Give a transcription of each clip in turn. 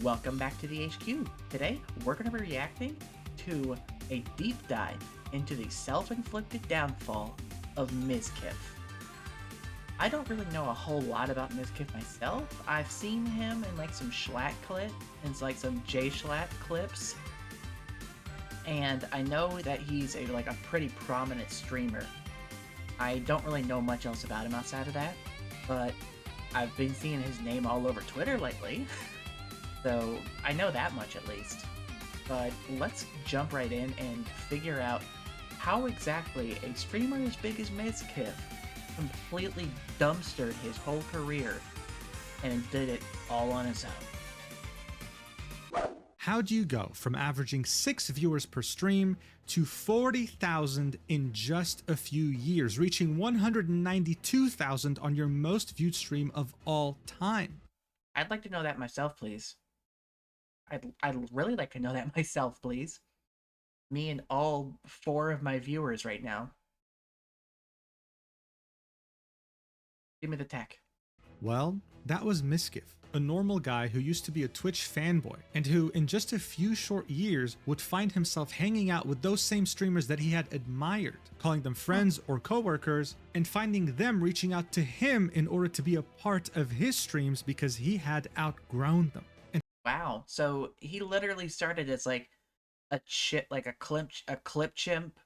Welcome back to the HQ. Today, we're going to be reacting to a deep dive into the self-inflicted downfall of Mizkif. I don't really know a whole lot about Mizkif myself. I've seen him in like some Schlatt clip and like some J Schlatt clips. And I know that he's a pretty prominent streamer. I don't really know much else about him outside of that, but I've been seeing his name all over Twitter lately. So I know that much at least. But let's jump right in and figure out how exactly a streamer as big as Mizkif completely dumpstered his whole career and did it all on his own. How do you go from averaging 6 viewers per stream to 40,000 in just a few years, reaching 192,000 on your most viewed stream of all time? I'd like to know that myself, please. I'd really like to know that myself, please. Me and all 4 of my viewers right now. Give me the tech. Well, that was Mizkif, a normal guy who used to be a Twitch fanboy, and who in just a few short years would find himself hanging out with those same streamers that he had admired, calling them friends or coworkers, and finding them reaching out to him in order to be a part of his streams because he had outgrown them. Wow, so he literally started as like a clip chimp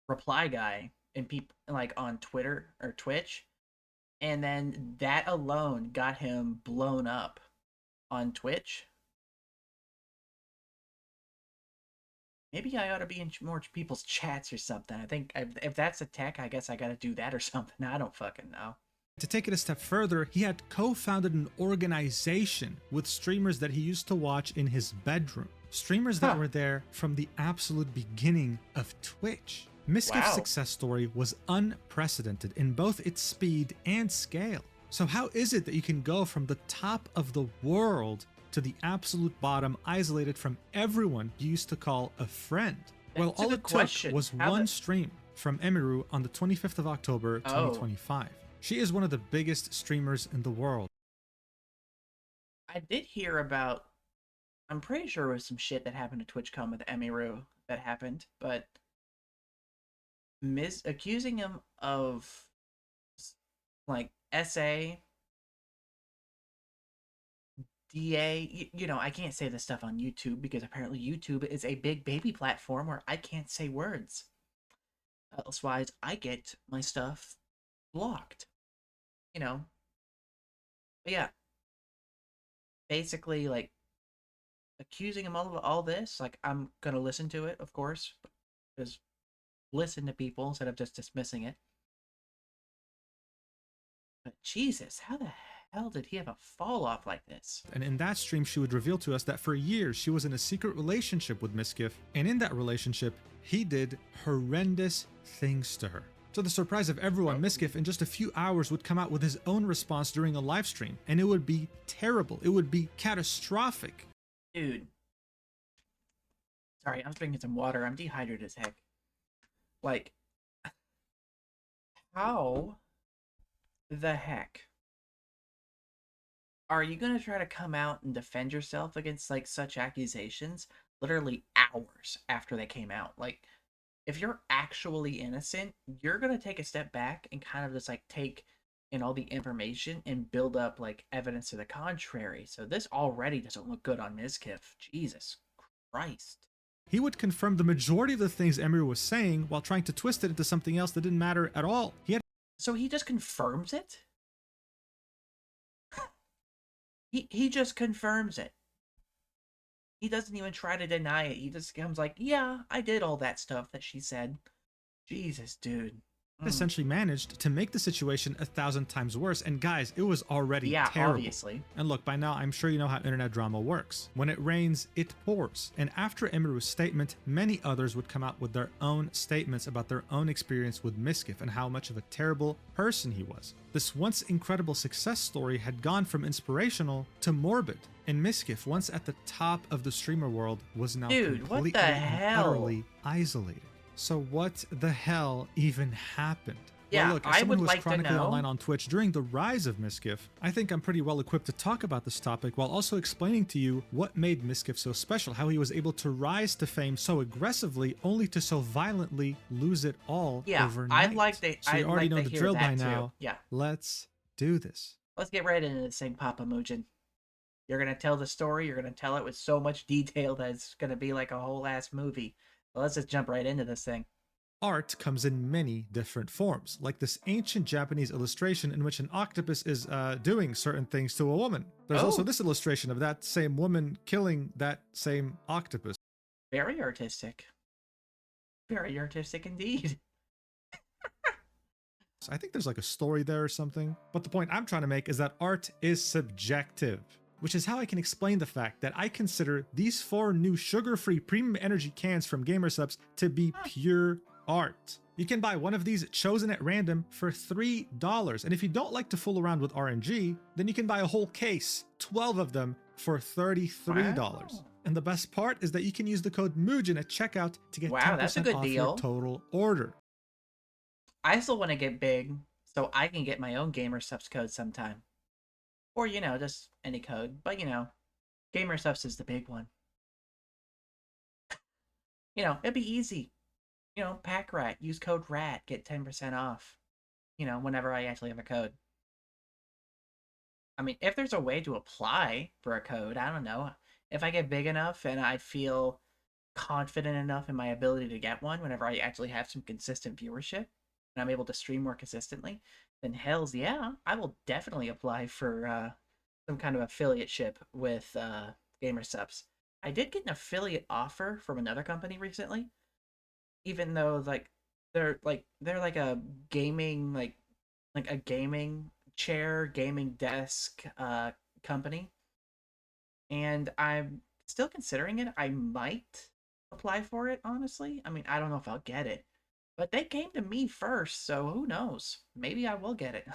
reply guy and people like on Twitter or Twitch, and then that alone got him blown up on Twitch. Maybe I ought to be in more people's chats or something. I think if that's a tech, I guess I gotta do that or something. I don't fucking know. To take it a step further, he had co-founded an organization with streamers that he used to watch in his bedroom. Streamers that were there from the absolute beginning of Twitch. Mizkif's success story was unprecedented in both its speed and scale. So how is it that you can go from the top of the world to the absolute bottom, isolated from everyone you used to call a friend? Well, all it took was one stream from Emiru on the 25th of October, 2025. She is one of the biggest streamers in the world. I did hear about, I'm pretty sure it was some shit that happened to TwitchCon with Emiru that happened, but accusing him of like SA, DA, you know, I can't say this stuff on YouTube because apparently YouTube is a big baby platform where I can't say words. Elsewise, I get my stuff blocked. You know, but yeah, basically like accusing him of all this, like I'm gonna listen to it, of course, because listen to people instead of just dismissing it. But Jesus, how the hell did he have a fall off like this? And in that stream, she would reveal to us that for years she was in a secret relationship with Mizkif, and in that relationship, he did horrendous things to her. To the surprise of everyone, Mizkif in just a few hours would come out with his own response during a live stream, and it would be terrible. It would be catastrophic. Dude. Sorry, I'm drinking some water. I'm dehydrated as heck. Like, how the heck are you gonna try to come out and defend yourself against like such accusations literally hours after they came out? Like, if you're actually innocent, you're going to take a step back and kind of just like take in all the information and build up like evidence to the contrary. So this already doesn't look good on Mizkif. Jesus Christ. He would confirm the majority of the things Emiru was saying while trying to twist it into something else that didn't matter at all. So he just confirms it? he just confirms it. He doesn't even try to deny it. He just comes like, yeah, I did all that stuff that she said. Jesus, dude. Essentially managed to make the situation 1,000 times worse. And guys, it was already terrible. Obviously. And look, by now, I'm sure you know how internet drama works. When it rains, it pours. And after Emiru's statement, many others would come out with their own statements about their own experience with Mizkif and how much of a terrible person he was. This once incredible success story had gone from inspirational to morbid. And Mizkif, once at the top of the streamer world, was now completely and utterly isolated. So what the hell even happened? Yeah, Well, look, as I someone would who was like to chronically know. online on Twitch during the rise of Mizkif, I think I'm pretty well equipped to talk about this topic while also explaining to you what made Mizkif so special, how he was able to rise to fame so aggressively only to so violently lose it all Yeah, overnight. So you I'd already like know to the hear drill by that too. now. Yeah, Let's do this. let's get right into this thing, Papa Mujin. You're gonna tell the story. You're gonna tell it with so much detail that it's gonna be like a whole ass movie. So let's just jump right into this thing. Art comes in many different forms, like this ancient Japanese illustration in which an octopus is doing certain things to a woman. There's also Oh, this illustration of that same woman killing that same octopus. very artistic. Very artistic indeed. I think there's like a story there or something. But the point I'm trying to make is that art is subjective, which is how I can explain the fact that I consider these 4 new sugar-free premium energy cans from GamerSupps to be pure art. You can buy one of these chosen at random for $3, and if you don't like to fool around with RNG, then you can buy a whole case, 12 of them, for $33. Wow. And the best part is that you can use the code MUJIN at checkout to get Wow, that's a 10% good off your deal. total order. I still want to get big, so I can get my own GamerSupps code sometime. Or, just any code. But, GamerSupps is the big one. It'd be easy. Packrat, use code RAT, get 10% off. Whenever I actually have a code. I mean, if there's a way to apply for a code, I don't know. If I get big enough and I feel confident enough in my ability to get one whenever I actually have some consistent viewership and I'm able to stream more consistently, then hells yeah, I will definitely apply for some kind of affiliate ship with GamerSupps. I did get an affiliate offer from another company recently, even though they're like a gaming like a gaming chair, gaming desk company, and I'm still considering it. I might apply for it, honestly. I mean, I don't know if I'll get it, but they came to me first, so who knows? Maybe I will get it.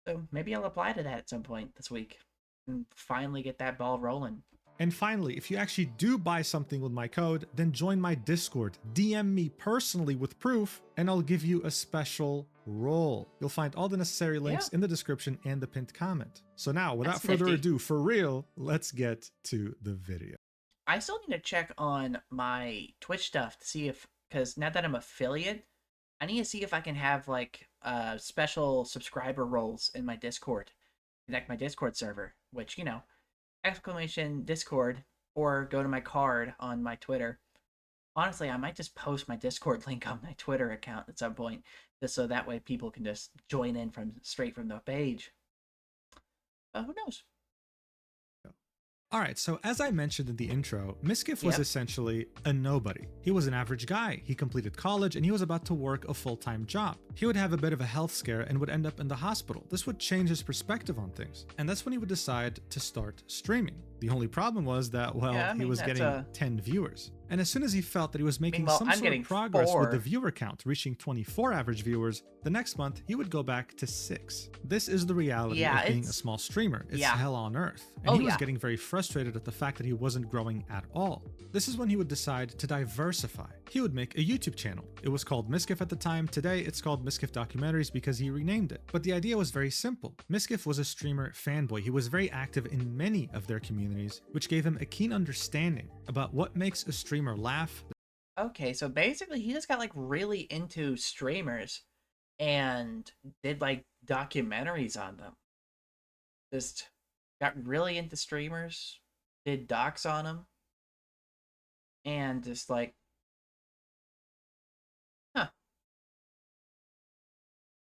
So maybe I'll apply to that at some point this week and finally get that ball rolling. And finally, if you actually do buy something with my code, then join my Discord, DM me personally with proof, and I'll give you a special role. You'll find all the necessary links in the description and the pinned comment. So now, without further ado, for real, let's get to the video. I still need to check on my Twitch stuff to see if, because now that I'm affiliate, I need to see if I can have like special subscriber roles in my Discord, connect my Discord server, which, exclamation Discord, or go to my card on my Twitter. Honestly, I might just post my Discord link on my Twitter account at some point, just so that way people can just join in straight from the page. Who knows? Alright, so as I mentioned in the intro, Mizkif was essentially a nobody. He was an average guy, he completed college, and he was about to work a full-time job. He would have a bit of a health scare and would end up in the hospital. This would change his perspective on things, and that's when he would decide to start streaming. The only problem was that, well, he was getting 10 viewers. And as soon as he felt that he was making some sort of progress with the viewer count, reaching 24 average viewers, the next month he would go back to 6. This is the reality of being a small streamer. It's hell on earth. And he was getting very frustrated at the fact that he wasn't growing at all. This is when he would decide to diversify. He would make a YouTube channel. It was called Mizkif at the time. Today it's called Mizkif Documentaries because he renamed it. But the idea was very simple. Mizkif was a streamer fanboy. He was very active in many of their communities, which gave him a keen understanding about what makes a streamer laugh. Okay, so basically he just got like really into streamers and did like documentaries on them. Just got really into streamers, did docs on them, and just like, huh.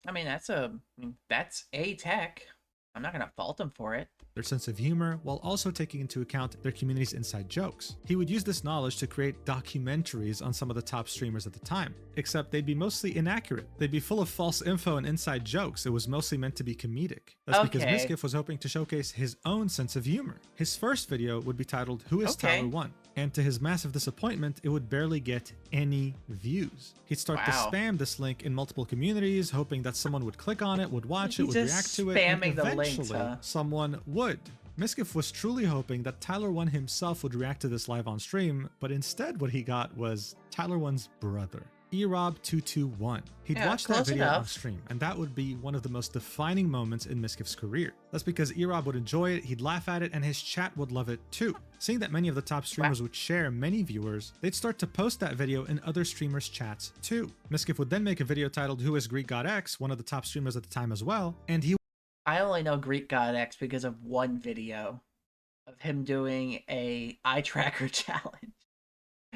I mean, that's a tech. I'm not gonna fault him for it. Their sense of humor, while also taking into account their community's inside jokes. He would use this knowledge to create documentaries on some of the top streamers at the time, except they'd be mostly inaccurate. They'd be full of false info and inside jokes. It was mostly meant to be comedic. That's because Mizkif was hoping to showcase his own sense of humor. His first video would be titled, Who is Tyler 1? And to his massive disappointment, it would barely get any views. He'd start to spam this link in multiple communities, hoping that someone would click on it, would watch it, would react to it, and eventually someone would. Mizkif was truly hoping that Tyler 1 himself would react to this live on stream, but instead what he got was Tyler 1's brother. erob221. He'd Yeah, watch that close video on enough. stream, and that would be one of the most defining moments in Mizkif's career. That's because Erob would enjoy it, he'd laugh at it, and his chat would love it too. Seeing that many of the top streamers would share many viewers, they'd start to post that video in other streamers' chats too. Mizkif would then make a video titled Who is Greek God X, one of the top streamers at the time as well, and he I only know Greek God X because of one video of him doing a eye tracker challenge.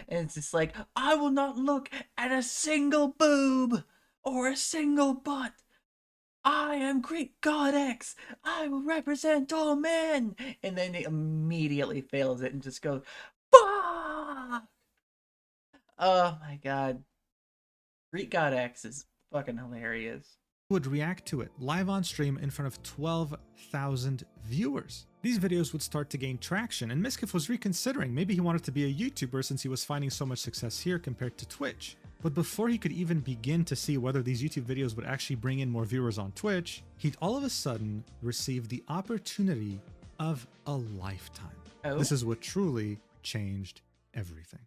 And it's just like, I will not look at a single boob or a single butt. I am Greek God X. I will represent all men. And then he immediately fails it and just goes, fuck! Oh my god. Greek God X is fucking hilarious. would react to it live on stream in front of 12,000 viewers. These videos would start to gain traction, and Mizkif was reconsidering maybe he wanted to be a YouTuber since he was finding so much success here compared to Twitch. But before he could even begin to see whether these YouTube videos would actually bring in more viewers on Twitch, he'd all of a sudden receive the opportunity of a lifetime. Oh? This is what truly changed everything.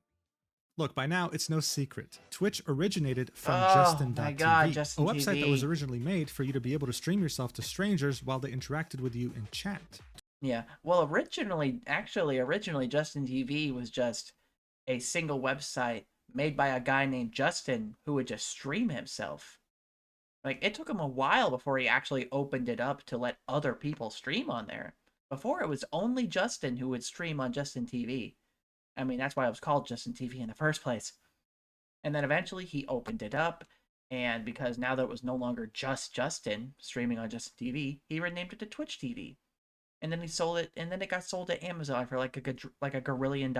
Look, by now, it's no secret. Twitch originated from Justin.tv, my god, a Justin website TV. that was originally made for you to be able to stream yourself to strangers while they interacted with you in chat. Yeah. Well, originally, Justin TV was just a single website made by a guy named Justin who would just stream himself. Like, it took him a while before he actually opened it up to let other people stream on there. Before, it was only Justin who would stream on Justin TV. I mean, that's why it was called Justin TV in the first place. And then eventually he opened it up, and because now that it was no longer just Justin streaming on Justin TV, he renamed it to Twitch TV. And then he sold it, and then it got sold to Amazon for like a $1 billion.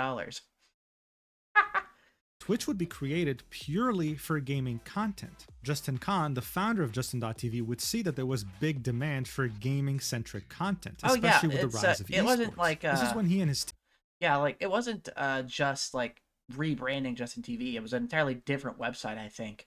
Twitch would be created purely for gaming content. Justin Khan, the founder of Justin.tv, would see that there was big demand for gaming-centric content, especially with the rise of esports. It wasn't like this is when he and his yeah, like it wasn't just like rebranding Justin TV. It was an entirely different website, I think.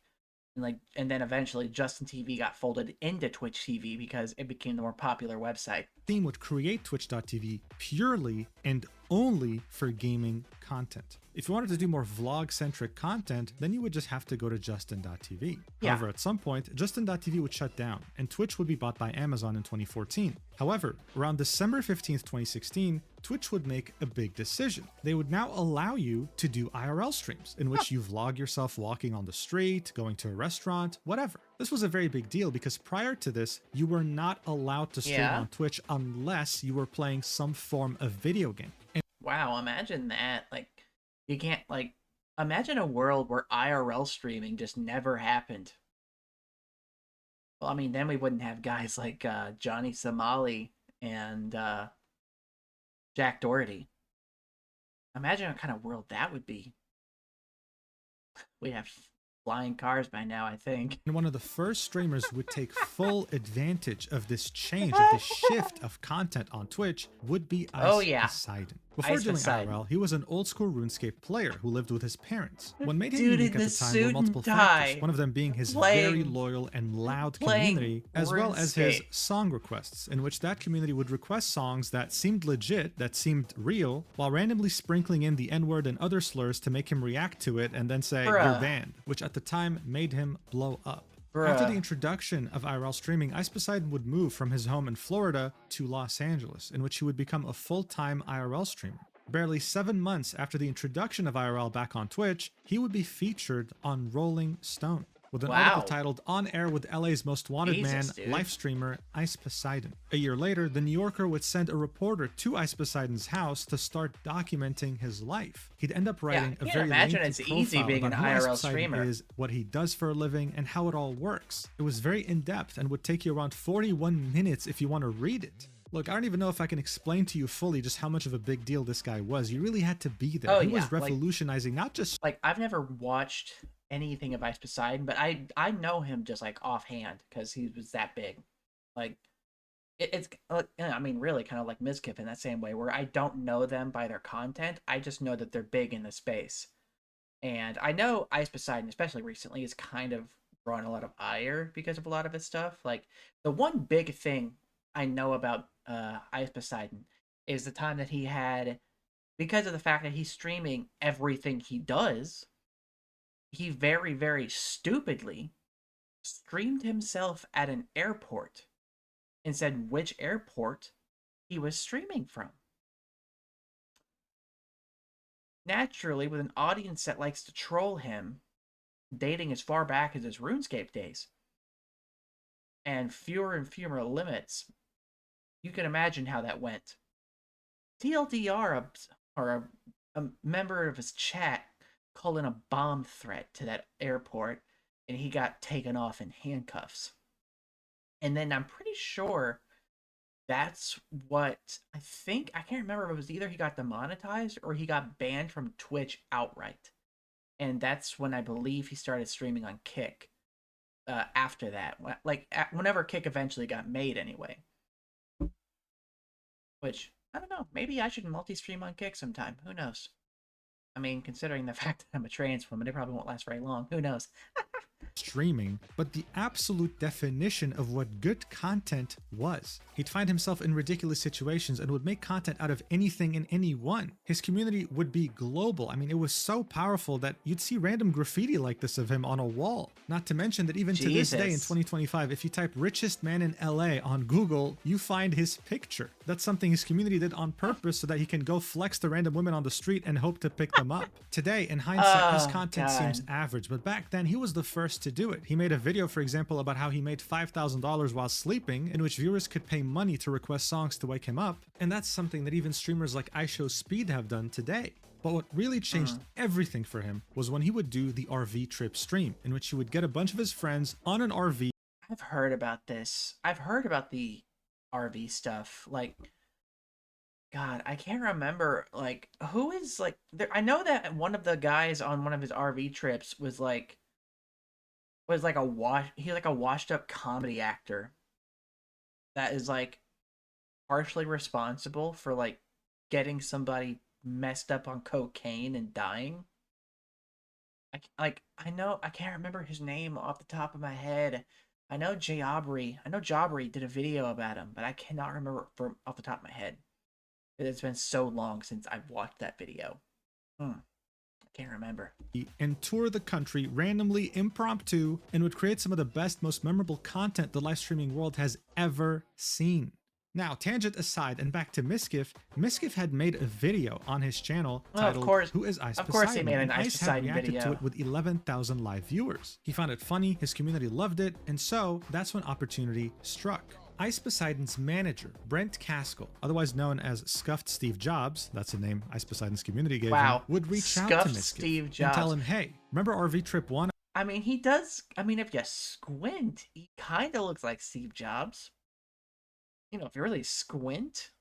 And then eventually Justin TV got folded into Twitch TV because it became the more popular website. team would create Twitch.tv purely and only for gaming content. If you wanted to do more vlog-centric content, then you would just have to go to Justin.tv. Yeah. However, at some point, Justin.tv would shut down, and Twitch would be bought by Amazon in 2014. However, around December 15th, 2016, Twitch would make a big decision. They would now allow you to do IRL streams, in which you vlog yourself walking on the street, going to a restaurant, whatever. This was a very big deal because prior to this, you were not allowed to stream on Twitch unless you were playing some form of video game. Wow, imagine that. Like, you can't, like, imagine a world where IRL streaming just never happened. Well, I mean, then we wouldn't have guys like Johnny Somali and Jack Doherty. Imagine what kind of world that would be. We'd have flying cars by now, I think. And one of the first streamers who would take full advantage of this change, of this shift of content on Twitch, would be Poseidon. Before doing IRL, he was an old-school RuneScape player who lived with his parents. What made him unique at the time were multiple factors, one of them being his very loyal and loud community, as well as his song requests, in which that community would request songs that seemed legit, that seemed real, while randomly sprinkling in the N-word and other slurs to make him react to it and then say, "You're banned," which at the time made him blow up. After the introduction of IRL streaming, Poseidon would move from his home in Florida to Los Angeles, in which he would become a full-time IRL streamer. Barely 7 months after the introduction of IRL back on Twitch, he would be featured on Rolling Stone with an article titled "On Air with LA's Most Wanted Man, Live Streamer Poseidon." A year later, The New Yorker would send a reporter to Poseidon's house to start documenting his life. He'd end up writing a very lengthy profile about who IRL streamer is, what he does for a living, and how it all works. It was very in-depth and would take you around 41 minutes if you want to read it. Look, I don't even know if I can explain to you fully just how much of a big deal this guy was. You really had to be there. He was revolutionizing, not just... Like, I've never watched anything of Poseidon, but I know him just, like, offhand, because he was that big. Like, it's I mean, really kind of like Mizkif in that same way, where I don't know them by their content, I just know that they're big in the space. And I know Poseidon, especially recently, has kind of drawn a lot of ire because of a lot of his stuff. Like, the one big thing I know about Poseidon is the time that he had, because of the fact that he's streaming everything he does, he very, very stupidly streamed himself at an airport and said which airport he was streaming from. Naturally, with an audience that likes to troll him, dating as far back as his RuneScape days, and fewer limits, you can imagine how that went. TLDR, a member of his chat called in a bomb threat to that airport, and he got taken off in handcuffs. And then I'm pretty sure that's what I think. I can't remember if it was either he got demonetized or he got banned from Twitch outright. And that's when I believe he started streaming on Kick. After that, like whenever Kick eventually got made, anyway. Which I don't know. Maybe I should multi-stream on Kick sometime. Who knows? I mean, considering the fact that I'm a trans woman, it probably won't last very long. Who knows? Streaming, but the absolute definition of what good content was. He'd find himself in ridiculous situations and would make content out of anything and anyone. His community would be global. I mean, it was so powerful that you'd see random graffiti like this of him on a wall. Not to mention that even to this day in 2025, if you type richest man in LA on Google, you find his picture. That's something his community did on purpose so that he can go flex to random women on the street and hope to pick them up. Today, in hindsight, his content seems average, but back then he was the first to do it. He made a video, for example, about how he made $5,000 while sleeping, in which viewers could pay money to request songs to wake him up, and that's something that even streamers like iShowSpeed have done today. But what really changed everything for him was when he would do the RV trip stream, in which he would get a bunch of his friends on an RV. I've heard about this. I've heard about the RV stuff. Like, God, I can't remember. Like, who is like? There, I know that one of the guys on one of his RV trips was like a washed up comedy actor that is like partially responsible for like getting somebody messed up on cocaine and dying. I know I can't remember his name off the top of my head. I know Jobbery did a video about him, but I cannot remember from off the top of my head. It's been so long since I've watched that video. I can't remember. And tour the country randomly, impromptu, and would create some of the best, most memorable content the live streaming world has ever seen. Now, tangent aside, and back to Mizkif, Mizkif had made a video on his channel titled, Who is Ice Poseidon? Of course he made an Ice had Poseidon reacted video to it with 11,000 live viewers. He found it funny, his community loved it, and so that's when opportunity struck. Ice Poseidon's manager, Brent Caskell, otherwise known as Scuffed Steve Jobs, that's the name Ice Poseidon's community gave him, would reach out to Mizkif and tell him, hey, remember RV Trip 1? I mean, he does. I mean, if you squint, he kind of looks like Steve Jobs. You know, if you really squint.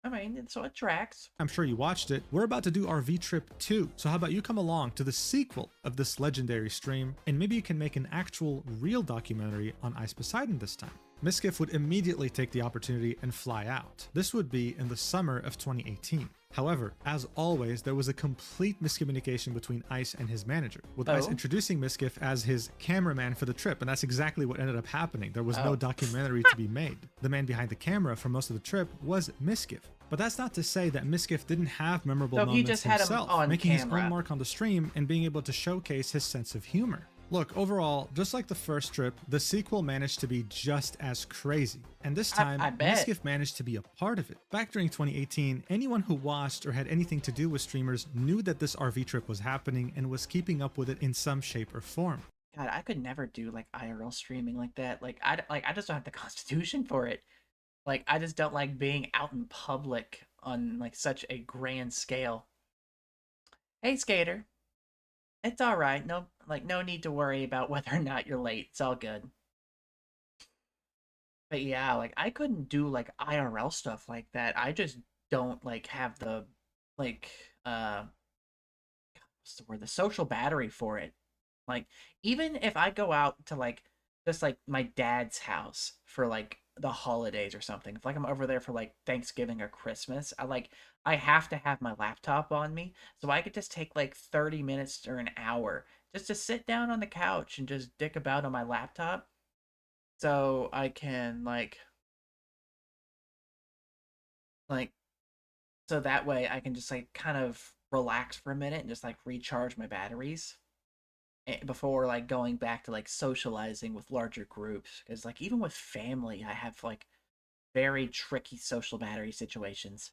I mean, so it tracks. I'm sure you watched it. We're about to do RV Trip 2, so how about you come along to the sequel of this legendary stream, and maybe you can make an actual, real documentary on Ice Poseidon this time. Mizkif would immediately take the opportunity and fly out. This would be in the summer of 2018. However, as always, there was a complete miscommunication between Ice and his manager, with Ice introducing Mizkif as his cameraman for the trip, and that's exactly what ended up happening. There was no documentary to be made. The man behind the camera for most of the trip was Mizkif. But that's not to say that Mizkif didn't have memorable moments himself, making his own mark on the stream and being able to showcase his sense of humor. Look, overall, just like the first trip, the sequel managed to be just as crazy. And this time, Mizkif managed to be a part of it. Back during 2018, anyone who watched or had anything to do with streamers knew that this RV trip was happening and was keeping up with it in some shape or form. God, I could never do like IRL streaming like that. I just don't have the constitution for it. Like, I just don't like being out in public on like such a grand scale. Hey, Skater. It's all right. No need to worry about whether or not you're late. It's all good. But yeah, like I couldn't do like IRL stuff like that. I just don't like have the like what's the word? The social battery for it. Like even if I go out to like just like my dad's house for like the holidays or something. If like I'm over there for like Thanksgiving or Christmas, I have to have my laptop on me so I could just take like 30 minutes or an hour just to sit down on the couch and just dick about on my laptop so I can like so that way I can just like kind of relax for a minute and just like recharge my batteries. before like going back to like socializing with larger groups, because like even with family I have like very tricky social battery situations.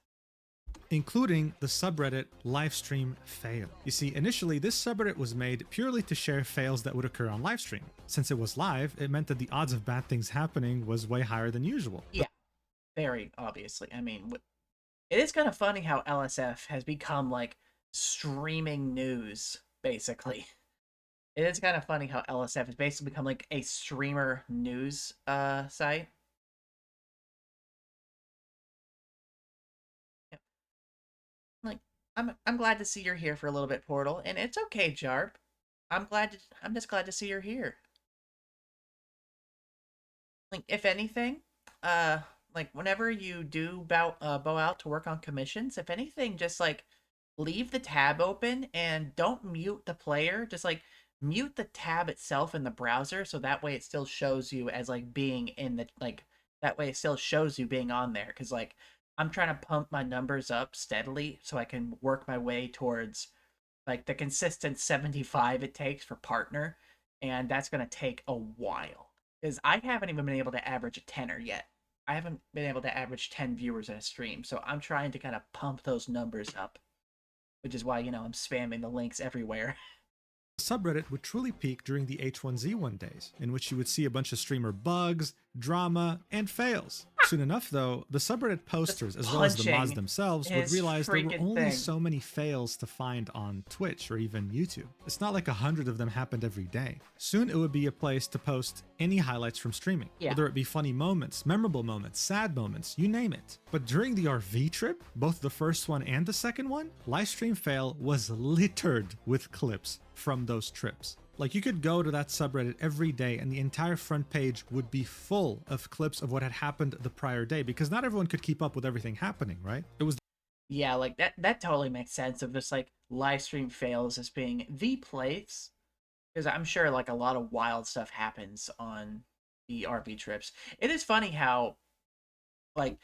including the subreddit livestream fail. You see, initially this subreddit was made purely to share fails that would occur on livestream. Since it was live, it meant that the odds of bad things happening was way higher than usual. Yeah, very obviously. I mean, it is kind of funny how LSF has become like streaming news basically. It is kind of funny how LSF has basically become like a streamer news site. Yeah. Like I'm glad to see you're here for a little bit, Portal, and it's okay, Jarb. I'm just glad to see you're here. Like if anything, uh like whenever you do bow out to work on commissions, if anything, just like leave the tab open and don't mute the player. Just like mute the tab itself in the browser so that way it still shows you as like being in the like that way it still shows you being on there, cuz like I'm trying to pump my numbers up steadily so I can work my way towards like the consistent 75 it takes for partner, and that's going to take a while because I haven't even been able to average a tenner yet. I haven't been able to average 10 viewers in a stream, so I'm trying to kind of pump those numbers up, which is why, I'm spamming the links everywhere. The subreddit would truly peak during the H1Z1 days, in which you would see a bunch of streamer bugs, drama, and fails. Soon enough, though, the subreddit posters, as well as the mods Punching themselves, would his realize there were freaking only thing. so many fails to find on Twitch or even YouTube. It's not like 100 of them happened every day. Soon it would be a place to post any highlights from streaming, Yeah. whether it be funny moments, memorable moments, sad moments, you name it. But during the RV trip, both the first one and the second one, Livestream Fail was littered with clips from those trips. Like, you could go to that subreddit every day and the entire front page would be full of clips of what had happened the prior day, because not everyone could keep up with everything happening, right? It was Yeah, like that totally makes sense of just like live stream fails as being the place, because I'm sure like a lot of wild stuff happens on the RV trips. It is funny how like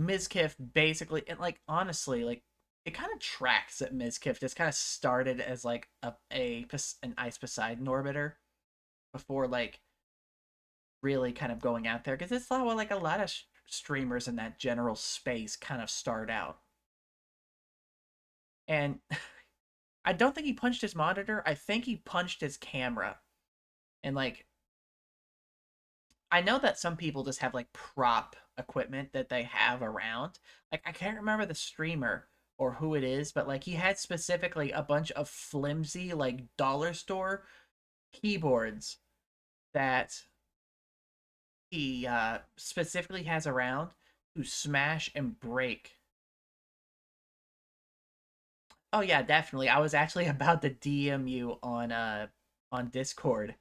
Mizkif basically, and like honestly, like it kind of tracks that Mizkif just kind of started as like an ice Poseidon orbiter before like really kind of going out there, because it's how like a lot of streamers in that general space kind of start out. And I don't think he punched his monitor. I think he punched his camera. And like I know that some people just have like prop equipment that they have around. Like I can't remember the streamer or who it is, but like he had specifically a bunch of flimsy like dollar store keyboards that he specifically has around to smash and break. Oh yeah, definitely. I was actually about to DM you on Discord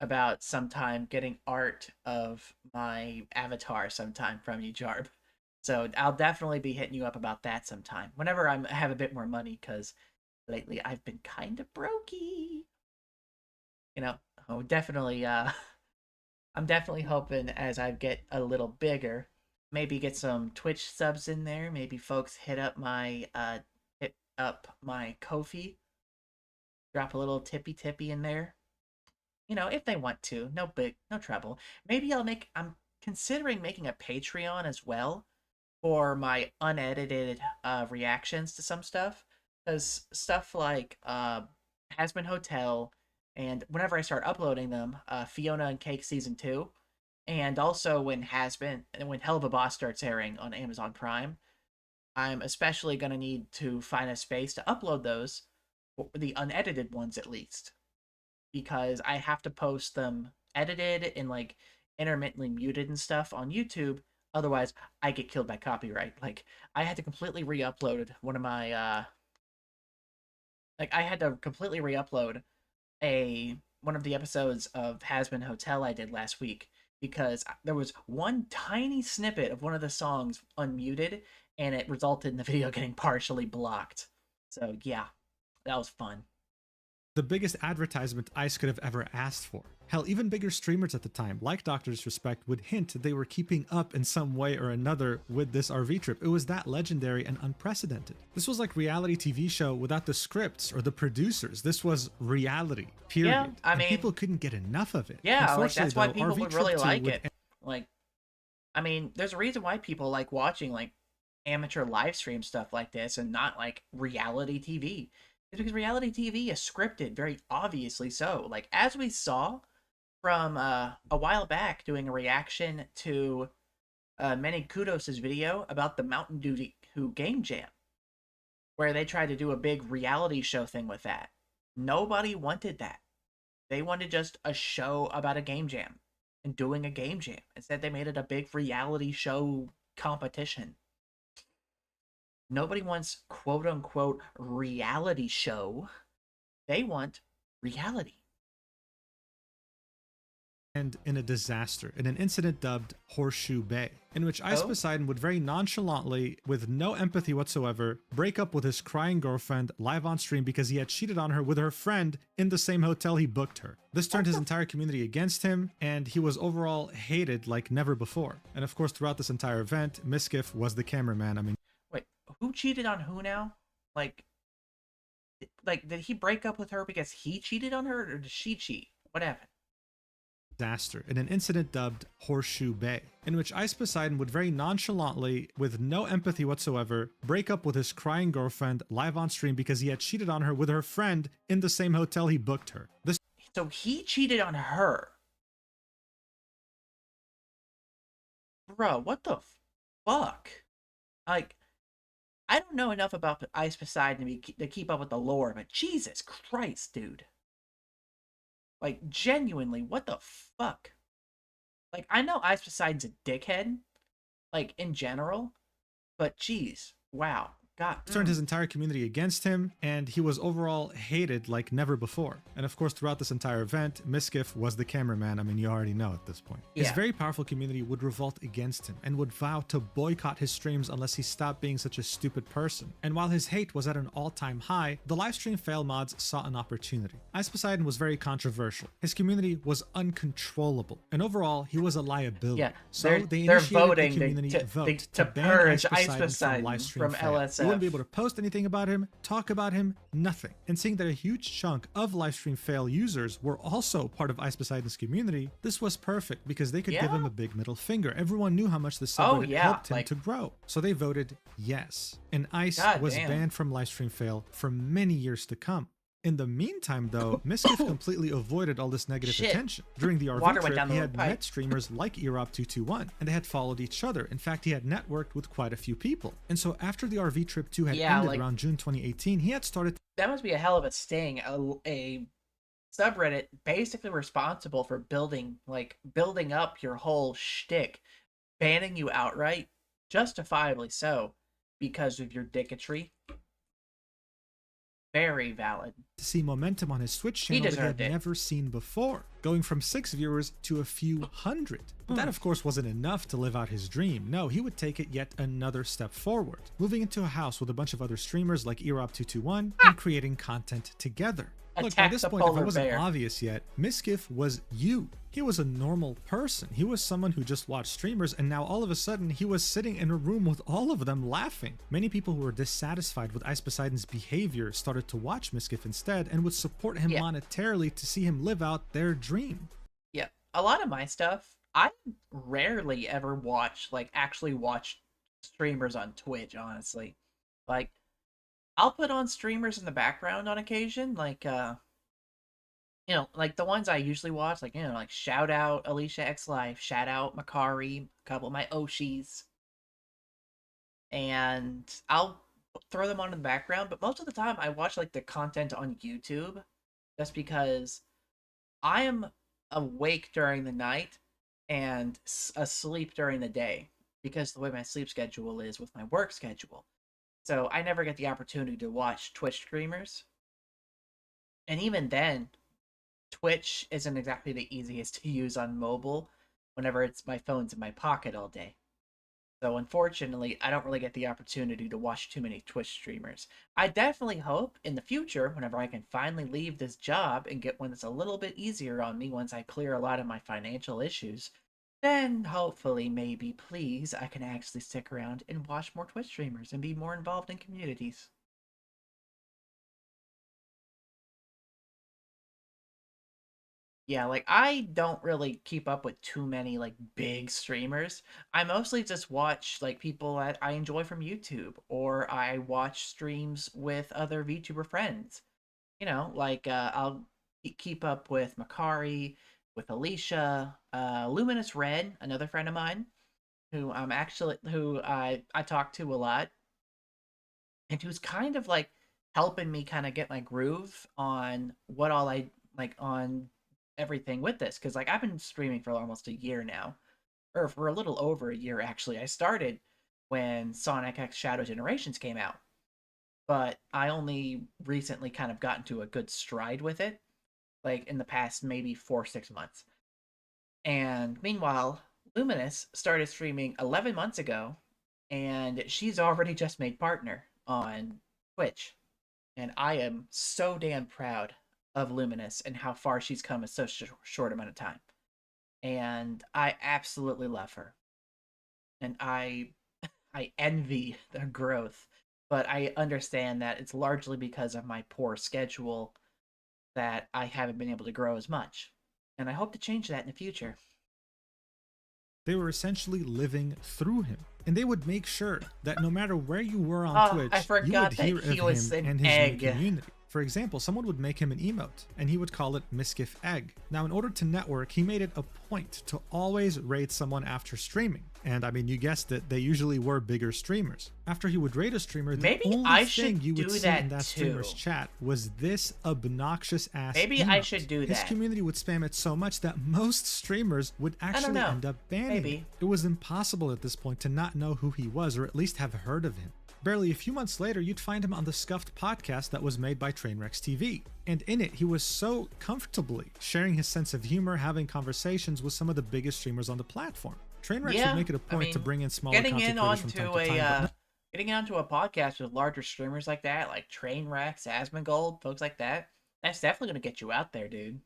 about sometime getting art of my avatar sometime from you, Jarb. So I'll definitely be hitting you up about that sometime. Whenever I have a bit more money, because lately I've been kind of brokey. Oh definitely I'm definitely hoping as I get a little bigger, maybe get some Twitch subs in there. Maybe folks hit up my Ko-fi, drop a little tippy in there. If they want to, no trouble. Maybe I'm considering making a Patreon as well for my unedited reactions to some stuff, because stuff like Has Been Hotel, and whenever I start uploading them, Fiona and Cake season 2, and also when Hell of a Boss starts airing on Amazon Prime, I'm especially going to need to find a space to upload those, the unedited ones at least, because I have to post them edited and like intermittently muted and stuff on YouTube. Otherwise, I get killed by copyright. Like I had to completely re-upload one of my like I had to completely re-upload a one of the episodes of Has Been Hotel I did last week, because there was one tiny snippet of one of the songs unmuted and it resulted in the video getting partially blocked. So yeah, that was fun. the biggest advertisement ICE could have ever asked for. Hell, even bigger streamers at the time, like Dr. Disrespect, would hint they were keeping up in some way or another with this RV trip. It was that legendary and unprecedented. This was like reality TV show without the scripts or the producers. This was reality, period. Yeah, I and mean, people couldn't get enough of it. yeah, like Unfortunately, that's why though, people RV would Trip really 2 like would it. Like, I mean, there's a reason why people like watching like amateur live stream stuff like this and not like reality TV. It's because reality TV is scripted, very obviously so. Like as we saw from a while back doing a reaction to Manny Kudos's video about the Mountain Dew Game Jam, where they tried to do a big reality show thing with that. Nobody wanted that. They wanted just a show about a game jam and doing a game jam. Instead, they made it a big reality show competition. Nobody wants quote unquote reality show. They want reality. end in a disaster in an incident dubbed Horseshoe Bay, in which Ice Oh? Poseidon would very nonchalantly, with no empathy whatsoever, break up with his crying girlfriend live on stream because he had cheated on her with her friend in the same hotel he booked her. This turned his entire community against him, and he was overall hated like never before. And of course, throughout this entire event, Mizkif was the cameraman. I mean, Wait, who cheated on who now? Like, did he break up with her because he cheated on her, or did she cheat? What happened? disaster in an incident dubbed Horseshoe Bay, in which Ice Poseidon would very nonchalantly, with no empathy whatsoever, break up with his crying girlfriend live on stream because he had cheated on her with her friend in the same hotel he booked her. This So he cheated on her. Bro, what the fuck? Like, I don't know enough about Ice Poseidon to keep up with the lore, but Jesus Christ, dude. Like, genuinely, what the fuck? Like, I know Ice Poseidon's a dickhead, like, in general, but jeez, wow. God. turned his entire community against him, and he was overall hated like never before. And of course, throughout this entire event, Mizkif was the cameraman. I mean, you already know at this point. His Yeah. very powerful community would revolt against him and would vow to boycott his streams unless he stopped being such a stupid person. And while his hate was at an all-time high, the livestream fail mods saw an opportunity. Ice Poseidon was very controversial. His community was uncontrollable, and overall, he was a liability. Yeah, So they're initiated voting a community to vote to ban purge Ice Ice Poseidon Poseidon from livestream from fail. LSF. He wouldn't be able to post anything about him, talk about him, nothing. And seeing that a huge chunk of livestream fail users were also part of Ice Poseidon's community, this was perfect because they could give him Yeah. a big middle finger. Everyone knew how much the Oh, subreddit yeah, helped him like- to grow. So they voted yes. And Ice God was damn. banned from livestream fail for many years to come. In the meantime, though, Mizkif completely avoided all this negative Shit. attention. During the RV Water went trip, down he the had pipe. met streamers like Erob221, and they had followed each other. In fact, he had networked with quite a few people. And so after the RV trip 2 had Yeah, ended like- around June 2018, he had started That must be a hell of a sting. A subreddit basically responsible for building up your whole shtick, banning you outright, justifiably so, because of your dicketry. Very valid. to see momentum on his Twitch He channel that he had deserved it. never seen before, going from 6 viewers to a few hundred. But that, of course, wasn't enough to live out his dream. No, he would take it yet another step forward, moving into a house with a bunch of other streamers like Erob221 and creating content together. Look, by Attack this the point, if it polar wasn't bear. obvious yet, Mizkif was you. He was a normal person. He was someone who just watched streamers, and now all of a sudden, he was sitting in a room with all of them laughing. Many people who were dissatisfied with Ice Poseidon's behavior started to watch Mizkif instead and would support him Yeah. monetarily to see him live out their dream. Yeah, a lot of my stuff, I rarely ever actually watch streamers on Twitch, honestly. Like, I'll put on streamers in the background on occasion, like the ones I usually watch, like shout out Alicia X Life, shout out Makari, a couple of my Oshis, and I'll throw them on in the background. But most of the time, I watch like the content on YouTube, just because I am awake during the night and asleep during the day, because the way my sleep schedule is with my work schedule. So I never get the opportunity to watch Twitch streamers. And even then, Twitch isn't exactly the easiest to use on mobile whenever my phone's in my pocket all day. So unfortunately, I don't really get the opportunity to watch too many Twitch streamers. I definitely hope in the future, whenever I can finally leave this job and get one that's a little bit easier on me once I clear a lot of my financial issues, then hopefully, maybe, please, I can actually stick around and watch more Twitch streamers and be more involved in communities. Yeah, like I don't really keep up with too many like big streamers. I mostly just watch like people that I enjoy from YouTube, or I watch streams with other VTuber friends. Like I'll keep up with Makari, with Alicia, Luminous Red, another friend of mine who I talk to a lot, and who's kind of like helping me kind of get my groove on what all I like on everything with this, because like I've been streaming for almost a year now, or for a little over a year actually. I started when Sonic X Shadow Generations came out, but I only recently kind of gotten to a good stride with it, like in the past maybe 4 or 6 months. And meanwhile, Luminous started streaming 11 months ago, and she's already just made partner on Twitch. And I am so damn proud of Luminous and how far she's come in such a short amount of time. And I absolutely love her. And I envy their growth, but I understand that it's largely because of my poor schedule that I haven't been able to grow as much. And I hope to change that in the future. They were essentially living through him. And they would make sure that no matter where you were on Oh, I Twitch, you would forgot that hear of he was him an and his egg. new community. For example, someone would make him an emote, and he would call it Mizkif Egg. Now, in order to network, he made it a point to always raid someone after streaming. And I mean, you guessed it, they usually were bigger streamers. After he would raid a streamer, the Maybe only I thing should you would do see that in that streamer's too. chat was this obnoxious ass Maybe I emote. should do His that. community would spam it so much that most streamers would I don't actually know. end up banning Maybe. it. It was impossible at this point to not know who he was, or at least have heard of him. Barely a few months later, you'd find him on the Scuffed podcast that was made by Trainwrecks TV. And in it, he was so comfortably sharing his sense of humor, having conversations with some of the biggest streamers on the platform. Trainwrecks would make it a point to bring in smaller content creators from time to time. Getting onto a podcast with larger streamers like that, like Trainwrecks, Asmongold, folks like that, that's definitely gonna get you out there, dude.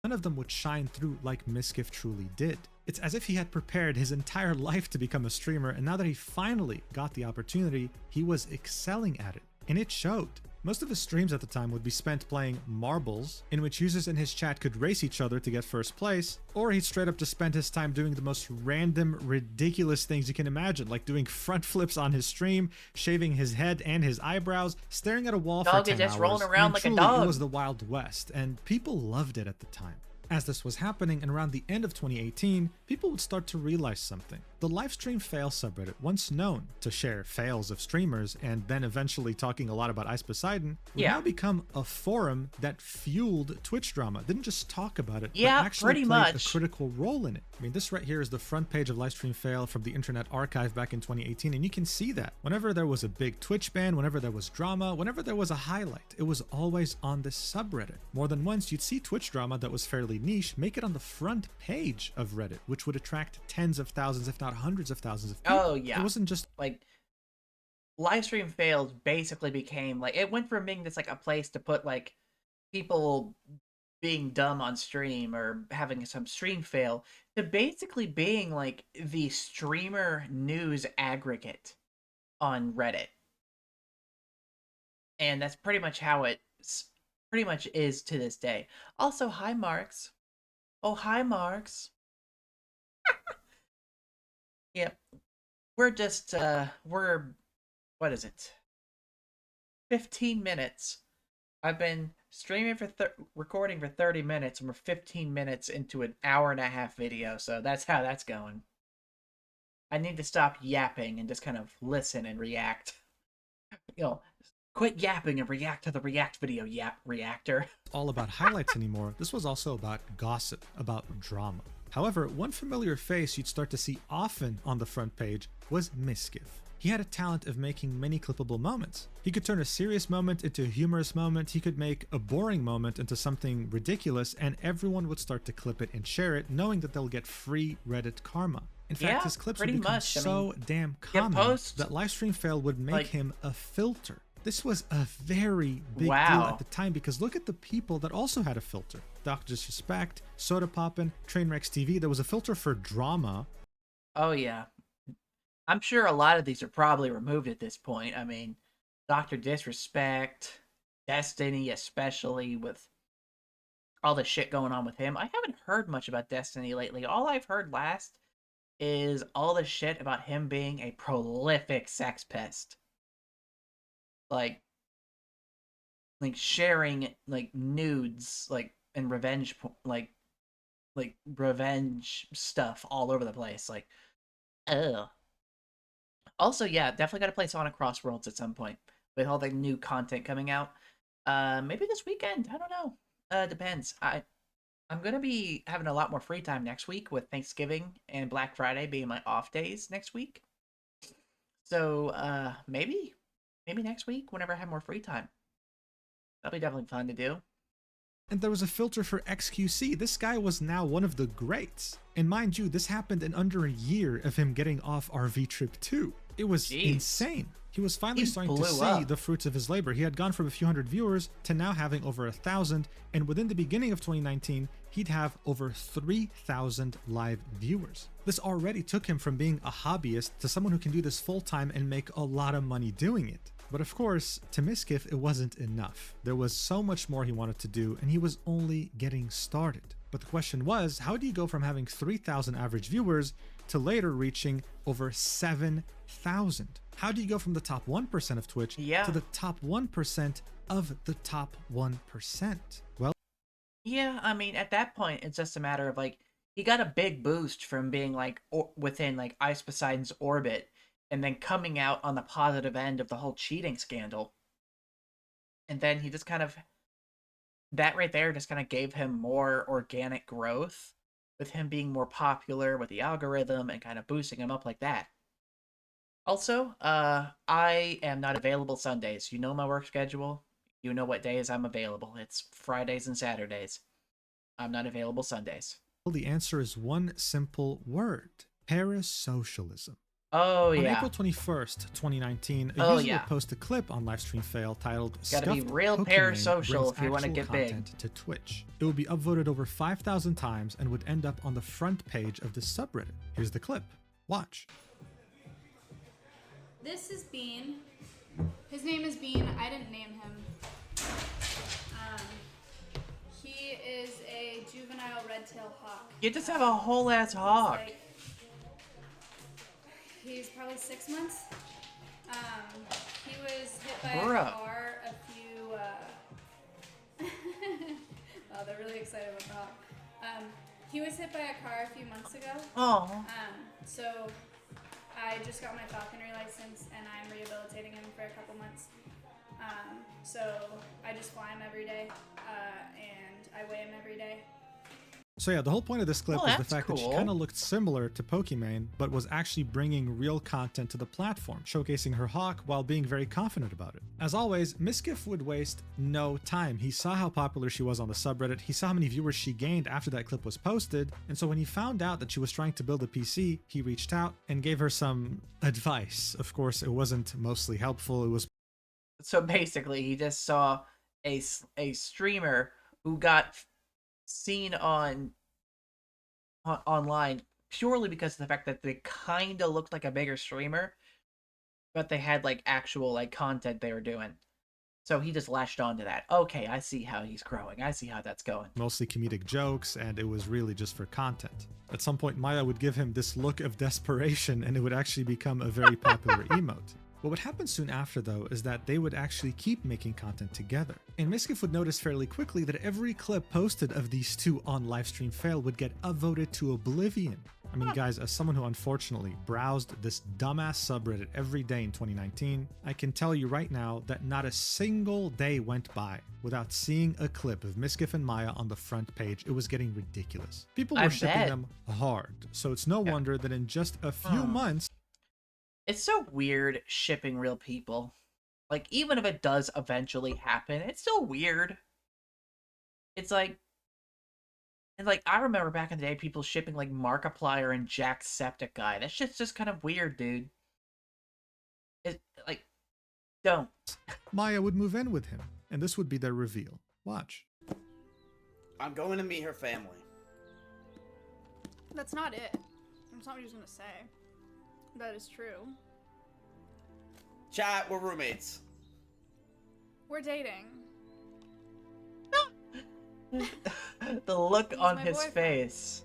None of them would shine through like Mizkif truly did. It's as if he had prepared his entire life to become a streamer, and now that he finally got the opportunity, he was excelling at it. And it showed. Most of his streams at the time would be spent playing marbles, in which users in his chat could race each other to get first place, or he'd straight up just spend his time doing the most random, ridiculous things you can imagine, like doing front flips on his stream, shaving his head and his eyebrows, staring at a wall for 10 hours. Rolling around like truly, a dog. It was the Wild West, and people loved it at the time. As this was happening, and around the end of 2018, people would start to realize something. The livestream fail subreddit, once known to share fails of streamers and then eventually talking a lot about Ice Poseidon, would now become a forum that fueled Twitch drama. Didn't just talk about it, but actually played a critical role in it. I mean, this right here is the front page of livestream fail from the Internet Archive back in 2018, and you can see that whenever there was a big Twitch ban, whenever there was drama, whenever there was a highlight, it was always on this subreddit. More than once, you'd see Twitch drama that was fairly niche make it on the front page of Reddit, which would attract tens of thousands, if not hundreds of thousands of people. Oh yeah, it wasn't just like livestream fails. Basically, became like it went from being just like a place to put like people being dumb on stream or having some stream fail to basically being like the streamer news aggregate on Reddit, and that's pretty much how it pretty much is to this day. Also, hi Marks. Oh, hi Marks. Yep. We're just we're what is it? 15 minutes. I've been streaming for recording for 30 minutes, and we're 15 minutes into an hour and a half video, so that's how that's going. I need to stop yapping and just kind of listen and react. Quit yapping and react to the react video, yap reactor. All about highlights anymore. This was also about gossip, about drama. However, one familiar face you'd start to see often on the front page was Mizkif. He had a talent of making many clippable moments. He could turn a serious moment into a humorous moment, he could make a boring moment into something ridiculous, and everyone would start to clip it and share it, knowing that they'll get free Reddit karma. In fact, Yeah, his clips would pretty become much. I so mean, damn get common post. that Livestream Fail would make Like, him a filter. This was a very big deal at wow. the time because look at the people that also had a filter. Dr. Disrespect, Soda Poppin', Trainwrecks TV. There was a filter for drama. Oh, yeah. I'm sure a lot of these are probably removed at this point. I mean, Dr. Disrespect, Destiny, especially with all the shit going on with him. I haven't heard much about Destiny lately. All I've heard last is all the shit about him being a prolific sex pest. Like, sharing like nudes, like and like revenge stuff all over the place. Like, ugh. Also, yeah, definitely got to play Sonic Crossworlds at some point with all the new content coming out. Maybe this weekend. I don't know. Depends. I'm gonna be having a lot more free time next week with Thanksgiving and Black Friday being my off days next week. So maybe next week whenever I have more free time. That'll be definitely fun to do. And there was a filter for XQC. This guy was now one of the greats. And mind you, this happened in under a year of him getting off RV Trip 2. It was Jeez. insane. He was finally He starting to blew see up. the fruits of his labor. He had gone from a few hundred viewers to now having over 1,000, and within the beginning of 2019, he'd have over 3,000 live viewers. This already took him from being a hobbyist to someone who can do this full-time and make a lot of money doing it. But of course, to Mizkif, it wasn't enough. There was so much more he wanted to do, and he was only getting started. But the question was, how do you go from having 3,000 average viewers to later reaching over 7,000? How do you go from the top 1% of Twitch Yeah. to the top 1% of the top 1%? Well, Yeah, I mean, at that point, it's just a matter of like he got a big boost from being like within like Ice Poseidon's orbit, and then coming out on the positive end of the whole cheating scandal, and then he just kind of that right there just kind of gave him more organic growth, with him being more popular with the algorithm and kind of boosting him up like that. Also, I am not available Sundays. You know my work schedule. You know what days I'm available. It's Fridays and Saturdays. I'm not available Sundays. the answer is one simple word: parasocialism. Oh On yeah. April 21st, 2019, a Oh user yeah. would post a clip on Livestream Fail titled Gotta be Scuffed real Pokemon parasocial brings if you want to actual get big. content to Twitch. It would be upvoted over 5,000 times and would end up on the front page of the subreddit. Here's the clip. Watch. This is Bean. His name is Bean. I didn't name him. He is a juvenile red-tailed hawk. You just have a whole ass hawk. Like, he's probably 6 months. He was hit by a Bruh. car a few. Oh, they're really excited about the hawk. He was hit by a car a few months ago. Oh. So I just got my falconry license and I'm rehabilitating him for a couple months. So I just fly him every day, and I weigh him every day. So yeah, the whole point of this clip Oh, was the that's fact that she cool. kind of looked similar to Pokimane, but was actually bringing real content to the platform, showcasing her hawk while being very confident about it. As always, Mizkif would waste no time. He saw how popular she was on the subreddit, he saw how many viewers she gained after that clip was posted, and so when he found out that she was trying to build a PC, he reached out and gave her some advice. Of course, it wasn't mostly helpful, it was So basically, he just saw a streamer who got seen online purely because of the fact that they kind of looked like a bigger streamer, but they had like actual like content they were doing. So he just latched onto that. Okay, I see how he's growing. I see how that's going. mostly comedic jokes, and it was really just for content. At some point, Maya would give him this look of desperation, and it would actually become a very popular emote. What would happen soon after, though, is that they would actually keep making content together. And Mizkif would notice fairly quickly that every clip posted of these two on Livestream Fail would get upvoted to oblivion. I mean, guys, as someone who unfortunately browsed this dumbass subreddit every day in 2019, I can tell you right now that not a single day went by without seeing a clip of Mizkif and Maya on the front page. It was getting ridiculous. People were I shipping bet. them hard, so it's no wonder that in just a few months, It's so weird shipping real people. Like, even if it does eventually happen, it's still weird. It's like, And like, I remember back in the day, people shipping like Markiplier and Jacksepticeye. That shit's just kind of weird, dude. It like, don't. Maya would move in with him, and this would be their reveal. Watch. I'm going to meet her family. That's not it. That's not what he was gonna say. That is true. Chat, we're roommates. We're dating. The look He's on my his boyfriend. face.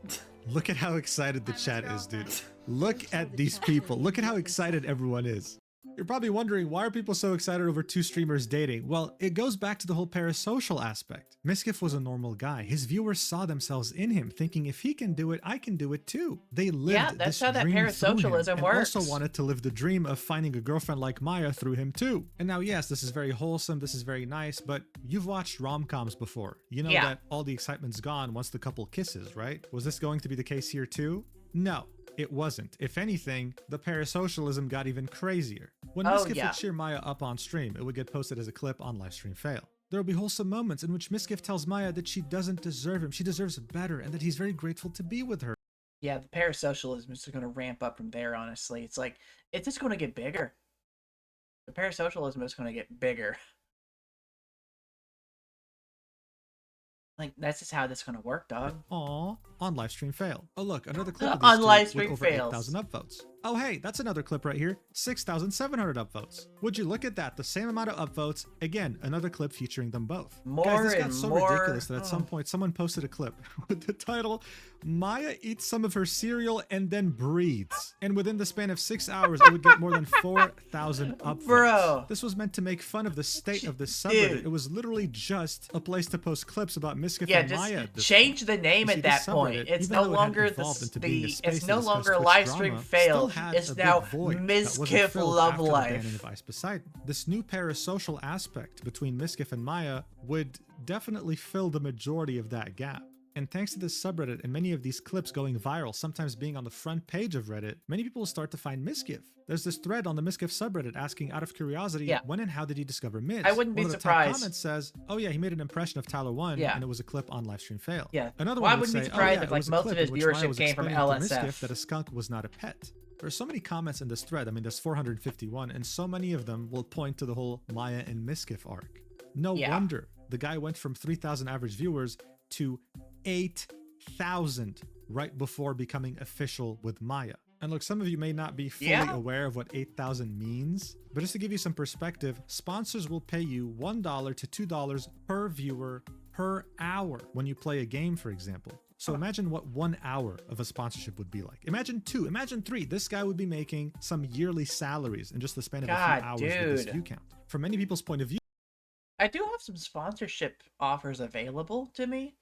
Look at how excited the I'm his chat is, dude. girlfriend. Look at these people. Look at how excited everyone is. You're probably wondering, why are people so excited over two streamers dating? Well, it goes back to the whole parasocial aspect. Mizkif was a normal guy. His viewers saw themselves in him, thinking if he can do it, I can do it too. They lived Yeah, that's this how that dream through him, parasocialism and works. also wanted to live the dream of finding a girlfriend like Maya through him too. And now, yes, this is very wholesome, this is very nice, but you've watched rom-coms before. You know that all the excitement's gone once the couple kisses, right? Was this going to be the case here too? No. It wasn't. If anything, the parasocialism got even crazier. When Mizkif would cheer Maya up on stream, it would get posted as a clip on Livestream Fail. There will be wholesome moments in which Mizkif tells Maya that she doesn't deserve him, she deserves better, and that he's very grateful to be with her. Yeah, the parasocialism is going to ramp up from there, honestly. It's like, it's just going to get bigger. The parasocialism is going to get bigger. Like, that's just how this is going to work, dog. Aw, on Livestream Fail. Oh look, another clip of On these two Livestream with over Fails. 8,000 upvotes. Oh hey, that's another clip right here, 6,700 upvotes. Would you look at that, the same amount of upvotes, again, another clip featuring them both. More Guys, this got and so more- ridiculous that at some point someone posted a clip with the title, Maya eats some of her cereal and then breathes. And within the span of 6 hours, it would get more than 4,000 upvotes. Bro. This was meant to make fun of the state of the Dude. subreddit. It was literally just a place to post clips about Mizkif Yeah, and just Maya at this change the name You see, at that this point. subreddit, It's even no though it had longer evolved into being a space it's to no discuss longer Twitch live stream drama, fail. still had It's a big now void that wasn't Mizkif filled Love after the banning Life. of Ice Poseidon. This new parasocial aspect between Mizkif and Maya would definitely fill the majority of that gap. And thanks to this subreddit and many of these clips going viral, sometimes being on the front page of Reddit, many people will start to find Mizkif. There's this thread on the Mizkif subreddit asking, out of curiosity, when and how did he discover Miz? I wouldn't be One of the surprised. top comments says, oh yeah, he made an impression of Tyler 1, Yeah. and it was a clip on Livestream Fail. Yeah. Another Well, I one would wouldn't be say, surprised oh, yeah, if, it like, was a most clip of his in which Maya viewership was came from explaining to LSF. Mizkif that a skunk was not a pet. There's so many comments in this thread. I mean, there's 451, and so many of them will point to the whole Maya and Mizkif arc. No wonder the guy went from 3,000 average viewers to 8,000 right before becoming official with Maya. And look, some of you may not be fully aware of what 8,000 means, but just to give you some perspective, sponsors will pay you $1 to $2 per viewer per hour when you play a game, for example. So imagine what 1 hour of a sponsorship would be like. Imagine 2, imagine 3. This guy would be making some yearly salaries in just the span of a few hours with this view count. From many people's point of view, I do have some sponsorship offers available to me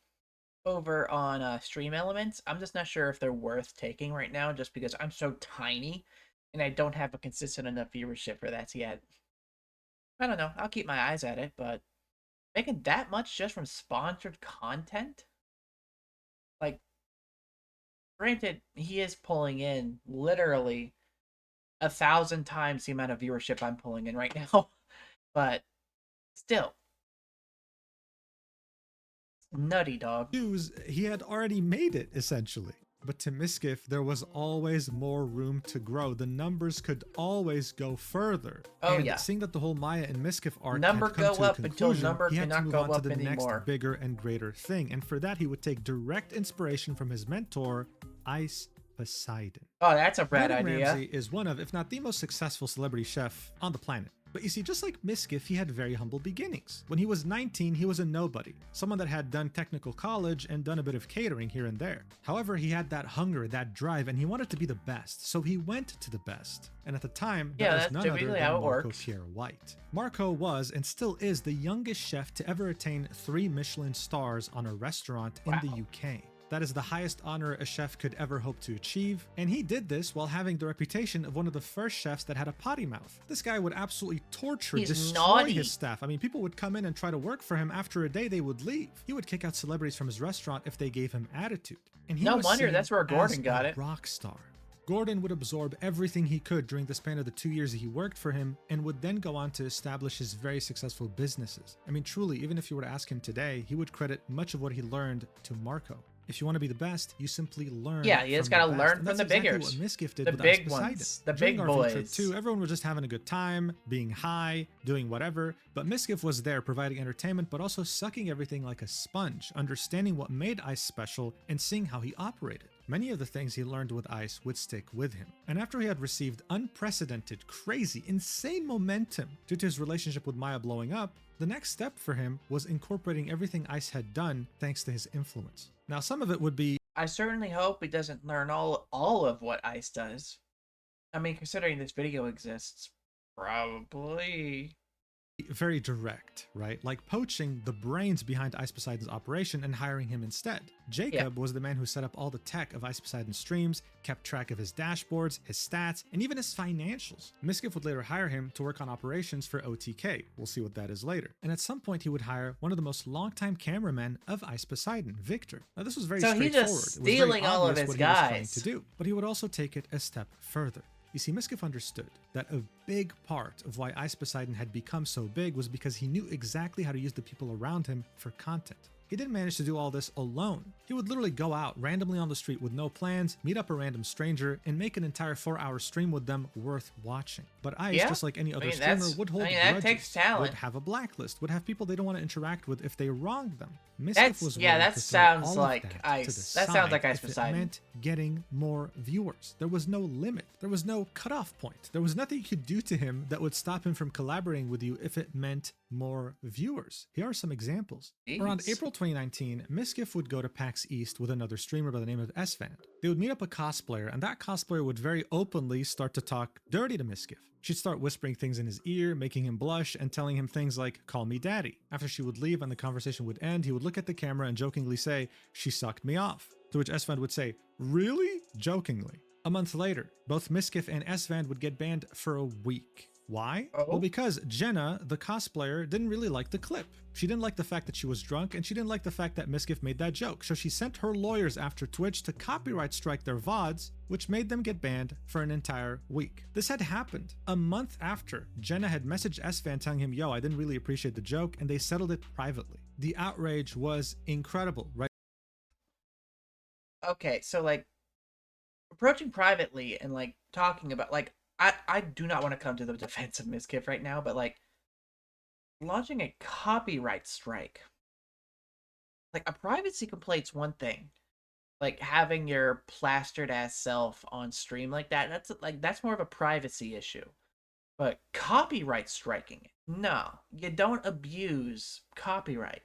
over on Stream Elements. I'm just not sure if they're worth taking right now, just because I'm so tiny and I don't have a consistent enough viewership for that yet. I don't know. I'll keep my eyes at it, but making that much just from sponsored content? Like, granted, he is pulling in literally 1,000 times the amount of viewership I'm pulling in right now, but still. Nutty, dog. he had already made it, essentially. But to Mizkif, there was always more room to grow. The numbers could always go further. Oh, and yeah. seeing that the whole Maya and Mizkif arc Number had come go to a up until conclusion, number he had to cannot move go on to up the anymore. next bigger and greater thing. And for that, he would take direct inspiration from his mentor, Ice Poseidon. Oh, that's a bad Gordon idea. Ramsay is one of, if not the most successful celebrity chef on the planet. But you see, just like Mizkif, he had very humble beginnings. When he was 19, he was a nobody, someone that had done technical college and done a bit of catering here and there. However, he had that hunger, that drive, and he wanted to be the best, so he went to the best. And at the time, that was that's none other typically than how it Marco works. Pierre White. Marco was, and still is, the youngest chef to ever attain 3 Michelin stars on a restaurant in the UK. That is the highest honor a chef could ever hope to achieve, and he did this while having the reputation of one of the first chefs that had a potty mouth. This guy would absolutely torture, He's destroy naughty. his staff. I mean, people would come in and try to work for him. After a day, they would leave. He would kick out celebrities from his restaurant if they gave him attitude. And he No was wonder seen that's where Gordon as got a it. rock star. Gordon would absorb everything he could during the span of the 2 years that he worked for him, and would then go on to establish his very successful businesses. I mean, truly, even if you were to ask him today, he would credit much of what he learned to Marco. If you want to be the best, you simply learn. Yeah, you just gotta learn from the biggers. That's exactly what Mizkif did The with big Ice Poseidon. ones. The During big our field trip boys. too, everyone was just having a good time, being high, doing whatever, but Mizkif was there providing entertainment, but also sucking everything like a sponge, understanding what made Ice special and seeing how he operated. Many of the things he learned with Ice would stick with him. And after he had received unprecedented, crazy, insane momentum due to his relationship with Maya blowing up, the next step for him was incorporating everything Ice had done thanks to his influence. Now, some of it would be, I certainly hope he doesn't learn all of what Ice does. I mean, considering this video exists, probably. very direct, right? Like poaching the brains behind Ice Poseidon's operation and hiring him instead. Jacob was the man who set up all the tech of Ice Poseidon's streams, kept track of his dashboards, his stats, and even his financials. Mizkif would later hire him to work on operations for OTK. We'll see what that is later. And at some point, he would hire one of the most longtime cameramen of Ice Poseidon, Victor. Now, this was very straightforward. So he's just stealing all of his guys. What he was trying to do, but he would also take it a step further. You see, Mizkif understood that a big part of why Ice Poseidon had become so big was because he knew exactly how to use the people around him for content. He didn't manage to do all this alone. He would literally go out randomly on the street with no plans, meet up a random stranger, and make an entire 4-hour stream with them worth watching. But Ice, just like any other streamer, would hold grudges, that takes talent. would have a blacklist, would have people they don't want to interact with if they wronged them. That sounds like Ice. That sounds like Ice Poseidon. It meant getting more viewers. There was no limit. There was no cutoff point. There was nothing you could do to him that would stop him from collaborating with you if it meant more viewers. Here are some examples. Jeez. Around April 2019, Mizkif would go to PAX East with another streamer by the name of SVand. They would meet up a cosplayer, and that cosplayer would very openly start to talk dirty to Mizkif. She'd start whispering things in his ear, making him blush, and telling him things like, "Call me daddy." After she would leave and the conversation would end, he would look at the camera and jokingly say, "She sucked me off." To which SVand would say, "Really?" jokingly. A month later, both Mizkif and SVand would get banned for a week. Why? Well, because Jenna, the cosplayer, didn't really like the clip. She didn't like the fact that she was drunk, and she didn't like the fact that Mizkif made that joke. So she sent her lawyers after Twitch to copyright strike their VODs, which made them get banned for an entire week. This had happened a month after Jenna had messaged SVand telling him, "Yo, I didn't really appreciate the joke," and they settled it privately. The outrage was incredible, right? Okay, so like approaching privately and like talking about like I do not want to come to the defense of Mizkif right now, but like launching a copyright strike. Like a privacy complaint's one thing. Like having your plastered ass self on stream like that, that's more of a privacy issue. But copyright striking it. No, you don't abuse copyright.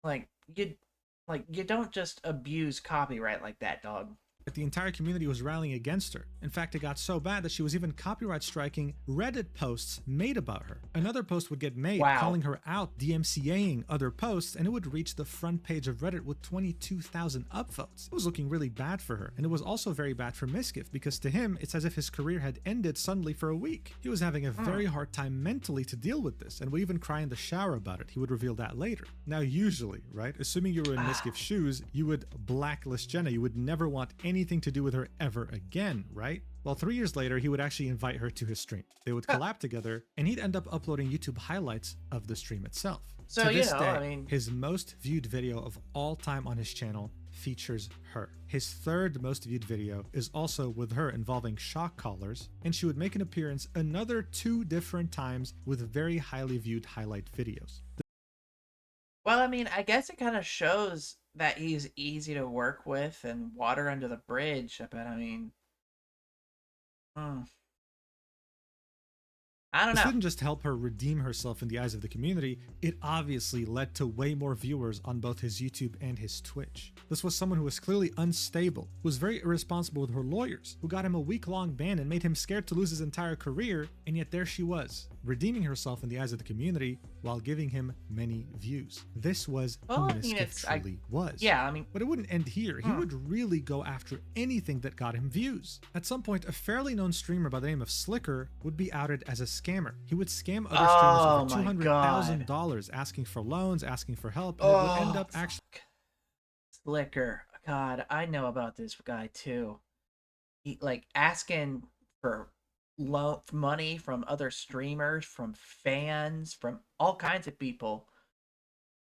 Like you don't just abuse copyright like that, dog. The entire community was rallying against her. In fact, it got so bad that she was even copyright striking Reddit posts made about her. Another post would get made calling her out, DMCAing other posts, and it would reach the front page of Reddit with 22,000 upvotes. It was looking really bad for her, and it was also very bad for Mizkif, because to him, it's as if his career had ended suddenly for a week. He was having a very hard time mentally to deal with this, and would even cry in the shower about it. He would reveal that later. Now, usually, right, assuming you were in Mizkif's shoes, you would blacklist Jenna. You would never want anything to do with her ever again, right? Well, 3 years later, he would actually invite her to his stream. They would collab together, and he'd end up uploading YouTube highlights of the stream itself. So, to this day, his most viewed video of all time on his channel features her. His third most viewed video is also with her involving shock collars, and she would make an appearance another 2 different times with very highly viewed highlight videos. Well, I mean, I guess it kind of shows that he's easy to work with and water under the bridge, but I mean, I don't know. This didn't just help her redeem herself in the eyes of the community, it obviously led to way more viewers on both his YouTube and his Twitch. This was someone who was clearly unstable, who was very irresponsible with her lawyers, who got him a week-long ban and made him scared to lose his entire career, and yet there she was, redeeming herself in the eyes of the community while giving him many views. This was who Mizkif truly was. Yeah, I mean... But it wouldn't end here. He would really go after anything that got him views. At some point, a fairly known streamer by the name of Slicker would be outed as a scammer. He would scam other streamers for $200,000, asking for loans, asking for help, and it would end up actually... Slicker. God, I know about this guy too. He, like, asking for money from other streamers, from fans, from all kinds of people.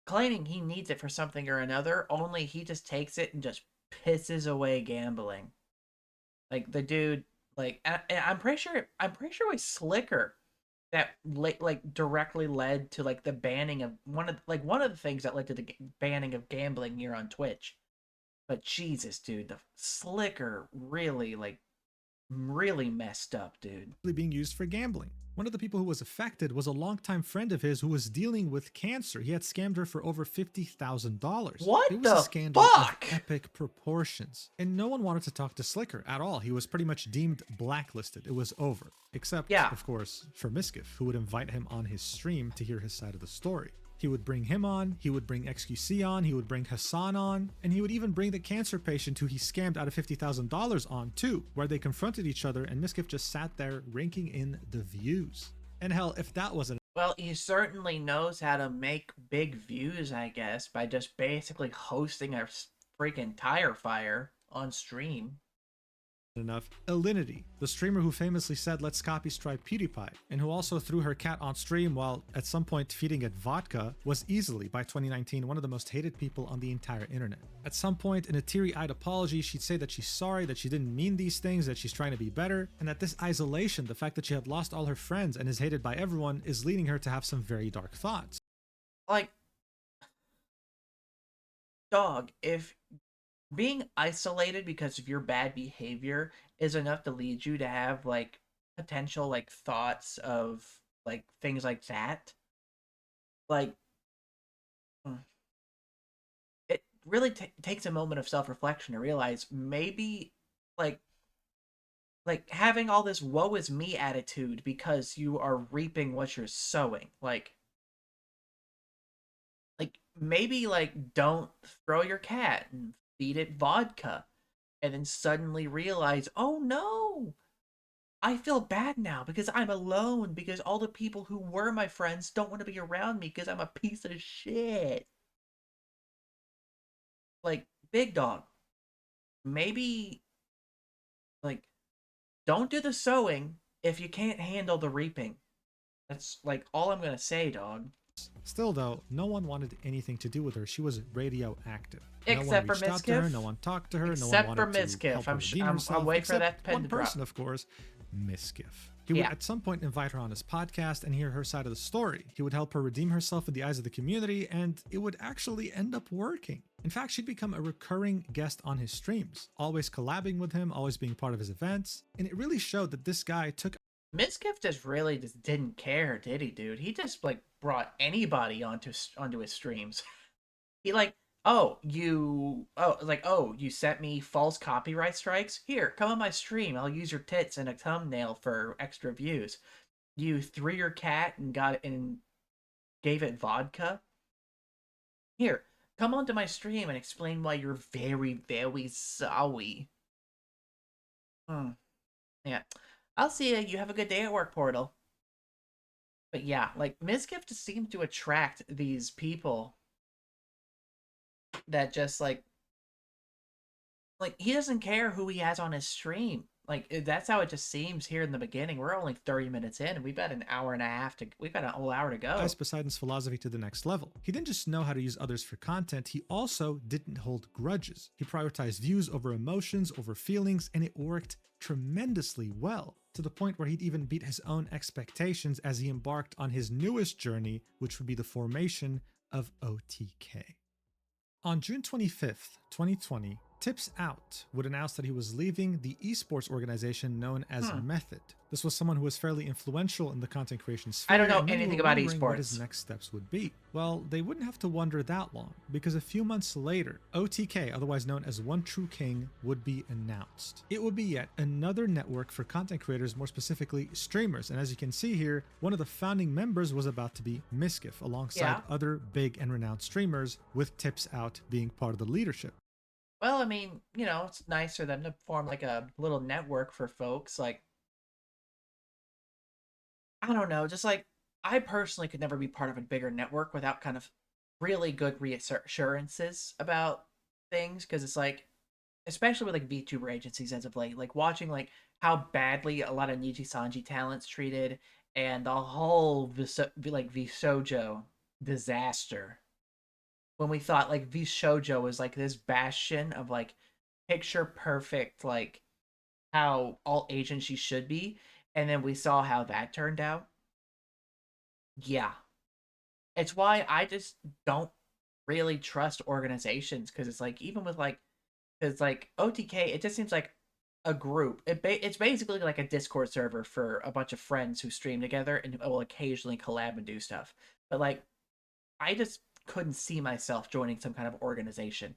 claiming he needs it for something or another, only he just takes it and just pisses away gambling. Like the dude, like I'm pretty sure it was Slicker that like directly led to like the banning of one of the things that led to the banning of gambling here on Twitch. But Jesus, dude, the Slicker really messed up, dude. being used for gambling. One of the people who was affected was a longtime friend of his who was dealing with cancer. He had scammed her for over $50,000. What It was the a scandal fuck? of epic proportions. And no one wanted to talk to Slicker at all. He was pretty much deemed blacklisted. It was over. Except, Yeah. of course, for Mizkif, who would invite him on his stream to hear his side of the story. He would bring him on, he would bring XQC on, he would bring Hassan on, and he would even bring the cancer patient who he scammed out of $50,000 on too, where they confronted each other and Mizkif just sat there raking in the views. And hell, if that wasn't Well, he certainly knows how to make big views, I guess, by just basically hosting a freaking tire fire on stream. enough, Alinity, the streamer who famously said let's copy Stripe PewDiePie, and who also threw her cat on stream while at some point feeding it vodka, was easily, by 2019, one of the most hated people on the entire internet. At some point, in a teary-eyed apology, she'd say that she's sorry, that she didn't mean these things, that she's trying to be better, and that this isolation, the fact that she had lost all her friends and is hated by everyone, is leading her to have some very dark thoughts. Like, dog, if being isolated because of your bad behavior is enough to lead you to have like potential like thoughts of like things like that, like it really takes a moment of self-reflection to realize maybe like having all this woe is me attitude because you are reaping what you're sowing, like maybe like don't throw your cat and feed it vodka and then suddenly realize, oh no, I feel bad now because I'm alone because all the people who were my friends don't want to be around me because I'm a piece of shit. Like, big dog, maybe like don't do the sowing if you can't handle the reaping. That's like all I'm gonna say, dog. Still though, no one wanted anything to do with her. She was radioactive. Except no for one reached out to her, Mizkif. no one talked to her, Except no for one wanted to Mizkif. help her I'm redeem I'm herself, waiting for except that pen one to drop. person, of course, Mizkif. He would at some point invite her on his podcast and hear her side of the story. He would help her redeem herself in the eyes of the community, and it would actually end up working. In fact, she'd become a recurring guest on his streams, always collabing with him, always being part of his events, and it really showed that this guy took Mizkif just didn't care, did he, dude? He just like brought anybody onto his streams. He like, you sent me false copyright strikes? Here, come on my stream. I'll use your tits in a thumbnail for extra views. You threw your cat and gave it vodka? Here, come onto my stream and explain why you're very, very sorry. Yeah. I'll see you. You have a good day at work, Portal. But yeah, like, Mizkif just seems to attract these people that just, like, he doesn't care who he has on his stream. Like, that's how it just seems here in the beginning. We're only 30 minutes in, and we've got an hour and a half we've got a whole hour to go. Poseidon's philosophy to the next level. He didn't just know how to use others for content, he also didn't hold grudges. He prioritized views over emotions, over feelings, and it worked tremendously well, to the point where he'd even beat his own expectations as he embarked on his newest journey, which would be the formation of OTK. On June 25th, 2020, Tips Out would announce that he was leaving the esports organization known as Method. This was someone who was fairly influential in the content creation sphere. I don't know and many anything were about wondering esports. What his next steps would be. Well, they wouldn't have to wonder that long, because a few months later, OTK, otherwise known as One True King, would be announced. It would be yet another network for content creators, more specifically streamers. And as you can see here, one of the founding members was about to be Mizkif, alongside other big and renowned streamers, with Tips Out being part of the leadership. Well, I mean, you know, it's nice for them to form like a little network for folks. Like, I don't know, just like I personally could never be part of a bigger network without kind of really good reassurances about things, because it's like, especially with like VTuber agencies as of late, like watching like how badly a lot of Niji Sanji talents treated, and the whole Visojo disaster when we thought like V Shoujo was like this bastion of like picture perfect, like how all agency should be, and then we saw how that turned out. Yeah, it's why I just don't really trust organizations, because it's like, even with like, because like OTK, it just seems like a group. It's basically like a Discord server for a bunch of friends who stream together and will occasionally collab and do stuff. But like, I just couldn't see myself joining some kind of organization.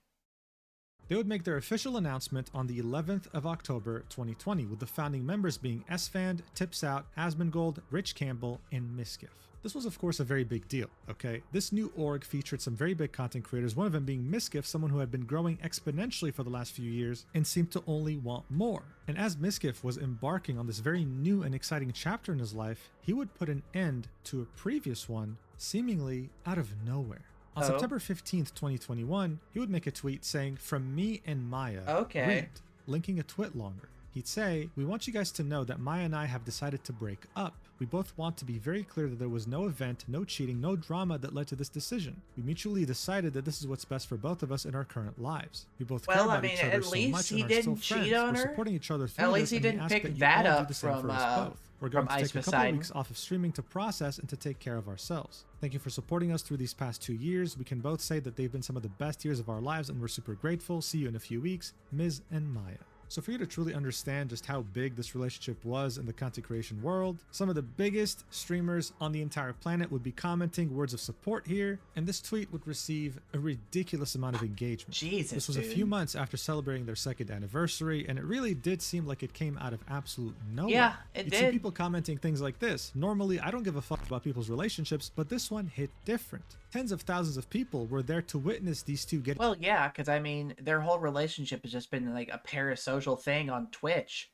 They would make their official announcement on the 11th of October 2020, with the founding members being Esfand, Tipsout, Asmongold, Rich Campbell, and Mizkif. This was of course a very big deal, okay? This new org featured some very big content creators, one of them being Mizkif, someone who had been growing exponentially for the last few years and seemed to only want more. And as Mizkif was embarking on this very new and exciting chapter in his life, he would put an end to a previous one, seemingly out of nowhere. On September 15th, 2021, he would make a tweet saying, "From me and Maya, read," linking a twit longer. He'd say, "We want you guys to know that Maya and I have decided to break up. We both want to be very clear that there was no event, no cheating, no drama that led to this decision. We mutually decided that this is what's best for both of us in our current lives. We both care about each other so much and are still friends. We're supporting each other through this, and we ask that you all do the same for us both. We're going to take a couple of weeks off of streaming to process and to take care of ourselves. Thank you for supporting us through these past 2 years. We can both say that they've been some of the best years of our lives and we're super grateful. See you in a few weeks. Miz and Maya." So for you to truly understand just how big this relationship was in the content creation world, some of the biggest streamers on the entire planet would be commenting words of support here, and this tweet would receive a ridiculous amount of engagement. Jesus, this was a few months after celebrating their 2nd anniversary, and it really did seem like it came out of absolute nowhere. Yeah, it You'd did. see people commenting things like this. Normally, I don't give a fuck about people's relationships, but this one hit different. Tens of thousands of people were there to witness these two get— Well, yeah, because I mean, their whole relationship has just been like a parasocial thing on Twitch.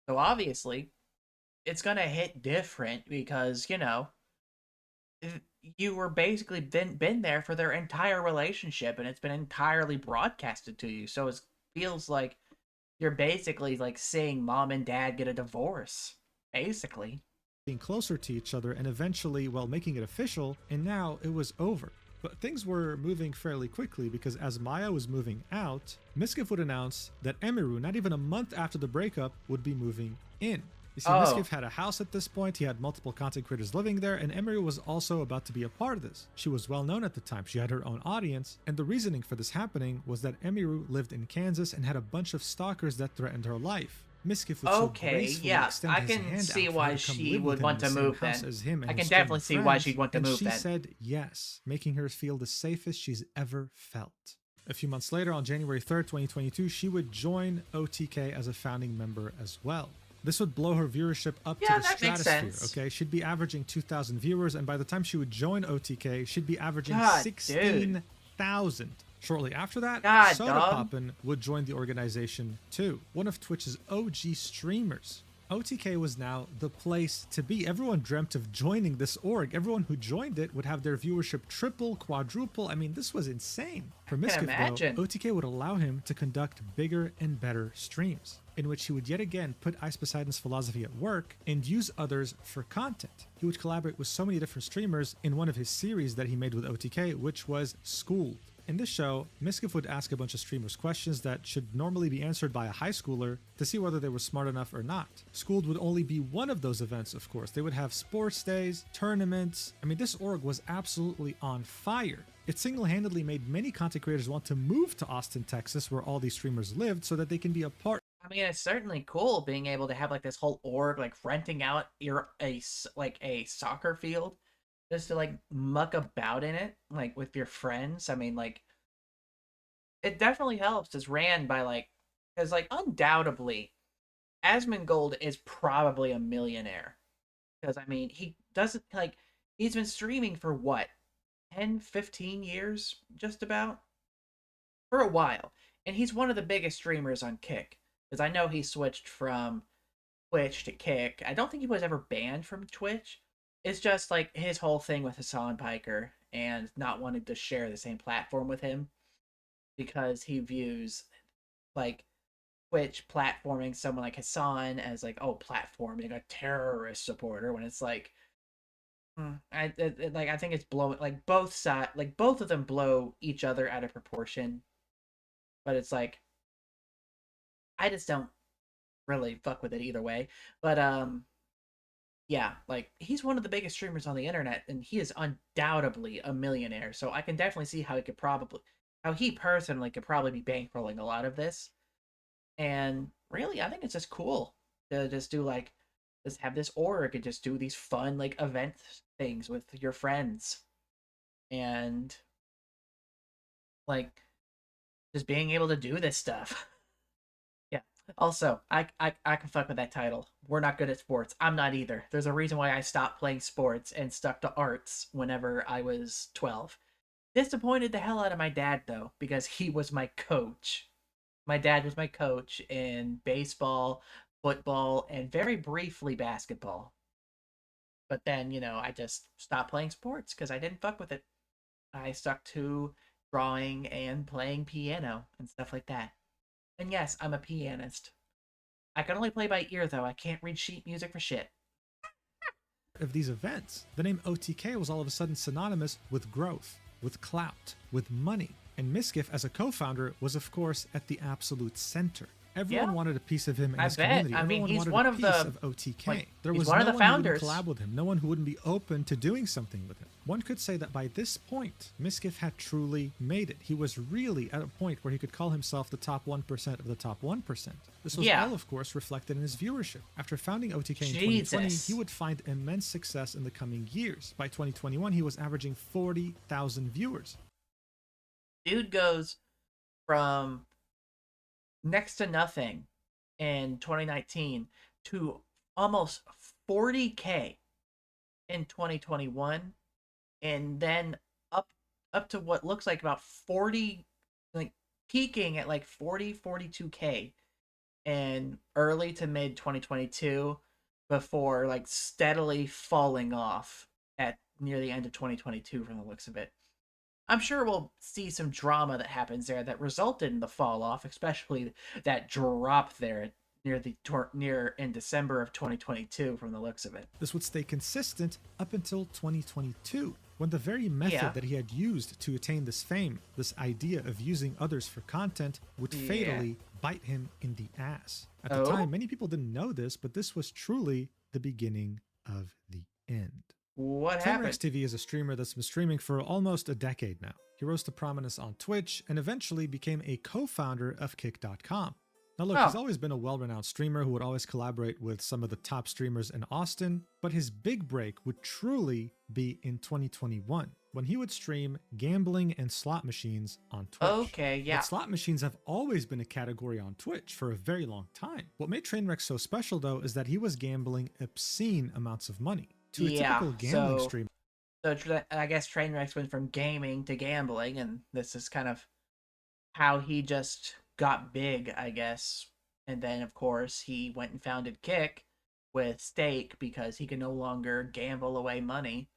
So obviously, it's gonna hit different because, you know, you were basically been there for their entire relationship, and it's been entirely broadcasted to you. So it feels like you're basically like seeing mom and dad get a divorce, basically. Being closer to each other, and eventually, well, making it official, and now it was over. But things were moving fairly quickly, because as Maya was moving out, Mizkif would announce that Emiru, not even a month after the breakup, would be moving in. You see, Mizkif had a house at this point, he had multiple content creators living there, and Emiru was also about to be a part of this. She was well known at the time, she had her own audience, and the reasoning for this happening was that Emiru lived in Kansas and had a bunch of stalkers that threatened her life. Mizkif would so gracefully extend his hand out see for why her to come she live would with him want in to the same move house then. as him and I his can definitely see why friends, she'd want to and move she then. said yes, making her feel the safest she's ever felt. A few months later, on January 3rd, 2022, she would join OTK as a founding member as well. This would blow her viewership up to the that makes stratosphere, sense. okay? She'd be averaging 2,000 viewers, and by the time she would join OTK, she'd be averaging God, 16,000. Shortly after that, God, Soda dog. Poppin' would join the organization too, one of Twitch's OG streamers. OTK was now the place to be. Everyone dreamt of joining this org. Everyone who joined it would have their viewership triple, quadruple. I mean, this was insane. For Mizkif, though, OTK would allow him to conduct bigger and better streams, in which he would yet again put Ice Poseidon's philosophy at work and use others for content. He would collaborate with so many different streamers in one of his series that he made with OTK, which was Schooled. In this show, Mizkif would ask a bunch of streamers questions that should normally be answered by a high schooler to see whether they were smart enough or not. Schooled would only be one of those events, of course. They would have sports days, tournaments. I mean, this org was absolutely on fire. It single-handedly made many content creators want to move to Austin, Texas, where all these streamers lived, so that they can be a part. I mean, it's certainly cool being able to have like this whole org, like renting out a soccer field just to like muck about in it, like with your friends. I mean, like, it definitely helps. It's ran by like, because like undoubtedly, Asmongold is probably a millionaire. Because I mean, he doesn't like, he's been streaming for what, 10, 15 years, just about? For a while. And he's one of the biggest streamers on Kick. Because I know he switched from Twitch to Kick. I don't think he was ever banned from Twitch. It's just like his whole thing with Hassan Piker and not wanting to share the same platform with him, because he views like Twitch platforming someone like Hassan as like, oh, platforming a terrorist supporter, when it's like, I think it's blowing like both side like both of them blow each other out of proportion, but it's like I just don't really fuck with it either way. But yeah, like he's one of the biggest streamers on the internet, and he is undoubtedly a millionaire. So I can definitely see how he personally could probably be bankrolling a lot of this. And really, I think it's just cool to just do like just have this org and just do these fun like event things with your friends and like just being able to do this stuff. Yeah. Also, I can fuck with that title. We're not good at sports. I'm not either. There's a reason why I stopped playing sports and stuck to arts whenever I was 12. Disappointed the hell out of my dad though, because he was my coach. My dad was my coach in baseball, football, and very briefly basketball. But then, I just stopped playing sports because I didn't fuck with it. I stuck to drawing and playing piano and stuff like that. And yes, I'm a pianist. I can only play by ear though. I can't read sheet music for shit. Of these events, the name OTK was all of a sudden synonymous with growth, with clout, with money. And Mizkif, as a co-founder, was of course at the absolute center. Everyone wanted a piece of him in his community. Everyone he's wanted one a of piece the of OTK. like, There he's was one no of the one founders. who wouldn't collab with him. No one who wouldn't be open to doing something with him. One could say that by this point, Mizkif had truly made it. He was really at a point where he could call himself the top 1% of the top 1%. This was all, of course, reflected in his viewership. After founding OTK in 2020, he would find immense success in the coming years. By 2021, he was averaging 40,000 viewers. Dude goes from next to nothing in 2019 to almost 40K in 2021, and then up to what looks like about 40, like peaking at like 42K in early to mid 2022 before like steadily falling off at near the end of 2022 from the looks of it. I'm sure we'll see some drama that happens there that resulted in the fall off, especially that drop there near in December of 2022 from the looks of it. This would stay consistent up until 2022, when the very method that he had used to attain this fame, this idea of using others for content, would fatally bite him in the ass. At the time, many people didn't know this, but this was truly the beginning of the end. What happened? TV is a streamer that's been streaming for almost a decade now. He rose to prominence on Twitch and eventually became a co-founder of Kick.com. Now look, he's always been a well-renowned streamer who would always collaborate with some of the top streamers in Austin, but his big break would truly be in 2021, when he would stream gambling and slot machines on Twitch. Okay, yeah. But slot machines have always been a category on Twitch for a very long time. What made Trainwreck so special though is that he was gambling obscene amounts of money. To a typical gambling streamer. So I guess Trainwreck went from gaming to gambling, and this is kind of how he just got big, I guess. And then, of course, he went and founded Kick with Stake because he can no longer gamble away money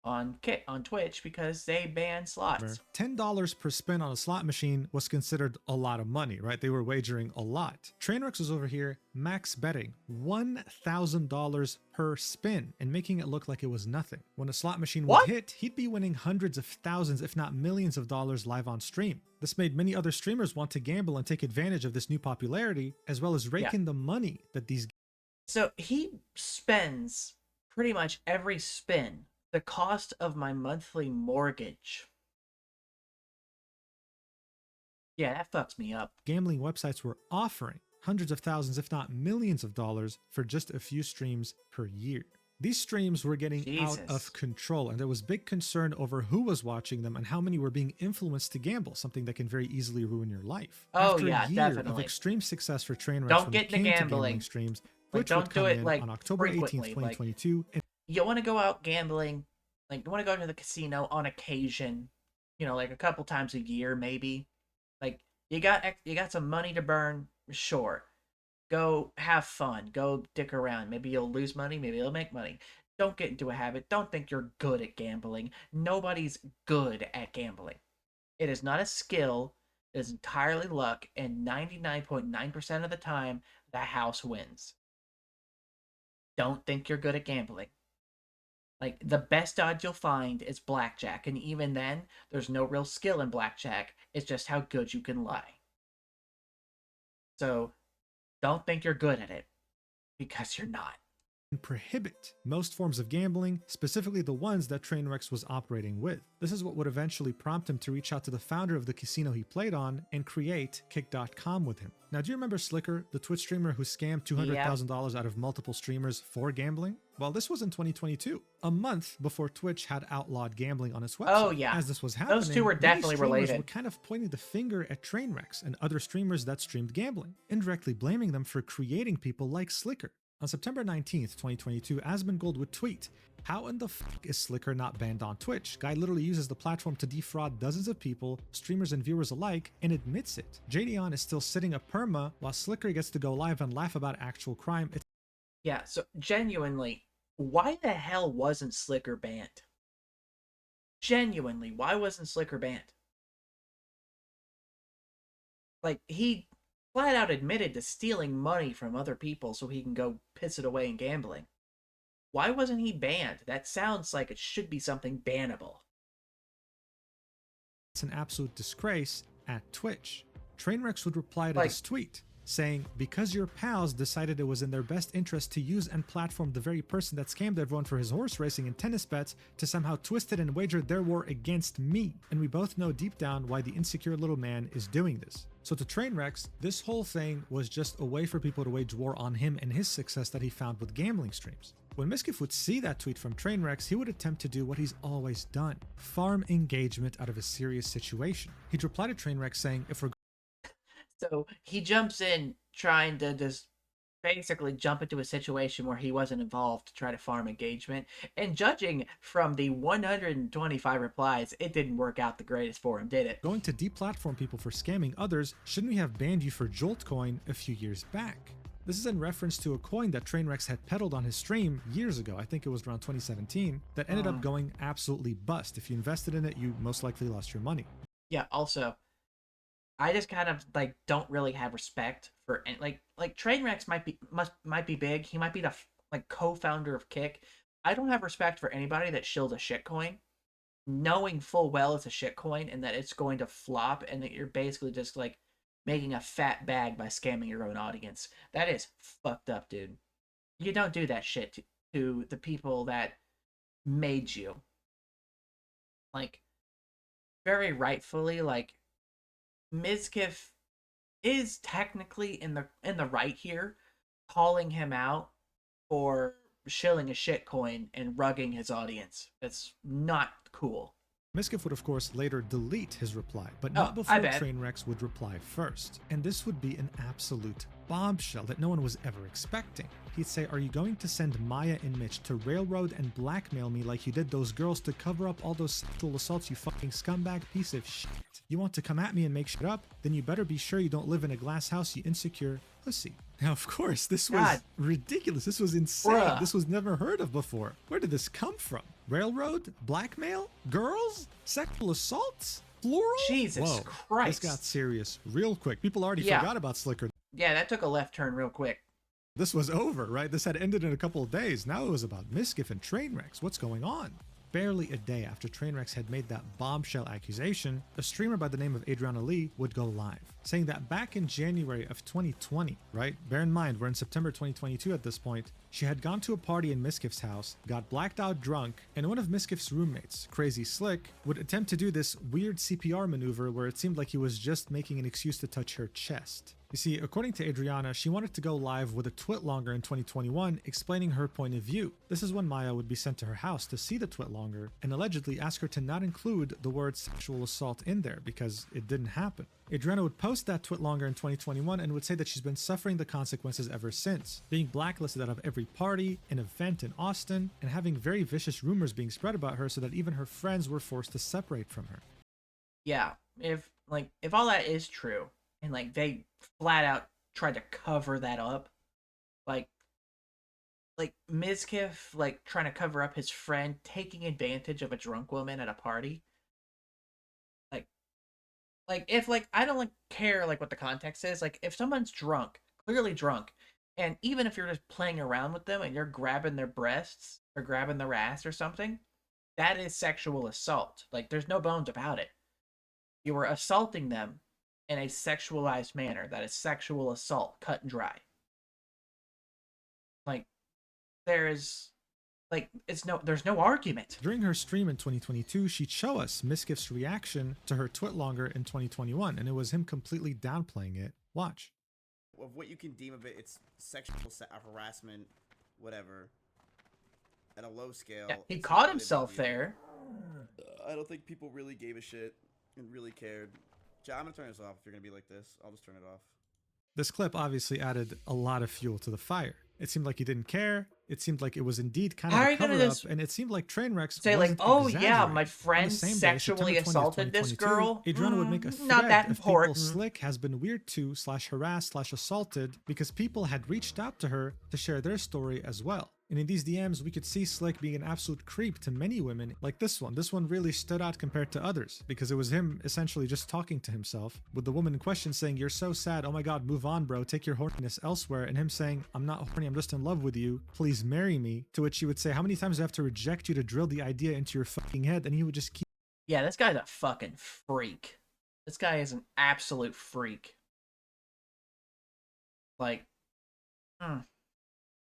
on Twitch because they banned slots. $10 per spin on a slot machine was considered a lot of money, right? They were wagering a lot. Trainwreck was over here max betting $1,000 per spin and making it look like it was nothing. When a slot machine would hit, he'd be winning hundreds of thousands, if not millions of dollars live on stream. This made many other streamers want to gamble and take advantage of this new popularity, as well as rake in the money that these... So he spends pretty much every spin the cost of my monthly mortgage. Yeah, that fucks me up. Gambling websites were offering hundreds of thousands, if not millions of dollars for just a few streams per year. These streams were getting out of control, and there was big concern over who was watching them and how many were being influenced to gamble, something that can very easily ruin your life. After a year of extreme success for Trainwreck, don't get into gambling streams, Twitch would come in on October 18th, 2022. You want to go out gambling, like you want to go to the casino on occasion, like a couple times a year maybe. Like you got some money to burn, sure. Go have fun, go dick around. Maybe you'll lose money, maybe you'll make money. Don't get into a habit. Don't think you're good at gambling. Nobody's good at gambling. It is not a skill. It is entirely luck, and 99.9% of the time, the house wins. Don't think you're good at gambling. Like, the best odds you'll find is blackjack, and even then, there's no real skill in blackjack. It's just how good you can lie. So, don't think you're good at it, because you're not. Prohibit most forms of gambling, specifically the ones that Trainwreck was operating with. This is what would eventually prompt him to reach out to the founder of the casino he played on and create Kick.com with him. Now, do you remember Slicker, the Twitch streamer who scammed $200,000 out of multiple streamers for gambling? Well, this was in 2022, a month before Twitch had outlawed gambling on its website. Oh, yeah. As this was happening, those two were definitely many streamers related. were kind of pointing the finger at Trainwreck and other streamers that streamed gambling, indirectly blaming them for creating people like Slicker. On September 19th, 2022, Asmongold would tweet, "How in the fuck is Slicker not banned on Twitch? Guy literally uses the platform to defraud dozens of people, streamers and viewers alike, and admits it. JDon is still sitting a perma while Slicker gets to go live and laugh about actual crime." Yeah, so genuinely, why the hell wasn't Slicker banned? Genuinely, why wasn't Slicker banned? Like, he flat out admitted to stealing money from other people so he can go piss it away in gambling. Why wasn't he banned? That sounds like it should be something bannable. It's an absolute disgrace at Twitch. Trainwreck would reply to this tweet, saying, "Because your pals decided it was in their best interest to use and platform the very person that scammed everyone for his horse racing and tennis bets to somehow twist it and wager their war against me. And we both know deep down why the insecure little man is doing this." So to Trainwreck, this whole thing was just a way for people to wage war on him and his success that he found with gambling streams. When Mizkif would see that tweet from Trainwreck, he would attempt to do what he's always done, farm engagement out of a serious situation. He'd reply to Trainwreck saying, "If we're..." So he jumps in trying to just basically jump into a situation where he wasn't involved to try to farm engagement. And judging from the 125 replies, it didn't work out the greatest for him, did it? "Going to deplatform people for scamming others, shouldn't we have banned you for Joltcoin a few years back?" This is in reference to a coin that Trainwreck had peddled on his stream years ago, I think it was around 2017, that ended up going absolutely bust. If you invested in it, you most likely lost your money. Yeah, also, I just kind of like don't really have respect for like Trainwreck might be big. He might be the like co-founder of Kick. I don't have respect for anybody that shills a shitcoin, knowing full well it's a shitcoin and that it's going to flop and that you're basically just like making a fat bag by scamming your own audience. That is fucked up, dude. You don't do that shit to the people that made you. Like, very rightfully, like, Mizkif is technically in the right here, calling him out for shilling a shitcoin and rugging his audience. That's not cool. Mizkif would of course later delete his reply, but not before Trainwreck would reply first. And this would be an absolute bombshell that no one was ever expecting. He'd say, "Are you going to send Maya and Mitch to railroad and blackmail me like you did those girls to cover up all those sexual assaults, you fucking scumbag piece of shit? You want to come at me and make shit up? Then you better be sure you don't live in a glass house, you insecure pussy." Now, of course, this was ridiculous. This was insane. Bruh. This was never heard of before. Where did this come from? Railroad? Blackmail? Girls? Sexual assaults? Plural? Jesus Christ. This got serious real quick. People already forgot about Slicker. Yeah, that took a left turn real quick. This was over, right? This had ended in a couple of days. Now it was about Mizkif and Trainwreck. What's going on? Barely a day after Trainwreck had made that bombshell accusation, a streamer by the name of Adriana Lee would go live, saying that back in January of 2020, right? Bear in mind, we're in September 2022 at this point, she had gone to a party in Mizkif's house, got blacked out drunk, and one of Mizkif's roommates, Crazy Slick, would attempt to do this weird CPR maneuver where it seemed like he was just making an excuse to touch her chest. You see, according to Adriana, she wanted to go live with a twitlonger in 2021 explaining her point of view. This is when Maya would be sent to her house to see the twitlonger and allegedly ask her to not include the word sexual assault in there because it didn't happen. Adriana would post that twitlonger in 2021 and would say that she's been suffering the consequences ever since, being blacklisted out of every party, an event in Austin, and having very vicious rumors being spread about her so that even her friends were forced to separate from her. Yeah, if all that is true, and like they flat out tried to cover that up, like Mizkif like trying to cover up his friend taking advantage of a drunk woman at a party. If I don't care what the context is, if someone's drunk, clearly drunk, and even if you're just playing around with them and you're grabbing their breasts, or grabbing their ass or something, that is sexual assault. Like, there's no bones about it. You were assaulting them in a sexualized manner. That is sexual assault, cut and dry. Like, there's there's no argument. During her stream in 2022, she'd show us Mizkif's reaction to her twitlonger in 2021, and it was him completely downplaying it. Watch. Of what you can deem of it, it's sexual harassment, whatever. At a low scale. Yeah, he caught himself there. I don't think people really gave a shit and really cared. I'm gonna turn this off if you're gonna be like this. I'll just turn it off. This clip obviously added a lot of fuel to the fire. It seemed like he didn't care. It seemed like it was indeed kind of a cover-up, and it seemed like Trainwrecks say like, "Oh yeah, exaggerating. my friend sexually assaulted this girl." Adriana would make a thread not that of important. people Slick has been weird to / harassed / assaulted because people had reached out to her to share their story as well. And in these DMs, we could see Slick being an absolute creep to many women like this one. This one really stood out compared to others because it was him essentially just talking to himself, with the woman in question saying, "You're so sad, oh my god, move on bro, take your horniness elsewhere," and him saying, "I'm not horny, I'm just in love with you, please marry me," to which she would say, "How many times do I have to reject you to drill the idea into your fucking head?" And he would just keep... Yeah, this guy's a fucking freak. This guy is an absolute freak. Like,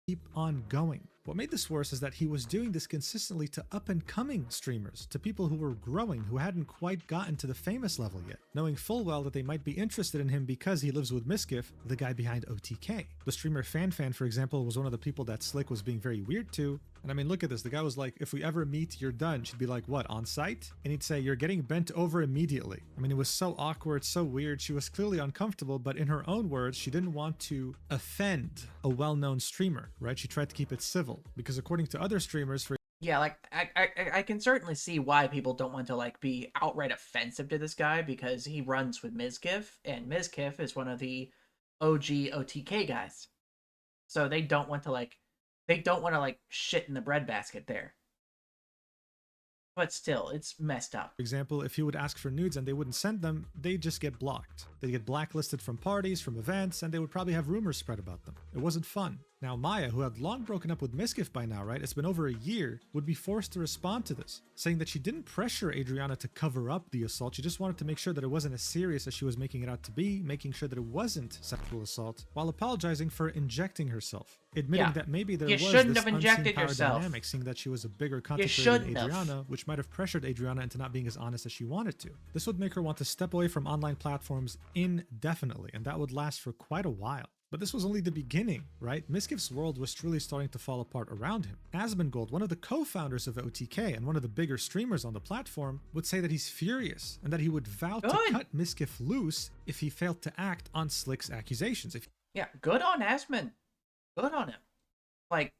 keep on going. What made this worse is that he was doing this consistently to up-and-coming streamers, to people who were growing, who hadn't quite gotten to the famous level yet, knowing full well that they might be interested in him because he lives with Mizkif, the guy behind OTK. The streamer FanFan, for example, was one of the people that Slick was being very weird to. And I mean, look at this. The guy was like, "If we ever meet, you're done." She'd be like, "What, on site?" And he'd say, "You're getting bent over immediately." I mean, it was so awkward, so weird. She was clearly uncomfortable, but in her own words, she didn't want to offend a well-known streamer, right? She tried to keep it civil because according to other streamers, for yeah, like I can certainly see why people don't want to like be outright offensive to this guy because he runs with Mizkif, and Mizkif is one of the OG OTK guys, so they don't want to like shit in the breadbasket there. But still, it's messed up. For example, if he would ask for nudes and they wouldn't send them, they'd just get blocked. They'd get blacklisted from parties, from events, and they would probably have rumors spread about them. It wasn't fun. Now Maya, who had long broken up with Mizkif by now, right? It's been over a year, would be forced to respond to this, saying that she didn't pressure Adriana to cover up the assault. She just wanted to make sure that it wasn't as serious as she was making it out to be, making sure that it wasn't sexual assault, while apologizing for injecting herself. Admitting that maybe there was shouldn't this have unseen injected power yourself. dynamic, seeing that she was a bigger content creator than Adriana, which might have pressured Adriana into not being as honest as she wanted to. This would make her want to step away from online platforms indefinitely, and that would last for quite a while. But this was only the beginning, right? Mizkif's world was truly starting to fall apart around him. Asmongold, one of the co-founders of OTK and one of the bigger streamers on the platform, would say that he's furious and that he would vow to cut Mizkif loose if he failed to act on Slick's accusations. Yeah, good on Asmon. Good on him. Like,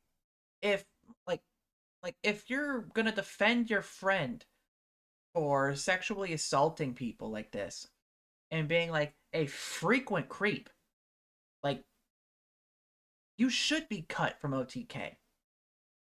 if you're gonna defend your friend for sexually assaulting people like this and being like a frequent creep, like, you should be cut from OTK.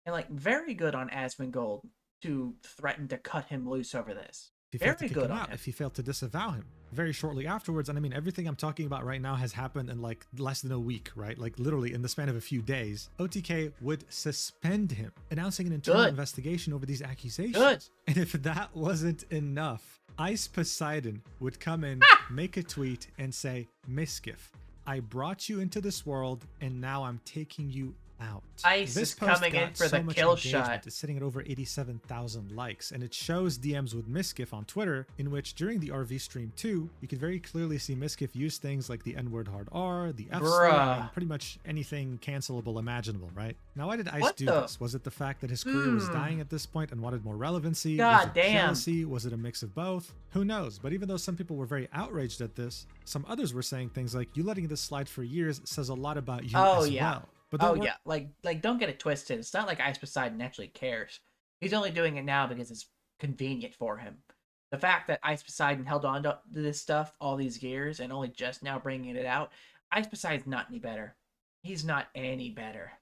And like, very good on Asmongold to threaten to cut him loose over this. Very good on him. If he failed to disavow him very shortly afterwards. And I mean, everything I'm talking about right now has happened in like less than a week, right? Like literally in the span of a few days. OTK would suspend him, announcing an internal investigation over these accusations. And if that wasn't enough, Ice Poseidon would come in, make a tweet and say, "Mizkif, I brought you into this world and now I'm taking you out." Ice this is coming in for the kill shot. It's sitting at over 87,000 likes, and it shows DMs with Mizkif on Twitter, in which during the RV stream 2, you can very clearly see Mizkif use things like the N-word hard R, the F-slur, and pretty much anything cancelable imaginable, right? Now, why did Ice do this? Was it the fact that his career was dying at this point and wanted more relevancy? Was it jealousy? Was it a mix of both? Who knows? But even though some people were very outraged at this, some others were saying things like, "You letting this slide for years says a lot about you as well." But like don't get it twisted. It's not like Ice Poseidon actually cares. He's only doing it now because it's convenient for him. The fact that Ice Poseidon held on to this stuff all these years and only just now bringing it out, Ice Poseidon's not any better. He's not any better.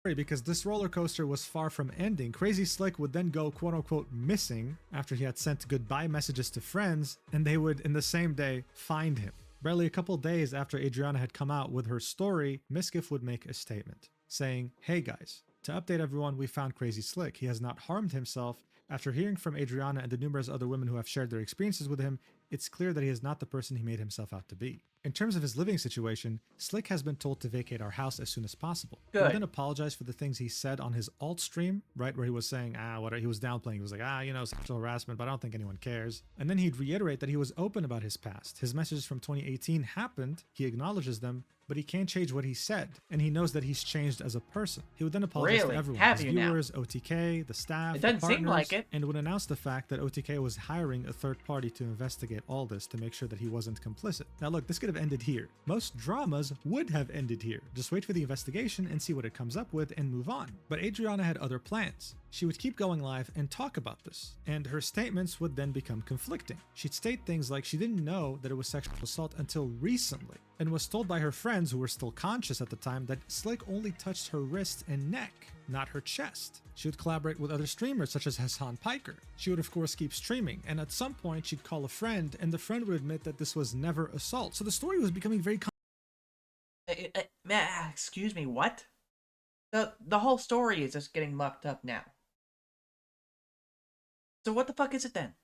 Because this roller coaster was far from ending. Crazy Slick would then go quote-unquote missing after he had sent goodbye messages to friends, and they would in the same day find him. Barely a couple days after Adriana had come out with her story, Mizkif would make a statement saying, "Hey guys, To update everyone, we found Crazy Slick. He has not harmed himself. After hearing from Adriana and the numerous other women who have shared their experiences with him, it's clear that he is not the person he made himself out to be. In terms of his living situation, Slick has been told to vacate our house as soon as possible. He would Good. then apologize for the things he said on his alt stream, right, where he was saying, he was downplaying. He was like, sexual harassment, but I don't think anyone cares. And then he'd reiterate that he was open about his past. His messages from 2018 happened, he acknowledges them, but he can't change what he said, and he knows that he's changed as a person. He would then apologize to Really? everyone, Have his you now? viewers, OTK, the staff, It the doesn't seem partners, like it. and would announce the fact that OTK was hiring a third party to investigate all this to make sure that he wasn't complicit. Now look, this could have ended here. Most dramas would have ended here. Just wait for the investigation and see what it comes up with and move on. But Adriana had other plans. She would keep going live and talk about this, and her statements would then become conflicting. She'd state things like she didn't know that it was sexual assault until recently, and was told by her friends who were still conscious at the time that Slick only touched her wrist and neck, not her chest. She would collaborate with other streamers such as Hassan Piker. She would of course keep streaming, and at some point she'd call a friend, and the friend would admit that this was never assault. So the story was becoming very Excuse me, what? The whole story is just getting mucked up now. So what the fuck is it then?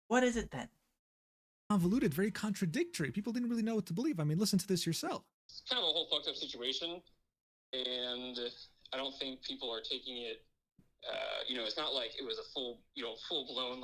What is it then? convoluted, very contradictory. People didn't really know what to believe. I mean, listen to this yourself. It's kind of a whole fucked up situation, and I don't think people are taking it. It's not like it was a full blown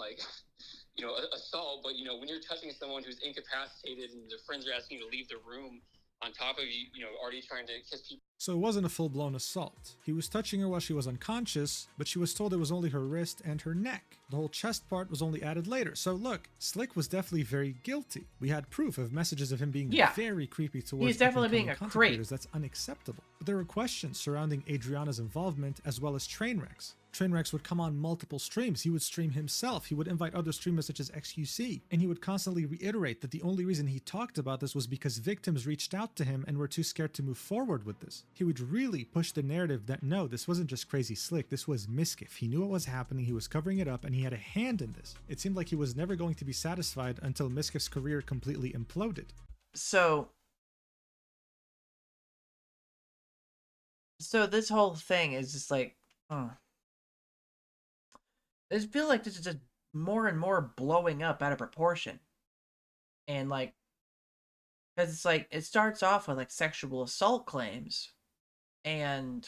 assault. But when you're touching someone who's incapacitated and their friends are asking you to leave the room, on top of you, already trying to kiss people. So it wasn't a full-blown assault. He was touching her while she was unconscious, but she was told it was only her wrist and her neck. The whole chest part was only added later. So look, Slick was definitely very guilty. We had proof of messages of him being very creepy towards He's definitely being a content creep. creators. That's unacceptable. But there were questions surrounding Adriana's involvement as well as Trainwrecks. Trainwrecks would come on multiple streams. He would stream himself. He would invite other streamers such as XQC. And he would constantly reiterate that the only reason he talked about this was because victims reached out to him and were too scared to move forward with this. He would really push the narrative that no, this wasn't just Crazy Slick, this was Mizkif. He knew what was happening, he was covering it up, and he had a hand in this. It seemed like he was never going to be satisfied until Mizkif's career completely imploded. So this whole thing is just like, I just feel like this is just more and more blowing up out of proportion. And like, because it's like, it starts off with like sexual assault claims, and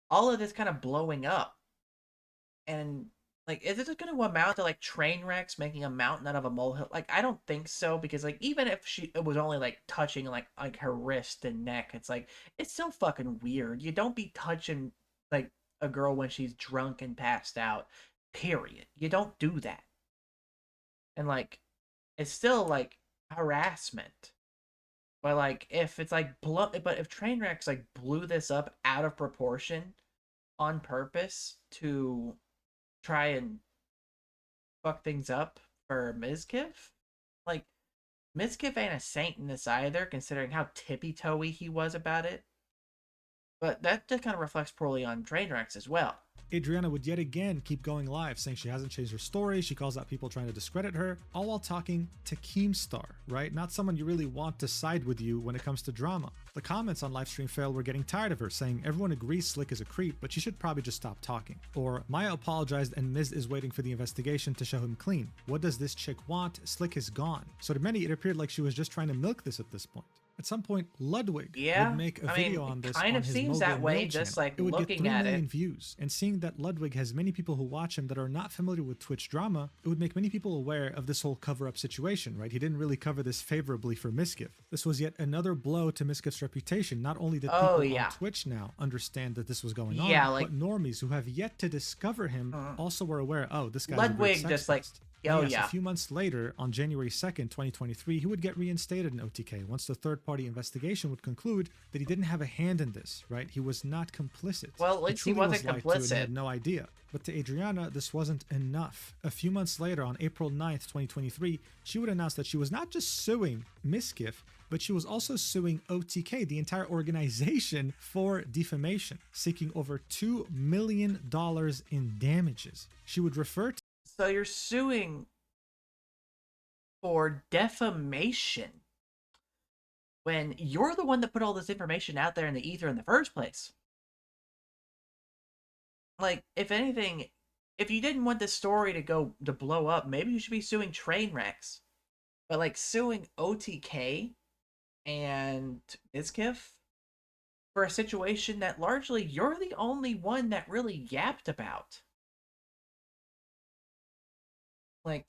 all of this kind of blowing up. And like, is it going to amount to like Trainwrecks making a mountain out of a molehill? Like, I don't think so, because like, even if it was only like touching like her wrist and neck, it's like, it's still fucking weird. You don't be touching like a girl when she's drunk and passed out, period. You don't do that. And like, it's still like harassment. But like, if it's like but if Trainwrecks like blew this up out of proportion on purpose to try and fuck things up for Mizkif, like, Mizkif ain't a saint in this either, considering how tippy-toey he was about it. But that just kind of reflects poorly on Trainwrecks as well. Adriana would yet again keep going live, saying she hasn't changed her story. She calls out people trying to discredit her, all while talking to Keemstar, right? Not someone you really want to side with you when it comes to drama. The comments on Livestream Fail were getting tired of her, saying everyone agrees Slick is a creep, but she should probably just stop talking. Or Maya apologized and Miz is waiting for the investigation to show him clean. What does this chick want? Slick is gone. So to many, it appeared like she was just trying to milk this at this point. At some point, Ludwig would make a video on this kind on of his seems Mogul that way, Mail just channel. like It would looking get 3 at million it. views, and seeing that Ludwig has many people who watch him that are not familiar with Twitch drama, it would make many people aware of this whole cover-up situation, right? He didn't really cover this favorably for Mizkif. This was yet another blow to Mizkif's reputation. Not only did people on Twitch now understand that this was going on, but normies who have yet to discover him also were aware, oh, this guy's Ludwig a weird just sex like, pest. A few months later, on January 2nd, 2023, he would get reinstated in OTK once the third-party investigation would conclude that he didn't have a hand in this, right? He was not complicit. Well, at least he wasn't lied to and he had no idea. But to Adriana, this wasn't enough. A few months later, on April 9th, 2023, she would announce that she was not just suing Mizkif, but she was also suing OTK, the entire organization, for defamation, seeking over $2 million in damages. She would refer to So you're suing for defamation. when you're the one that put all this information out there in the ether in the first place. Like, if anything, if you didn't want this story to blow up, maybe you should be suing Trainwrecks. But like suing OTK and Mizkif for a situation that largely you're the only one that really yapped about. Like,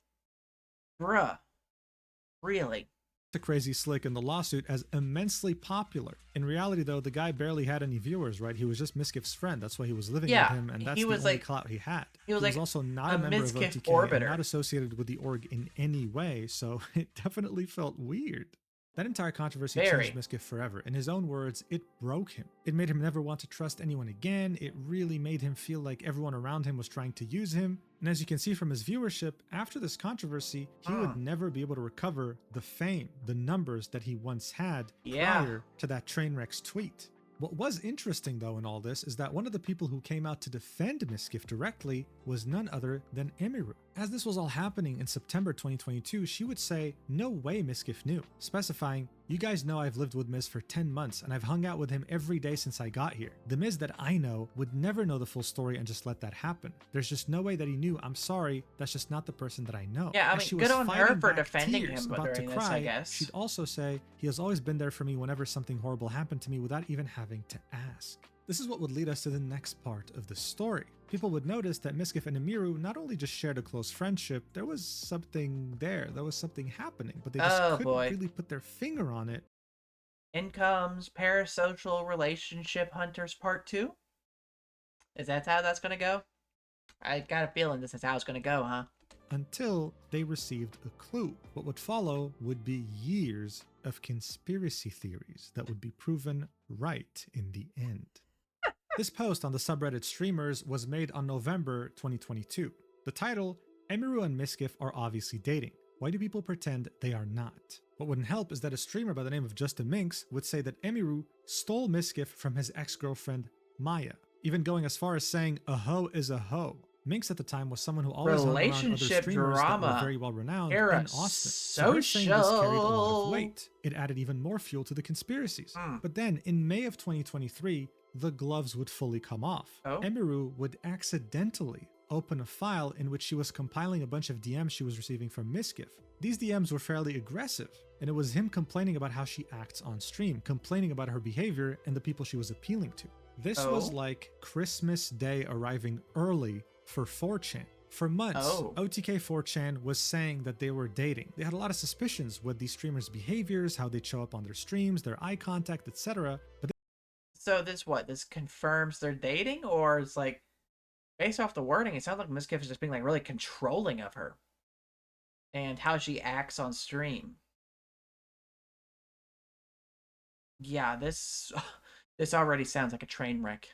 bruh, really? The crazy slick in the lawsuit as immensely popular. In reality, though, the guy barely had any viewers, right? He was just Mizkif's friend. That's why he was living with him, and that's the only clout he had. He was like also not a a member of Mizkif OTK orbiter. and not associated with the org in any way, so it definitely felt weird. That entire controversy changed Mizkif forever. In his own words, it broke him. It made him never want to trust anyone again. It really made him feel like everyone around him was trying to use him. And as you can see from his viewership, after this controversy, he would never be able to recover the fame, the numbers that he once had prior to that Trainwreck's tweet. What was interesting, though, in all this is that one of the people who came out to defend Mizkif directly was none other than Emiru. As this was all happening in September 2022, she would say, "No way Mizkif knew," specifying, "You guys know I've lived with Miz for 10 months and I've hung out with him every day since I got here. The Miz that I know would never know the full story and just let that happen. There's just no way that he knew. I'm sorry, that's just not the person that I know." Yeah, I mean, good on her for defending him about during to this, cry, I guess. she'd also say, "He has always been there for me whenever something horrible happened to me without even having to ask." This is what would lead us to the next part of the story. People would notice that Mizkif and Emiru not only just shared a close friendship, there was something there. There was something happening, but they just couldn't really put their finger on it. In comes Parasocial Relationship Hunters Part 2? Is that how that's gonna go? I got a feeling this is how it's gonna go, huh? Until they received a clue. What would follow would be years of conspiracy theories that would be proven right in the end. This post on the subreddit Streamers was made on November 2022. The title, "Emiru and Mizkif are obviously dating. Why do people pretend they are not?" What wouldn't help is that a streamer by the name of Justin Minx would say that Emiru stole Mizkif from his ex-girlfriend, Maya, even going as far as saying a hoe is a hoe. Minx at the time was someone who always hung around other streamers that were very well renowned in Austin. So her saying this carried a lot of weight. It added even more fuel to the conspiracies. But then in May of 2023, the gloves would fully come off. Emiru would accidentally open a file in which she was compiling a bunch of DMs she was receiving from Mizkif. These DMs were fairly aggressive, and it was him complaining about how she acts on stream, complaining about her behavior and the people she was appealing to. This was like Christmas Day arriving early for 4chan. For months, OTK 4chan was saying that they were dating. They had a lot of suspicions with these streamers' behaviors, how they'd show up on their streams, their eye contact, etc. But so this confirms they're dating, or it's like, based off the wording, it sounds like Mizkif is just being like really controlling of her and how she acts on stream. Yeah, this already sounds like a train wreck.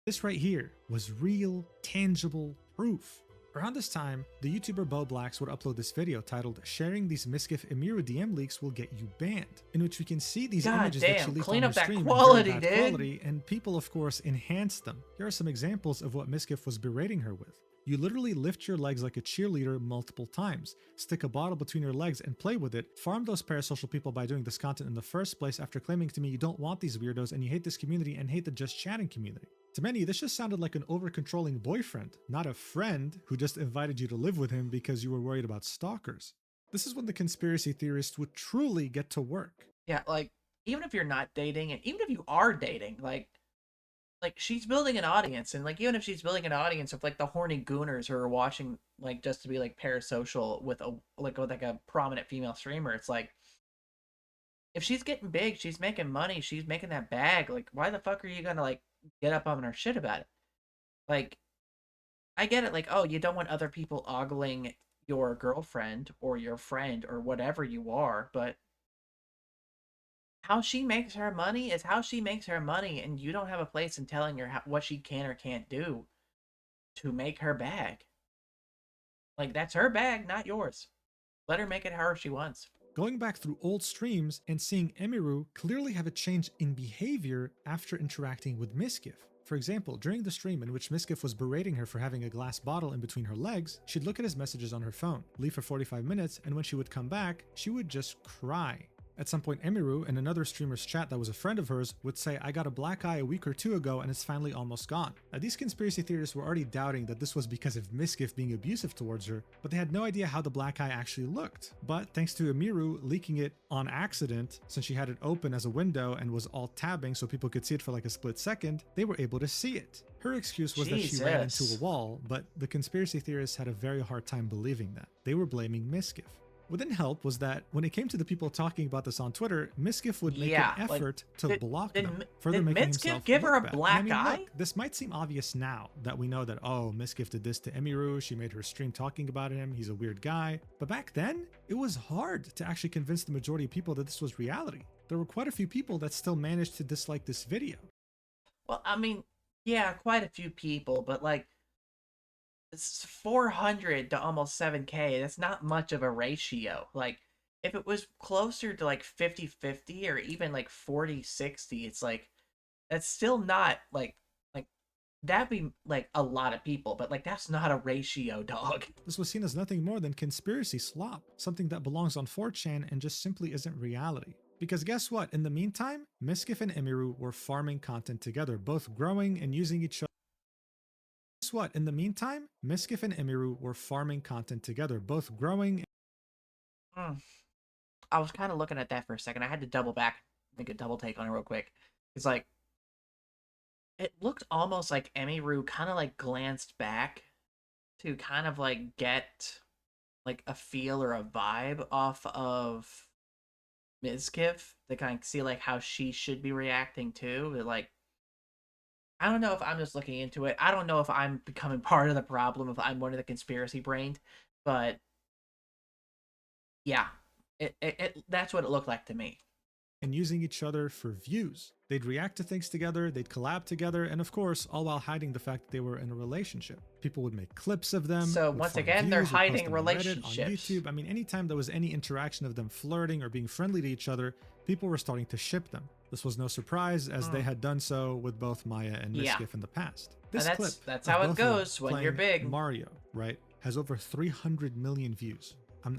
This right here was real, tangible proof. Around this time, the YouTuber Bo Blacks would upload this video titled "Sharing these Mizkif Emiru DM leaks will get you banned," in which we can see these images that she leaked on her stream in very bad quality, and people of course enhanced them. Here are some examples of what Mizkif was berating her with. "You literally lift your legs like a cheerleader multiple times, stick a bottle between your legs and play with it, farm those parasocial people by doing this content in the first place after claiming to me you don't want these weirdos and you hate this community and hate the just chatting community." To many, this just sounded like an over-controlling boyfriend, not a friend who just invited you to live with him because you were worried about stalkers. This is when the conspiracy theorists would truly get to work. Yeah, like, even if you're not dating, and even if you are dating, like she's building an audience, and like even if she's building an audience of like the horny gooners who are watching like just to be like parasocial with a prominent female streamer, it's like, if she's getting big, she's making money, she's making that bag, like why the fuck are you gonna like get up on her shit about it? Like, I get it, like, oh, you don't want other people ogling your girlfriend or your friend or whatever you are, but how she makes her money is how she makes her money, and you don't have a place in telling her what she can or can't do to make her bag. Like, that's her bag, not yours. Let her make it however she wants. Going back through old streams and seeing Emiru clearly have a change in behavior after interacting with Mizkif. For example, during the stream in which Mizkif was berating her for having a glass bottle in between her legs, she'd look at his messages on her phone, leave for 45 minutes, and when she would come back, she would just cry. At some point, Emiru, in another streamer's chat that was a friend of hers, would say, I got a black eye a week or two ago and it's finally almost gone. Now, these conspiracy theorists were already doubting that this was because of Mizkif being abusive towards her, but they had no idea how the black eye actually looked. But thanks to Emiru leaking it on accident, since she had it open as a window and was alt tabbing so people could see it for like a split second, they were able to see it. Her excuse was that she ran into a wall, but the conspiracy theorists had a very hard time believing that. They were blaming Mizkif. What didn't help was that when it came to the people talking about this on Twitter, Mizkif would make an effort to block them, further making himself give her a look bad. black I mean, eye? look, this might seem obvious now that we know that, oh, Mizkif did this to Emiru, she made her stream talking about him, he's a weird guy. But back then, it was hard to actually convince the majority of people that this was reality. There were quite a few people that still managed to dislike this video. Well, I mean, yeah, quite a few people, but like, it's 400 to almost 7K. That's not much of a ratio. Like, if it was closer to like 50-50 or even like 40-60, it's like, that's still not like that'd be like a lot of people, but like that's not a ratio, dog. This was seen as nothing more than conspiracy slop, something that belongs on 4chan and just simply isn't reality. Because guess what? In the meantime, Mizkif and Emiru were farming content together, both growing and using each other. Guess what? In the meantime, Mizkif and Emiru were farming content together, both growing. I was kind of looking at that for a second. I had to double back, make a double take on it real quick. It's like, it looked almost like Emiru kind of like glanced back to kind of like get like a feel or a vibe off of Mizkif to kind of see like how she should be reacting too. But like, I don't know if I'm just looking into it. I don't know if I'm becoming part of the problem, if I'm one of the conspiracy brained, but yeah, that's what it looked like to me. And using each other for views. They'd react to things together, they'd collab together, and of course, all while hiding the fact that they were in a relationship. People would make clips of them. So once again, they're hiding relationships. On YouTube. I mean, anytime there was any interaction of them flirting or being friendly to each other, people were starting to ship them. This was no surprise, as they had done so with both Maya and Mizkif in the past. This clip, that's how it goes when you're big. Mario, right, has over 300 million views.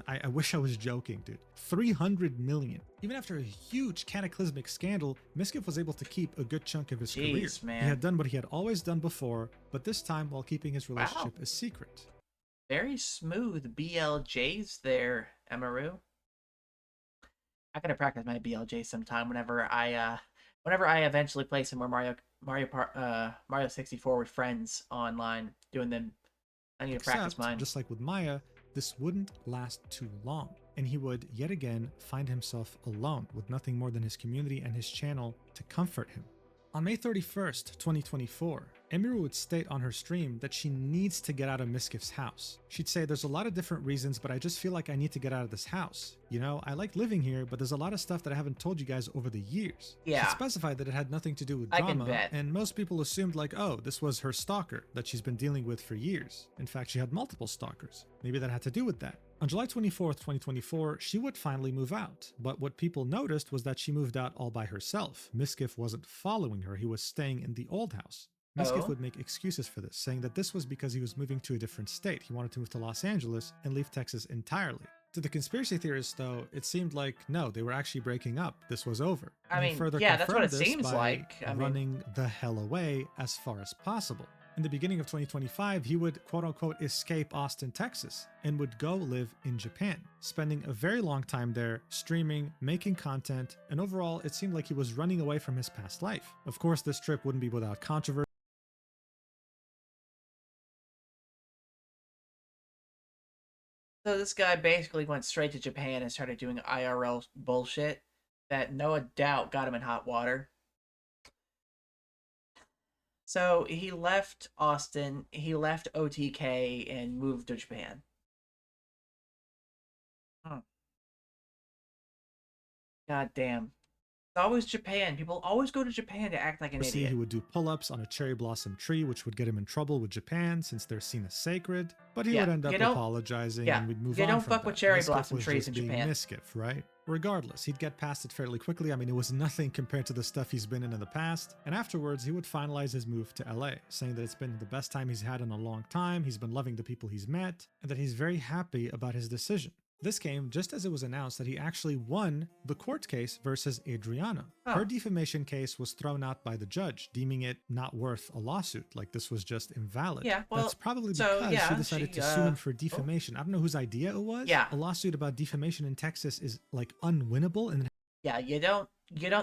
I wish I was joking, dude. 300 million. Even after a huge cataclysmic scandal, Mizkif was able to keep a good chunk of his career. Man. He had done what he had always done before, but this time while keeping his relationship a secret. Very smooth BLJs there, Emiru. I gotta practice my BLJ sometime whenever I eventually play some more Mario 64 with friends online doing them. I need to practice mine. Just like with Maya, this wouldn't last too long, and he would yet again find himself alone with nothing more than his community and his channel to comfort him. On May 31st, 2024, Emiru would state on her stream that she needs to get out of Mizkif's house. She'd say, there's a lot of different reasons, but I just feel like I need to get out of this house. You know, I like living here, but there's a lot of stuff that I haven't told you guys over the years. Yeah. She specified that it had nothing to do with drama, I can bet. And most people assumed like, oh, this was her stalker that she's been dealing with for years. In fact, she had multiple stalkers. Maybe that had to do with that. On July 24th, 2024, she would finally move out, but what people noticed was that she moved out all by herself. Mizkif wasn't following her, he was staying in the old house. Mizkif would make excuses for this, saying that this was because he was moving to a different state. He wanted to move to Los Angeles and leave Texas entirely. To the conspiracy theorists, though, it seemed like, no, they were actually breaking up. This was over. I mean, yeah, that's what it seems like. Running the hell away as far as possible. In the beginning of 2025, he would quote-unquote escape Austin, Texas, and would go live in Japan, spending a very long time there, streaming, making content, and overall, it seemed like he was running away from his past life. Of course, this trip wouldn't be without controversy. So this guy basically went straight to Japan and started doing IRL bullshit that no doubt got him in hot water. So he left Austin, he left OTK, and moved to Japan. God damn. It's always Japan. People always go to Japan to act like an idiot. He would do pull-ups on a cherry blossom tree, which would get him in trouble with Japan since they're seen as sacred. But he would end up apologizing and we'd move on. You don't fuck with cherry blossom trees in Japan. Mizkif, right? Regardless, he'd get past it fairly quickly. I mean, it was nothing compared to the stuff he's been in the past. And afterwards, he would finalize his move to LA, saying that it's been the best time he's had in a long time, he's been loving the people he's met, and that he's very happy about his decision. This came just as it was announced that he actually won the court case versus Adriana. Oh. Her defamation case was thrown out by the judge, deeming it not worth a lawsuit, like this was just invalid. Yeah, well, that's probably so, because yeah, she decided to sue him for defamation. I don't know whose idea it was. Yeah. A lawsuit about defamation in Texas is like unwinnable and Yeah, you don't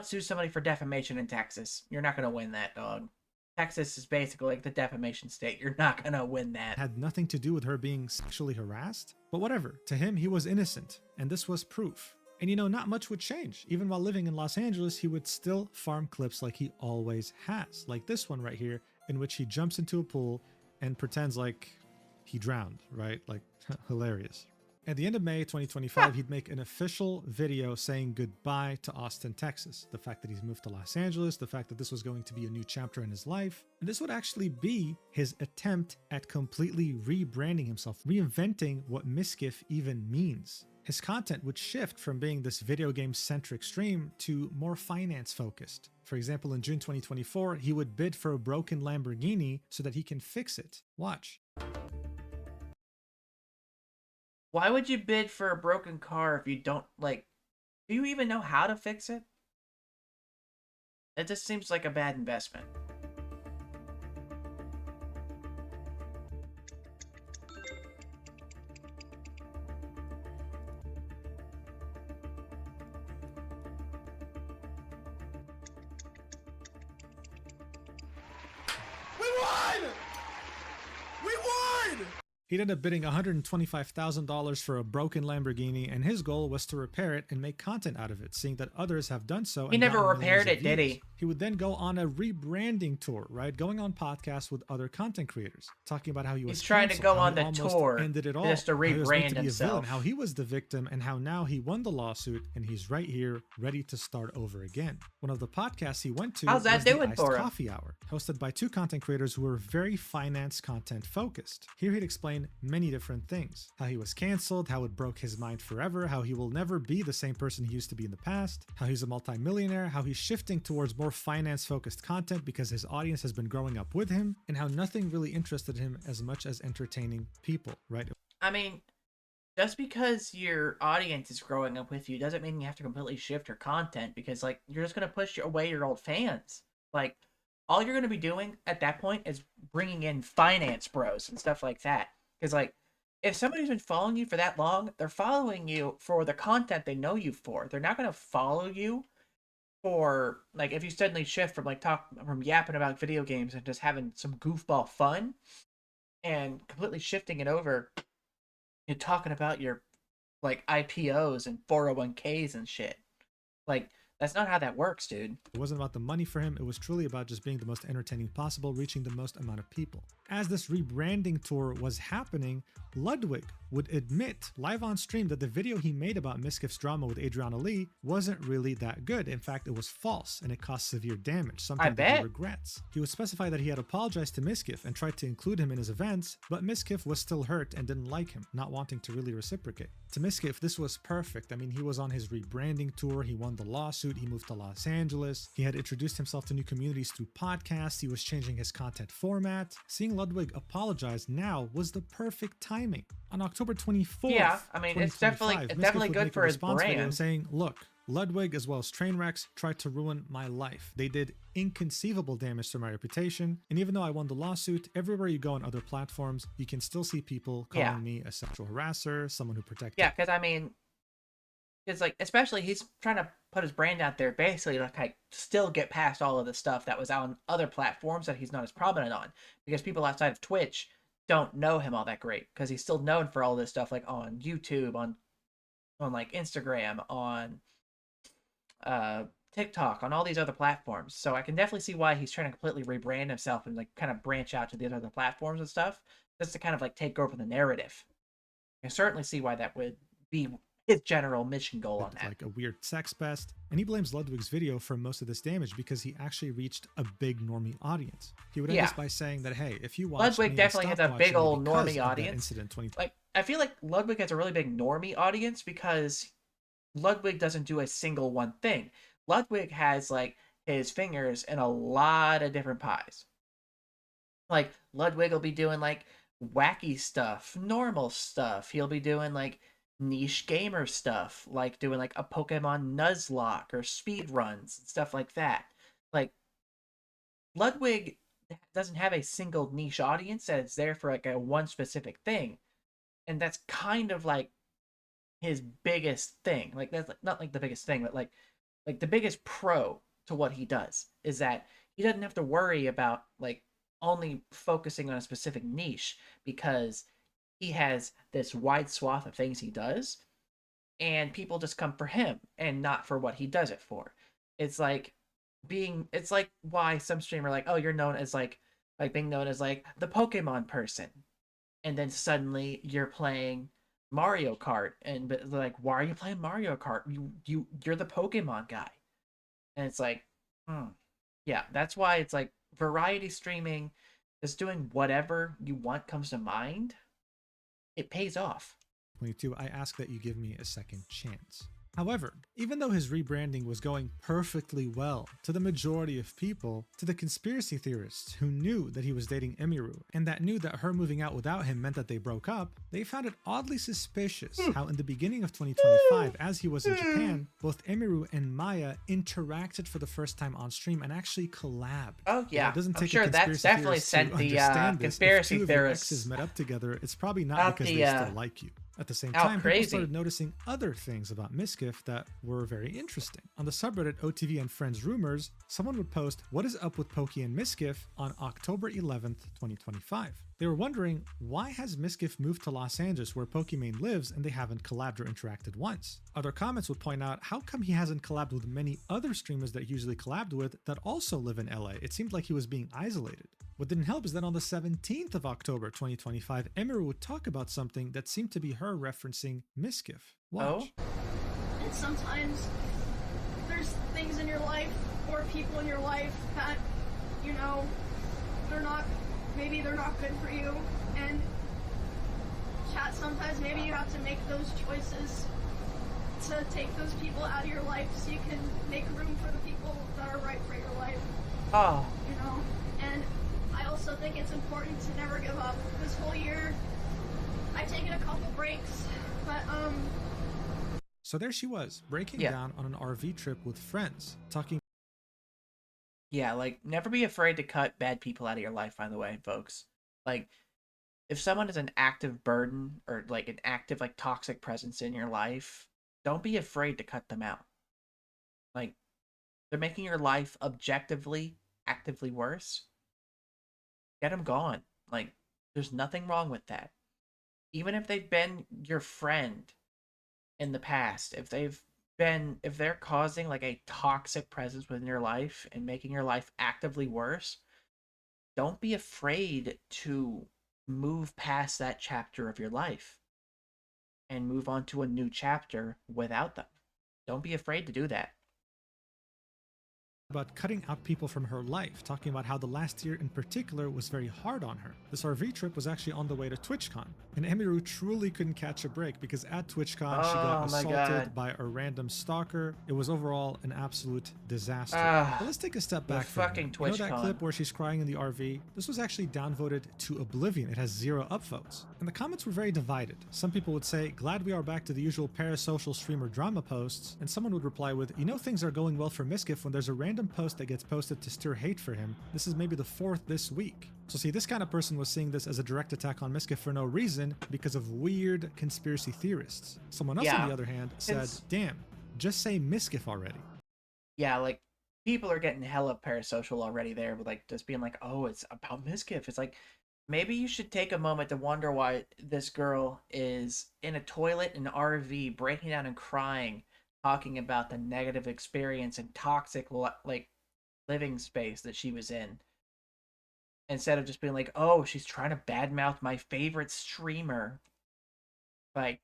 sue somebody for defamation in Texas. You're not gonna win that, dog. Texas is basically like the defamation state. You're not gonna win that. had nothing to do with her being sexually harassed. But whatever, to him, he was innocent, and this was proof. And you know, not much would change. Even while living in Los Angeles, he would still farm clips like he always has. Like this one right here, in which he jumps into a pool and pretends like he drowned, right? Like, hilarious. At the end of May 2025, he'd make an official video saying goodbye to Austin, Texas. The fact that he's moved to Los Angeles, the fact that this was going to be a new chapter in his life. And this would actually be his attempt at completely rebranding himself, reinventing what Mizkif even means. His content would shift from being this video game centric stream to more finance focused. For example, in June 2024, he would bid for a broken Lamborghini so that he can fix it. Watch. Why would you bid for a broken car if you don't, like, do you even know how to fix it? It just seems like a bad investment. We won! We won! He'd end up bidding $125,000 for a broken Lamborghini, and his goal was to repair it and make content out of it, seeing that others have done so. He and never gotten millions repaired of it, did views. he? He would then go on a rebranding tour, right? Going on podcasts with other content creators, talking about how he was He's trying to canceled, go how on he the almost tour ended it all, just to how he was meant rebrand to be a himself. villain, how he was the victim, and how now he won the lawsuit and he's right here, ready to start over again. One of the podcasts he went to How's that was the doing Iced for him? Coffee Hour, hosted by two content creators who were very finance content focused. Here he'd explain many different things: how he was canceled, how it broke his mind forever, how he will never be the same person he used to be in the past, how he's a multimillionaire, how he's shifting towards more finance focused content because his audience has been growing up with him, and how nothing really interested him as much as entertaining people, right? I mean, just because your audience is growing up with you doesn't mean you have to completely shift your content, because, like, you're just going to push away your old fans. Like, all you're going to be doing at that point is bringing in finance bros and stuff like that. Because, like, if somebody's been following you for that long, they're following you for the content they know you for. They're not going to follow you for, like, if you suddenly shift from, like, from yapping about video games and just having some goofball fun and completely shifting it over and talking about your, like, IPOs and 401ks and shit. Like, that's not how that works, dude. It wasn't about the money for him, it was truly about just being the most entertaining possible, reaching the most amount of people. As this rebranding tour was happening, Ludwig would admit live on stream that the video he made about Mizkif's drama with Adriana Lee wasn't really that good. In fact, it was false and it caused severe damage, something that he regrets. He would specify that he had apologized to Mizkif and tried to include him in his events, but Mizkif was still hurt and didn't like him, not wanting to really reciprocate. To Mizkif, this was perfect. I mean, he was on his rebranding tour, he won the lawsuit, he moved to Los Angeles, he had introduced himself to new communities through podcasts, he was changing his content format. Seeing Ludwig apologize now was the perfect timing. On October 24th, yeah, I mean, it's definitely good for his brand. Saying, look, Ludwig as well as Trainwrecks tried to ruin my life. They did inconceivable damage to my reputation, and even though I won the lawsuit, everywhere you go on other platforms, you can still see people calling me a sexual harasser, someone who protected. Yeah, because I mean, it's like, especially he's trying to put his brand out there, basically like still get past all of the stuff that was on other platforms that he's not as prominent on, because people outside of Twitch don't know him all that great, because he's still known for all this stuff, like on YouTube, on like Instagram, on TikTok, on all these other platforms. So I can definitely see why he's trying to completely rebrand himself and, like, kind of branch out to these other platforms and stuff, just to kind of, like, take over the narrative. I can certainly see why that would be his general mission goal on that. Like a weird sex pest. And he blames Ludwig's video for most of this damage because he actually reached a big normie audience. He would end this by saying that, hey, if you watch Ludwig definitely has a big old normie audience. Incident like, I feel like Ludwig has a really big normie audience because Ludwig doesn't do a single one thing. Ludwig has, like, his fingers in a lot of different pies. Like, Ludwig will be doing, like, wacky stuff, normal stuff. He'll be doing, like, niche gamer stuff, like doing like a Pokemon Nuzlocke or speed runs and stuff like that. Like Ludwig doesn't have a single niche audience that is there for like a one specific thing, and that's kind of like his biggest thing. Like that's like, not like the biggest thing, but like the biggest pro to what he does is that he doesn't have to worry about like only focusing on a specific niche because he has this wide swath of things he does, and people just come for him and not for what he does it for. It's like it's like why some streamer like, oh, you're known as like being known as like the Pokemon person, and then suddenly you're playing Mario Kart, and but like, why are you playing Mario Kart? You're the Pokemon guy, and it's like, yeah, that's why it's like variety streaming, just doing whatever you want comes to mind. It pays off. 22, I ask that you give me a second chance. However, even though his rebranding was going perfectly well to the majority of people, to the conspiracy theorists who knew that he was dating Emiru and that knew that her moving out without him meant that they broke up, they found it oddly suspicious how in the beginning of 2025, as he was in Japan, both Emiru and Maya interacted for the first time on stream and actually collabed. Oh yeah, it doesn't I'm take sure a that's conspiracy definitely theorist sent to the understand this. conspiracy If two of your theorists exes met up together, it's probably not out because the, they still like you. At the same out time, people crazy. started noticing other things about Mizkif that were very interesting. On the subreddit OTV and Friends Rumors, someone would post, "What is up with Pokey and Mizkif?" on October 11th, 2025. They were wondering, why has Mizkif moved to Los Angeles where Pokimane lives and they haven't collabed or interacted once? Other comments would point out, how come he hasn't collabed with many other streamers that he usually collabed with that also live in LA? It seemed like he was being isolated. What didn't help is that on the 17th of October 2025, Emiru would talk about something that seemed to be her referencing Mizkif. Watch. Oh? And sometimes there's things in your life or people in your life that, you know, maybe they're not good for you. And chat, sometimes maybe you have to make those choices to take those people out of your life so you can make room for the people that are right for your life. Oh. You know? And I also think it's important to never give up. This whole year, I've taken a couple breaks, but So there she was, breaking down on an RV trip with friends, talking. Yeah, like, never be afraid to cut bad people out of your life, by the way, folks. Like, if someone is an active burden or, like, an active, like, toxic presence in your life, don't be afraid to cut them out. Like, they're making your life objectively, actively worse. Get them gone. Like, there's nothing wrong with that. Even if they've been your friend in the past, if they're causing like a toxic presence within your life and making your life actively worse, don't be afraid to move past that chapter of your life and move on to a new chapter without them. Don't be afraid to do that. About cutting out people from her life, talking about how the last year in particular was very hard on her. This RV trip was actually on the way to TwitchCon, and Emiru truly couldn't catch a break because at TwitchCon she got assaulted by a random stalker. It was overall an absolute disaster. But let's take a step back for a minute. You know that clip where she's crying in the RV? This was actually downvoted to oblivion. It has 0 upvotes. And the comments were very divided. Some people would say, glad we are back to the usual parasocial streamer drama posts, and someone would reply with, you know things are going well for Mizkif when there's a random post that gets posted to stir hate for him. This is maybe the 4th this week. So see, this kind of person was seeing this as a direct attack on Mizkif for no reason because of weird conspiracy theorists. Someone else, on the other hand, said, damn, just say Mizkif already. Yeah, like, people are getting hella parasocial already there, but like, just being like, oh, it's about Mizkif. It's like, maybe you should take a moment to wonder why this girl is in a toilet in an RV, breaking down and crying, talking about the negative experience and toxic, like, living space that she was in. Instead of just being like, oh, she's trying to badmouth my favorite streamer. Like,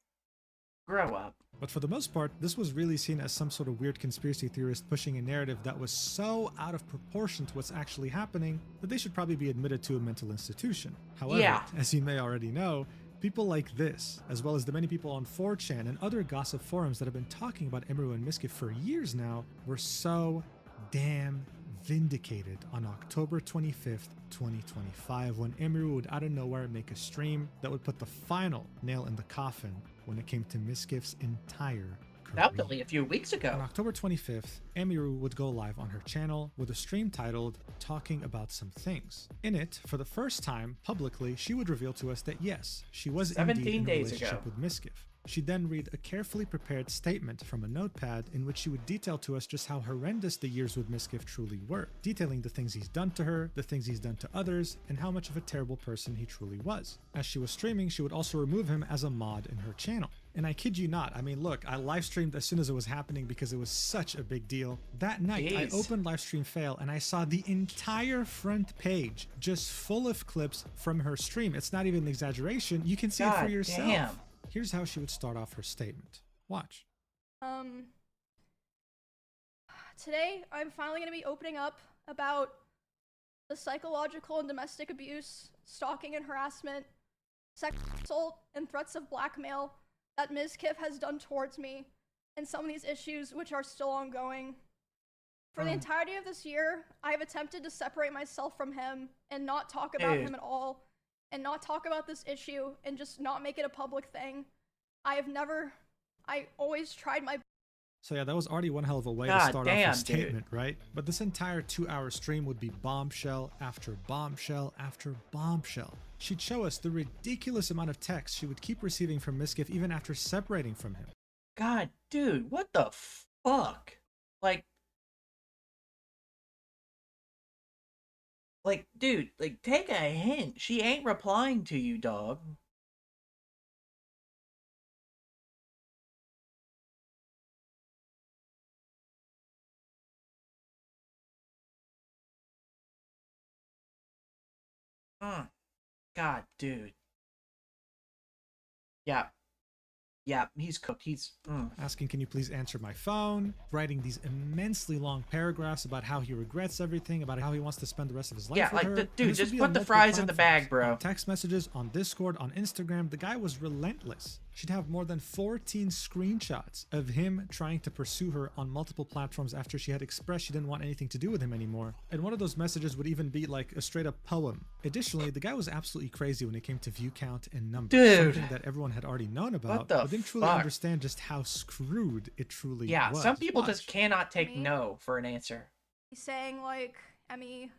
grow up. But for the most part, this was really seen as some sort of weird conspiracy theorist pushing a narrative that was so out of proportion to what's actually happening that they should probably be admitted to a mental institution. However, as you may already know, people like this, as well as the many people on 4chan and other gossip forums that have been talking about Emiru and Mizkif for years now, were so damn vindicated on October 25th, 2025, when Emiru would out of nowhere make a stream that would put the final nail in the coffin when it came to Mizkif's entire career. That was only a few weeks On ago. October 25th, Emiru would go live on her channel with a stream titled Talking About Some Things. In it, for the first time publicly, she would reveal to us that yes, she was 17 indeed in a days relationship ago. with Mizkif. She'd then read a carefully prepared statement from a notepad in which she would detail to us just how horrendous the years with Mizkif truly were, detailing the things he's done to her, the things he's done to others, and how much of a terrible person he truly was. As she was streaming, she would also remove him as a mod in her channel. And I kid you not, I mean, look, I live streamed as soon as it was happening because it was such a big deal. That night, I Jeez. opened Livestream Fail and I saw the entire front page just full of clips from her stream. It's not even an exaggeration. You can see it for God yourself. damn. Here's how she would start off her statement. Watch. Today I'm finally going to be opening up about the psychological and domestic abuse, stalking and harassment, sexual assault, and threats of blackmail that Mizkif has done towards me, and some of these issues which are still ongoing. For the entirety of this year, I have attempted to separate myself from him and not talk about Dude. him at all, and not talk about this issue, and just not make it a public thing. I always tried my So yeah, that was already one hell of a way to God start damn, off a dude. statement, right? But this entire 2-hour stream would be bombshell after bombshell after bombshell. She'd show us the ridiculous amount of text she would keep receiving from Mizkif even after separating from him. God, dude, what the fuck? Dude, take a hint. She ain't replying to you, dog. God, dude. Yeah. Yeah, he's cooked. Asking, can you please answer my phone? Writing these immensely long paragraphs about how he regrets everything, about how he wants to spend the rest of his life Yeah, with her. dude, And this just would be put on the multiple fries in the bag, platforms. bro. On text messages, on Discord, on Instagram, the guy was relentless. She'd have more than 14 screenshots of him trying to pursue her on multiple platforms after she had expressed she didn't want anything to do with him anymore. And one of those messages would even be like a straight up poem. Additionally, the guy was absolutely crazy when it came to view count and numbers. Dude. Something that everyone had already known about, What the but didn't truly fuck? understand just how screwed it truly Yeah, was. some people Watch. just cannot take Me? no for an answer. He's saying like, Emmy,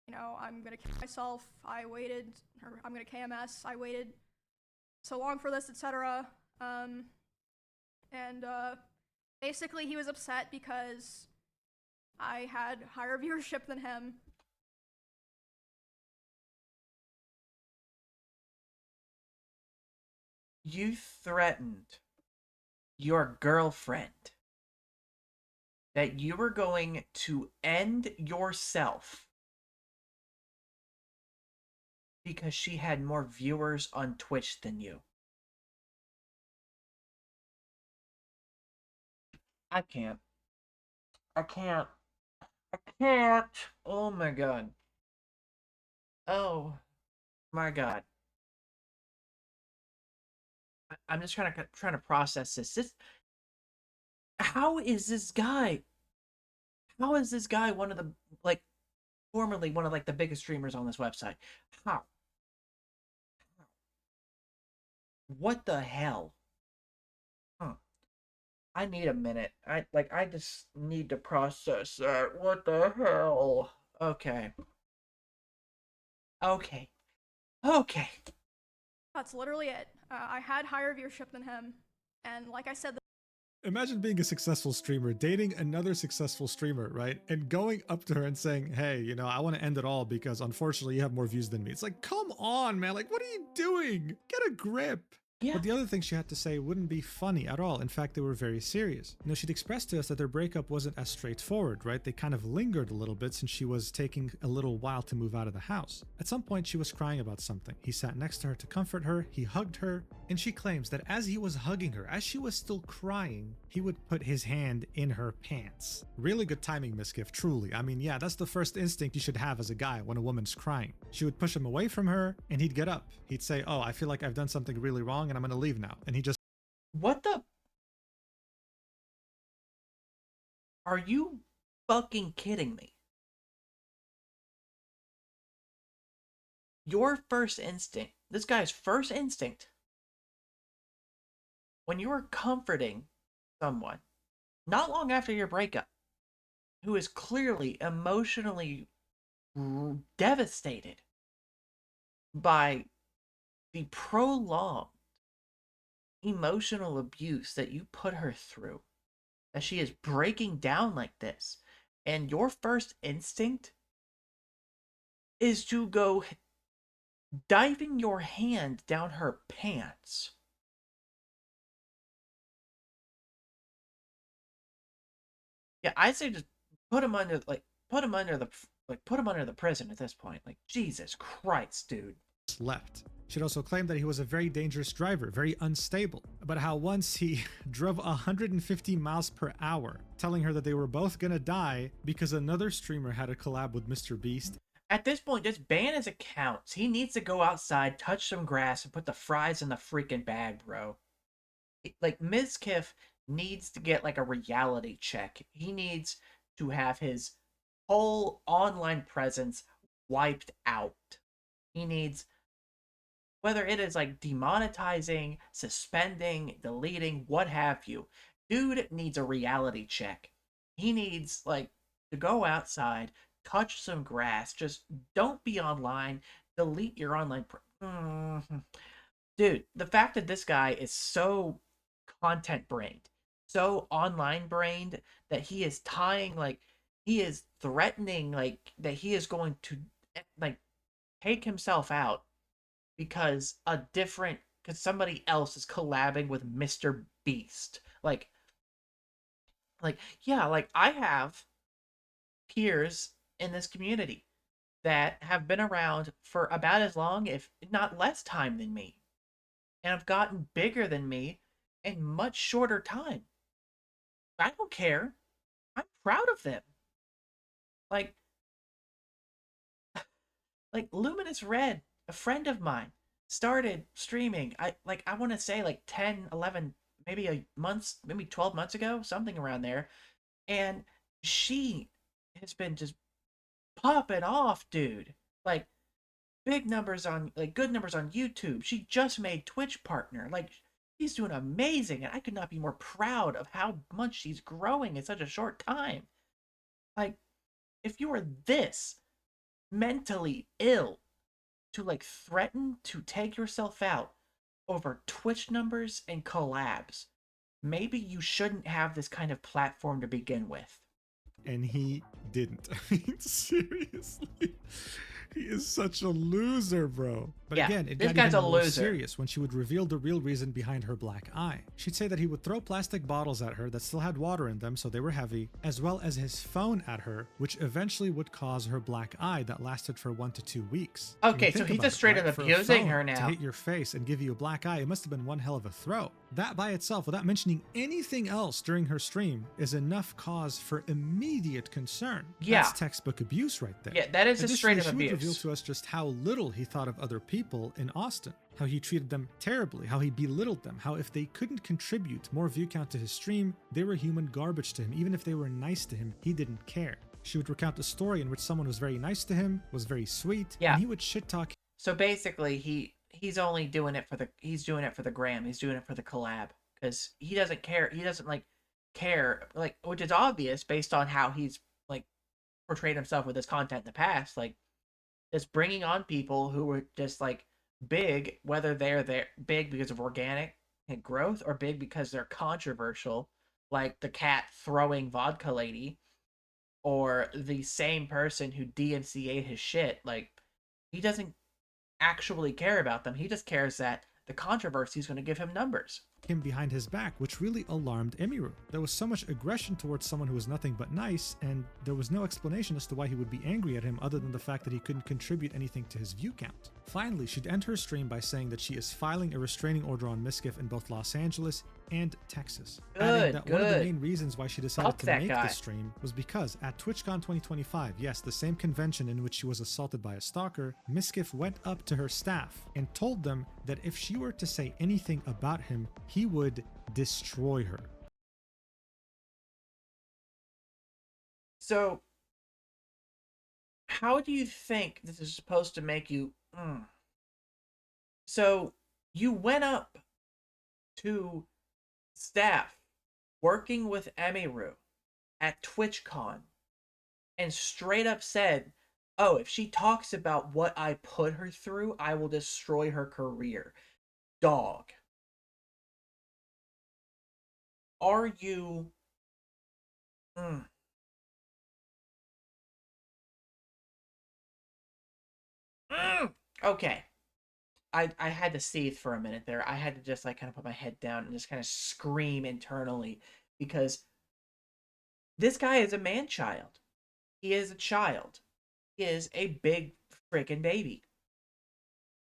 you know, I'm gonna kill myself. I waited, or I'm gonna KMS. I waited so long for this, etc. Basically he was upset because I had higher viewership than him. You threatened your girlfriend that you were going to end yourself because she had more viewers on Twitch than you. I can't. Oh my god. Oh my god. I'm just trying to process this. How is this guy one of the formerly one of the biggest streamers on this website? How? What the hell? I need a minute. I just need to process that. What the hell? Okay. That's literally it. I had higher viewership than him, and like I said, Imagine being a successful streamer, dating another successful streamer, right? And going up to her and saying, hey, you know, I want to end it all because unfortunately you have more views than me. It's like, come on, man. Like, what are you doing? Get a grip. Yeah. But the other thing she had to say wouldn't be funny at all. In fact, they were very serious. You know, she'd expressed to us that their breakup wasn't as straightforward, right? They kind of lingered a little bit since she was taking a little while to move out of the house. At some point, she was crying about something. He sat next to her to comfort her. He hugged her. And she claims that as he was hugging her, as she was still crying, he would put his hand in her pants. Really good timing, Mizkif, truly. I mean, yeah, that's the first instinct you should have as a guy when a woman's crying. She would push him away from her and he'd get up. He'd say, oh, I feel like I've done something really wrong and I'm gonna leave now. And he just... What the? Are you fucking kidding me? Your first instinct, this guy's first instinct, when you are comforting someone, not long after your breakup, who is clearly emotionally devastated by the prolonged emotional abuse that you put her through, that she is breaking down like this, and your first instinct is to go diving your hand down her pants. Yeah, I say just put him under put him under the prison at this point. Like, Jesus Christ, dude. Left. She'd also claimed that he was a very dangerous driver, very unstable, but how once he drove 150 miles per hour, telling her that they were both gonna die because another streamer had a collab with Mr. Beast. At this point, just ban his accounts. He needs to go outside, touch some grass, and put the fries in the freaking bag, bro. Like, Mizkif needs to get, like, a reality check. He needs to have his whole online presence wiped out. He needs, whether it is, like, demonetizing, suspending, deleting, what have you. Dude needs a reality check. He needs, like, to go outside, touch some grass. Just don't be online. Delete your online. Dude, the fact that this guy is so content brained, so online brained, that he is tying, like, he is threatening, like, that he is going to, like, take himself out because somebody else is collabing with Mr. Beast. Like, yeah, like, I have peers in this community that have been around for about as long, if not less time than me, and have gotten bigger than me in much shorter time. I don't care. I'm proud of them. Like Luminous Red, a friend of mine, started streaming, I want to say, like, 10, 11, maybe 12 months ago, something around there. And she has been just popping off, dude. Like, big numbers on, like, good numbers on YouTube. She just made Twitch partner. Like, she's doing amazing, and I could not be more proud of how much she's growing in such a short time. Like, if you are this mentally ill to, like, threaten to take yourself out over Twitch numbers and collabs, maybe you shouldn't have this kind of platform to begin with. And he didn't. I mean, seriously. He is such a loser, bro. But yeah, again, it this got guy's even a more loser. serious when she would reveal the real reason behind her black eye. She'd say that he would throw plastic bottles at her that still had water in them, so they were heavy, as well as his phone at her, which eventually would cause her black eye that lasted for 1 to 2 weeks. Okay, so he's just straight up abusing her now. To hit your face and give you a black eye, it must have been one hell of a throw. That by itself, without mentioning anything else during her stream, is enough cause for immediate concern. Yeah. That's textbook abuse right there. Yeah, that is just straight up she would abuse. reveal to us just how little he thought of other people in Austin, how he treated them terribly, how he belittled them, how if they couldn't contribute more view count to his stream, they were human garbage to him. Even if they were nice to him, he didn't care. She would recount a story in which someone was very nice to him, was very sweet, yeah, and he would shit talk. So basically, he's only doing it for the gram. He's doing it for the collab, because he doesn't care. He doesn't, like, care, like, which is obvious based on how he's, like, portrayed himself with his content in the past. Like, just bringing on people who were just, like, big, whether they're big because of organic growth or big because they're controversial, like the cat throwing vodka lady, or the same person who DMCA'd his shit. Like, he doesn't actually care about them. He just cares that the controversy is going to give him numbers. Him behind his back, which really alarmed Emiru. There was so much aggression towards someone who was nothing but nice, and there was no explanation as to why he would be angry at him other than the fact that he couldn't contribute anything to his view count. Finally, she'd end her stream by saying that she is filing a restraining order on Mizkif in both Los Angeles and Texas. Adding that one of the main reasons why she decided to make this stream was because at TwitchCon 2025, yes, the same convention in which she was assaulted by a stalker, Mizkif went up to her staff and told them that if she were to say anything about him, he would destroy her. So, how do you think this is supposed to make you? So, you went up to staff working with Emiru at TwitchCon and straight up said, "Oh, if she talks about what I put her through, I will destroy her career." Dog. Are you mm, okay. I had to seethe for a minute there. I had to just like kind of put my head down and just kind of scream internally because this guy is a man child. He is a child. He is a big freaking baby.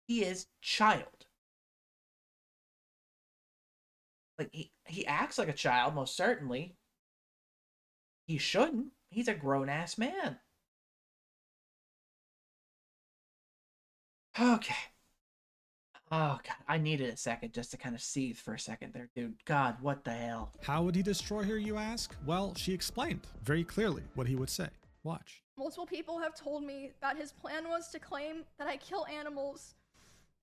He is child. Like he acts like a child, most certainly. He shouldn't. He's a grown ass man. Okay. Oh god, I needed a second just to kind of seethe for a second there, dude. God, what the hell? How would he destroy her, you ask? Well, she explained very clearly what he would say. Watch. Multiple people have told me that his plan was to claim that I kill animals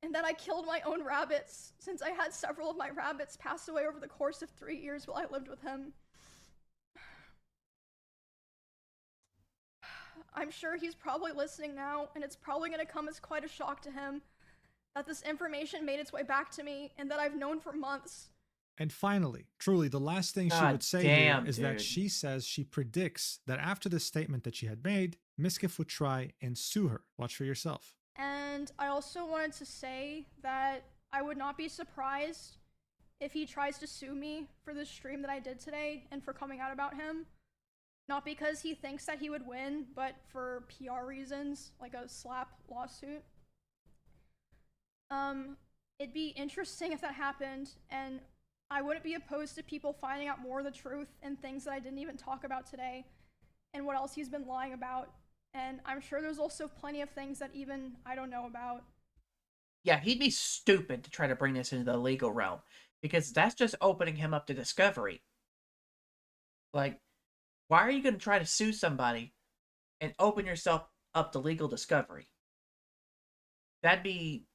and that I killed my own rabbits, since I had several of my rabbits pass away over the course of 3 years while I lived with him. I'm sure he's probably listening now, and it's probably going to come as quite a shock to him that this information made its way back to me and that I've known for months. And finally, truly, the last thing she God would say damn, here is that dude. she says she predicts that after this statement that she had made, Mizkif would try and sue her. Watch for yourself. And I also wanted to say that I would not be surprised if he tries to sue me for the stream that I did today and for coming out about him. Not because he thinks that he would win, but for PR reasons, like a slap lawsuit. It'd be interesting if that happened, and I wouldn't be opposed to people finding out more of the truth and things that I didn't even talk about today, and what else he's been lying about. And I'm sure there's also plenty of things that even I don't know about. Yeah, he'd be stupid to try to bring this into the legal realm, because that's just opening him up to discovery. Like, why are you going to try to sue somebody and open yourself up to legal discovery? That'd be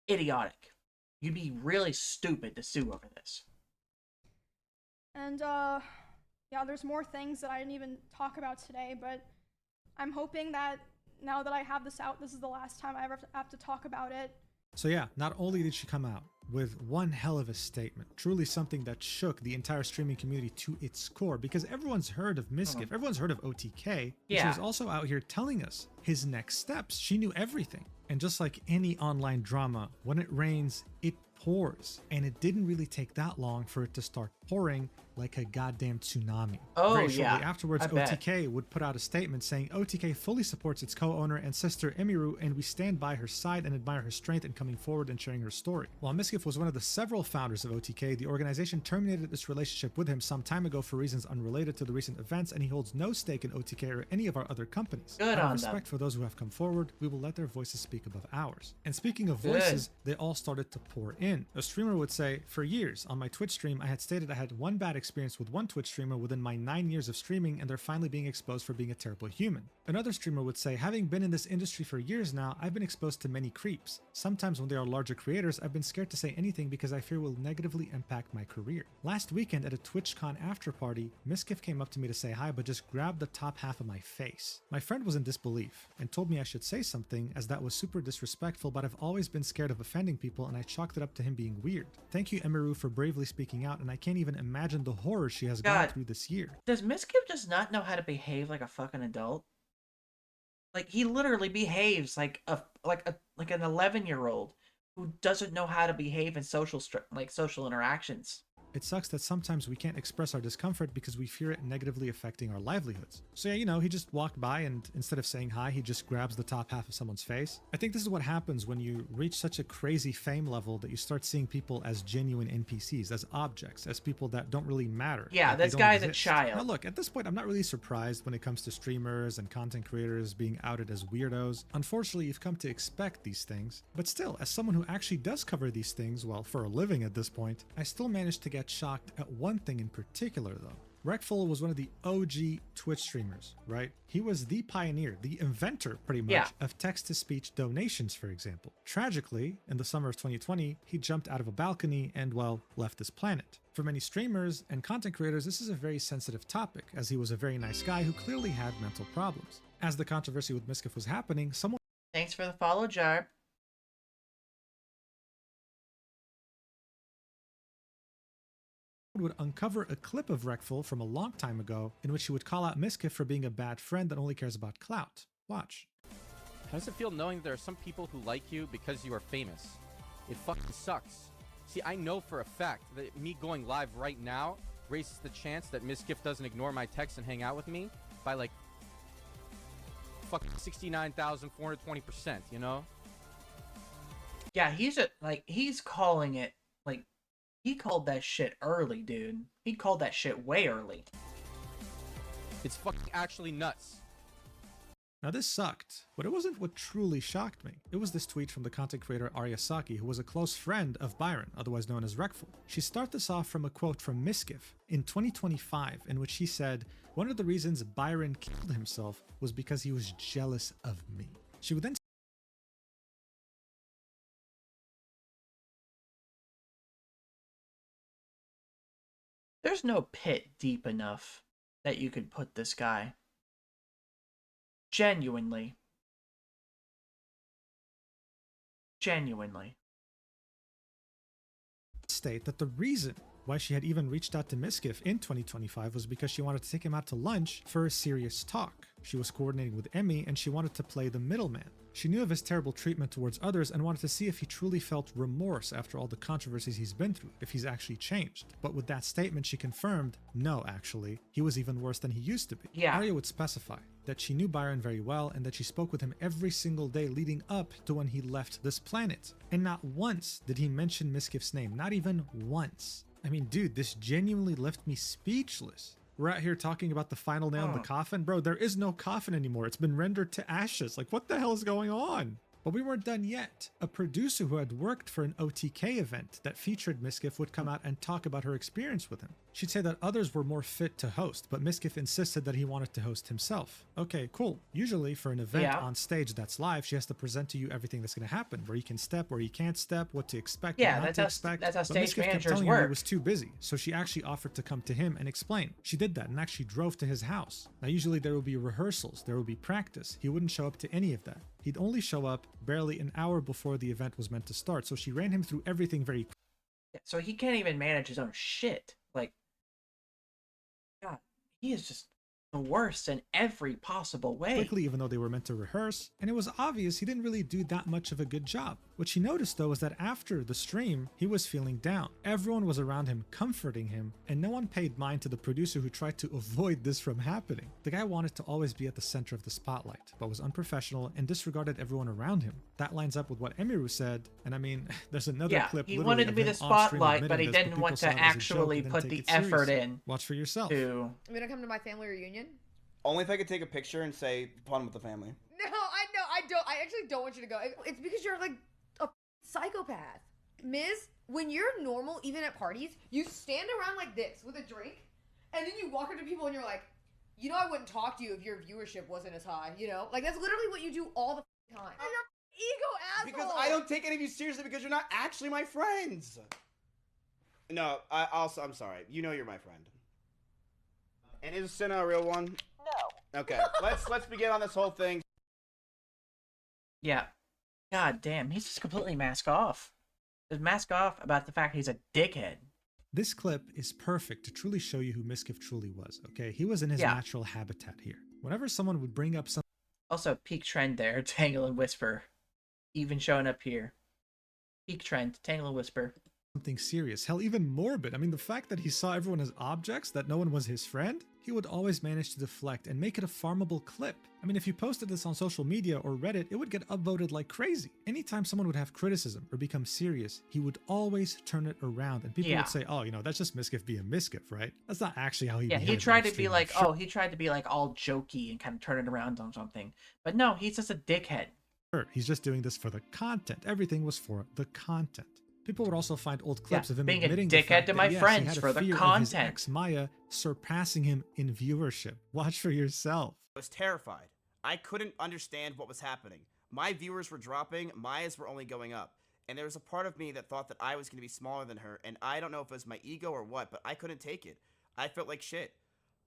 idiotic. You'd be really stupid to sue over this. And, yeah, there's more things that I didn't even talk about today, but I'm hoping that now that I have this out, this is the last time I ever have to talk about it. So yeah, not only did she come out with one hell of a statement, truly something that shook the entire streaming community to its core, because everyone's heard of Mizkif, everyone's heard of OTK, but she was also out here telling us his next steps. She knew everything. And just like any online drama, when it rains, it pours. And it didn't really take that long for it to start pouring like a goddamn tsunami. Oh, Very shortly yeah, afterwards, I bet. OTK would put out a statement saying OTK fully supports its co-owner and sister Emiru, and we stand by her side and admire her strength in coming forward and sharing her story. While Mizkif was one of the several founders of OTK, the organization terminated its relationship with him some time ago for reasons unrelated to the recent events, and he holds no stake in OTK or any of our other companies. Good Out of on respect them. for those who have come forward, we will let their voices speak above ours. And speaking of voices, they all started to pour in. A streamer would say, for years, on my Twitch stream, I had stated I had one bad experience with one Twitch streamer within my 9 years of streaming, and they're finally being exposed for being a terrible human. Another streamer would say, having been in this industry for years now, I've been exposed to many creeps. Sometimes when they are larger creators, I've been scared to say anything because I fear will negatively impact my career. Last weekend at a TwitchCon after party, Mizkif came up to me to say hi, but just grabbed the top half of my face. My friend was in disbelief and told me I should say something, as that was super disrespectful, but I've always been scared of offending people, and I chalked it up to him being weird. Thank you, Emiru, for bravely speaking out, and I can't even imagine the horror she has gone through this year. Does Mizkif just not know how to behave like a fucking adult? Like, he literally behaves like an 11-year-old who doesn't know how to behave in social interactions. It sucks that sometimes we can't express our discomfort because we fear it negatively affecting our livelihoods. So yeah, you know, he just walked by and instead of saying hi, he just grabs the top half of someone's face. I think this is what happens when you reach such a crazy fame level that you start seeing people as genuine NPCs, as objects, as people that don't really matter. Yeah, like they this don't guy's a exist. child. Now look, at this point, I'm not really surprised when it comes to streamers and content creators being outed as weirdos. Unfortunately, you've come to expect these things. But still, as someone who actually does cover these things, well, for a living at this point, I still managed to get shocked at one thing in particular though. Reckful was one of the OG Twitch streamers, right? He was the pioneer, the inventor, pretty much, Yeah. of text-to-speech donations, for example. Tragically, in the summer of 2020, he jumped out of a balcony and, well, left this planet. For many streamers and content creators, this is a very sensitive topic, as he was a very nice guy who clearly had mental problems. As the controversy with Mizkif was happening, someone Thanks for the follow, Jar. would uncover a clip of Reckful from a long time ago in which he would call out Mizkif for being a bad friend that only cares about clout. Watch. How does it feel knowing there are some people who like you because you are famous? It fucking sucks. See, I know for a fact that me going live right now raises the chance that Mizkif doesn't ignore my texts and hang out with me by like fucking 69,420%, you know? Yeah, he's calling it, like, he called that shit early, dude. He called that shit way early. It's fucking actually nuts. Now this sucked, but it wasn't what truly shocked me. It was this tweet from the content creator Arya Saki, who was a close friend of Byron, otherwise known as Reckful. She started this off from a quote from Mizkif in 2025, in which he said, "One of the reasons Byron killed himself was because he was jealous of me." She would then There's no pit deep enough that you could put this guy. Genuinely. state that the reason why she had even reached out to Mizkif in 2025 was because she wanted to take him out to lunch for a serious talk. She was coordinating with Emmy and she wanted to play the middleman. She knew of his terrible treatment towards others and wanted to see if he truly felt remorse after all the controversies he's been through, if he's actually changed. But with that statement, she confirmed, no, actually, he was even worse than he used to be. Yeah. Arya would specify that she knew Byron very well and that she spoke with him every single day leading up to when he left this planet. And not once did he mention Mizkif's name, not even once. I mean, dude, this genuinely left me speechless. We're out here talking about the final nail in the coffin. Bro, there is no coffin anymore. It's been rendered to ashes. Like, what the hell is going on? But we weren't done yet. A producer who had worked for an OTK event that featured Mizkif would come out and talk about her experience with him. She'd say that others were more fit to host, but Mizkif insisted that he wanted to host himself. Okay, cool. Usually for an event on stage that's live, she has to present to you everything that's going to happen, where you can step, where you can't step, what to expect, Yeah, what not to expect. that's how But stage Mizkif kept managers telling her he work. was too busy, so she actually offered to come to him and explain. She did that and actually drove to his house. Now usually there will be rehearsals, there will be practice. He wouldn't show up to any of that. He'd only show up barely an hour before the event was meant to start, so she ran him through everything very quickly. So he can't even manage his own shit. Like, God, he is just the worst in every possible way. Even though they were meant to rehearse, and it was obvious he didn't really do that much of a good job. What she noticed though was that after the stream, he was feeling down. Everyone was around him comforting him, and no one paid mind to the producer who tried to avoid this from happening. The guy wanted to always be at the center of the spotlight, but was unprofessional and disregarded everyone around him. That lines up with what Emiru said, and I mean, there's another clip. He literally wanted to of be him the off stream spotlight, but admitting he this, didn't people want to saw it as a joke actually and didn't put take the it effort seriously. in. Watch for yourself. To I'm gonna come to my family reunion. Only if I could take a picture and say fun with the family. No, I know, I don't. I actually don't want you to go. It's because you're like a psychopath. Miz, when you're normal, even at parties, you stand around like this with a drink, and then you walk up to people and you're like, you know, I wouldn't talk to you if your viewership wasn't as high, you know? Like, that's literally what you do all the time. And you're ego asshole. Because I don't take any of you seriously because you're not actually my friends. No, I'm sorry. You know you're my friend. And is Senna a real one? No. Okay, let's begin on this whole thing. Yeah. God damn, he's just completely mask off. Just mask off about the fact he's a dickhead. This clip is perfect to truly show you who Mizkif truly was, okay? He was in his natural habitat here. Whenever someone would bring up something... Also, peak trend there, Tangle and Whisper. Even showing up here. Peak trend, Tangle and Whisper. Something serious, hell, even morbid. I mean, the fact that he saw everyone as objects, that no one was his friend, he would always manage to deflect and make it a farmable clip. I mean, if you posted this on social media or Reddit, it would get upvoted like crazy. Anytime someone would have criticism or become serious, he would always turn it around and people would say, oh, you know, that's just Mizkif being Mizkif, right? That's not actually how he he tried to be like, he tried to be like all jokey and kind of turn it around on something. But no, he's just a dickhead. Sure, he's just doing this for the content. Everything was for the content. People would also find old clips of him being a admitting the dickhead fact to that, my yes, he friends had a for the fear of his content. ex Maya surpassing him in viewership. Watch for yourself. I was terrified. I couldn't understand what was happening. My viewers were dropping, Maya's were only going up. And there was a part of me that thought that I was going to be smaller than her, and I don't know if it was my ego or what, but I couldn't take it. I felt like shit.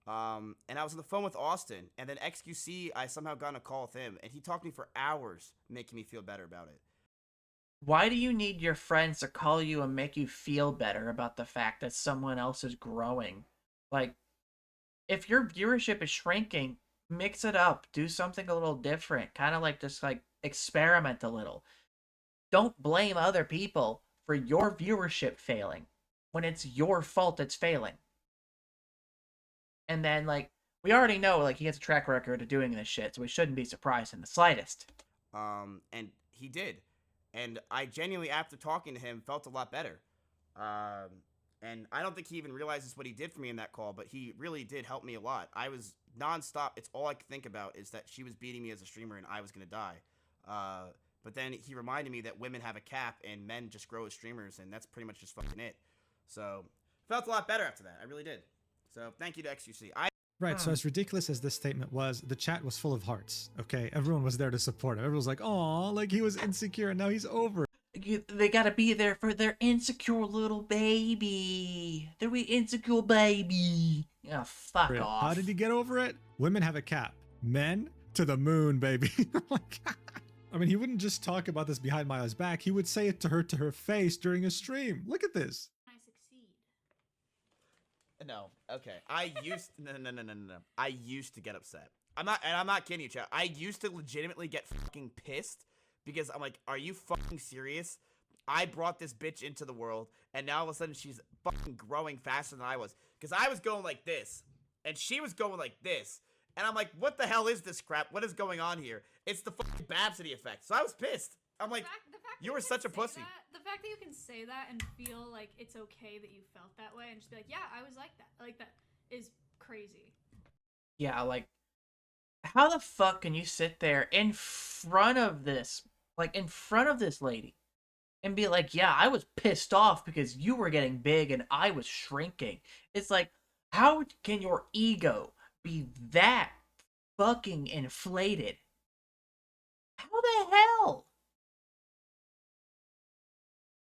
And I was on the phone with Austin, and then XQC, I somehow got on a call with him, and he talked to me for hours, making me feel better about it. Why do you need your friends to call you and make you feel better about the fact that someone else is growing? Like, if your viewership is shrinking, mix it up. Do something a little different. Kind of like just like experiment a little. Don't blame other people for your viewership failing when it's your fault it's failing. And then, like, we already know, like, he has a track record of doing this shit, so we shouldn't be surprised in the slightest. And he did. And I genuinely, after talking to him, felt a lot better. And I don't think he even realizes what he did for me in that call, but he really did help me a lot. I was nonstop. It's all I could think about is that she was beating me as a streamer and I was going to die. But then he reminded me that women have a cap and men just grow as streamers, and that's pretty much just fucking it. So, felt a lot better after that. I really did. So, thank you to XQC. Right, so as ridiculous as this statement was, the chat was full of hearts, okay? Everyone was there to support him. Everyone was like, "Aw, like he was insecure and now he's over." They gotta be there for their insecure little baby. Their wee insecure baby. Yeah, fuck off. How did he get over it? Women have a cap. Men to the moon, baby. I mean, he wouldn't just talk about this behind Maya's back. He would say it to her face during a stream. Look at this. I succeed. No, okay. No. I used to get upset. I'm not kidding you, chat. I used to legitimately get fucking pissed because I'm like, are you fucking serious? I brought this bitch into the world, and now all of a sudden she's fucking growing faster than I was. Because I was going like this, and she was going like this. And I'm like, what the hell is this crap? What is going on here? It's the fucking Babsity effect. So I was pissed. I'm like, The fact you were such a pussy. the fact that you can say that and feel like it's okay that you felt that way and just be like, yeah, I was like that. Like, that is crazy. Yeah, like, how the fuck can you sit there in front of this, like, in front of this lady and be like, yeah, I was pissed off because you were getting big and I was shrinking? It's like, how can your ego be that fucking inflated? How the hell?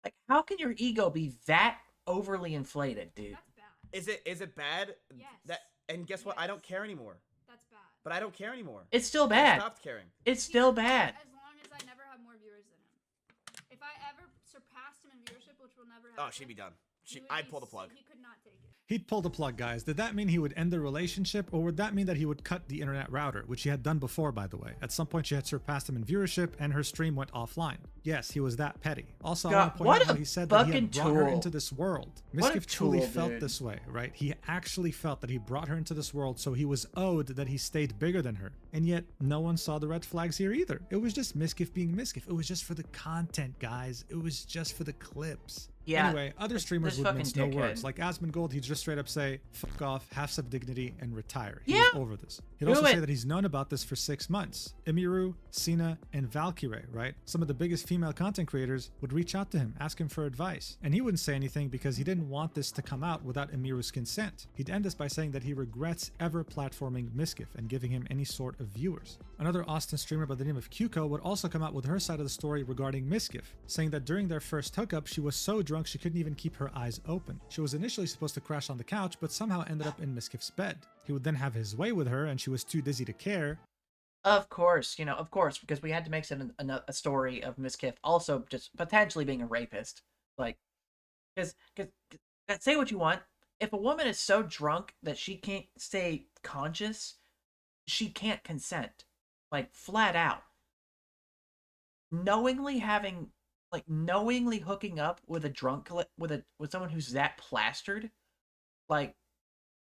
Like, how can your ego be that overly inflated, dude? That's bad. Is it bad? Yes. And guess what? I don't care anymore. That's bad. But I don't care anymore. It's still I bad. stopped caring. It's still bad. As long as I never have more viewers than him. If I ever surpassed him in viewership, which will never happen. Oh, she'd be done. he would I'd be pull the plug. He could not take it. He'd pull the plug, guys. Did that mean he would end the relationship, or would that mean that he would cut the internet router, which he had done before, by the way? At some point, she had surpassed him in viewership, and her stream went offline. Yes, he was that petty. Also, I want to point out how he said that he had brought her into this world. Mizkif truly felt this way, right? He actually felt that he brought her into this world, so he was owed that he stayed bigger than her. And yet, no one saw the red flags here either. It was just Mizkif being Mizkif. It was just for the content, guys. It was just for the clips. Yeah. Anyway, other streamers would mince no words. Like Asmongold, he'd just straight up say, fuck off, have some dignity, and retire. He was over this. He'd also say that he's known about this for 6 months. Emiru, Sina, and Valkyrie, right? Some of the biggest female content creators would reach out to him, ask him for advice. And he wouldn't say anything because he didn't want this to come out without Emiru's consent. He'd end this by saying that he regrets ever platforming Mizkif and giving him any sort of viewers. Another Austin streamer by the name of Kyuko would also come out with her side of the story regarding Mizkif, saying that during their first hookup, she was so drunk she couldn't even keep her eyes open. She was initially supposed to crash on the couch, but somehow ended up in Mizkif's bed. He would then have his way with her, and she was too dizzy to care. Of course, because we had to make it a story of Mizkif also just potentially being a rapist. Like, because say what you want, if a woman is so drunk that she can't stay conscious, she can't consent. Like, flat out. Knowingly hooking up with a drunk, with someone who's that plastered, like,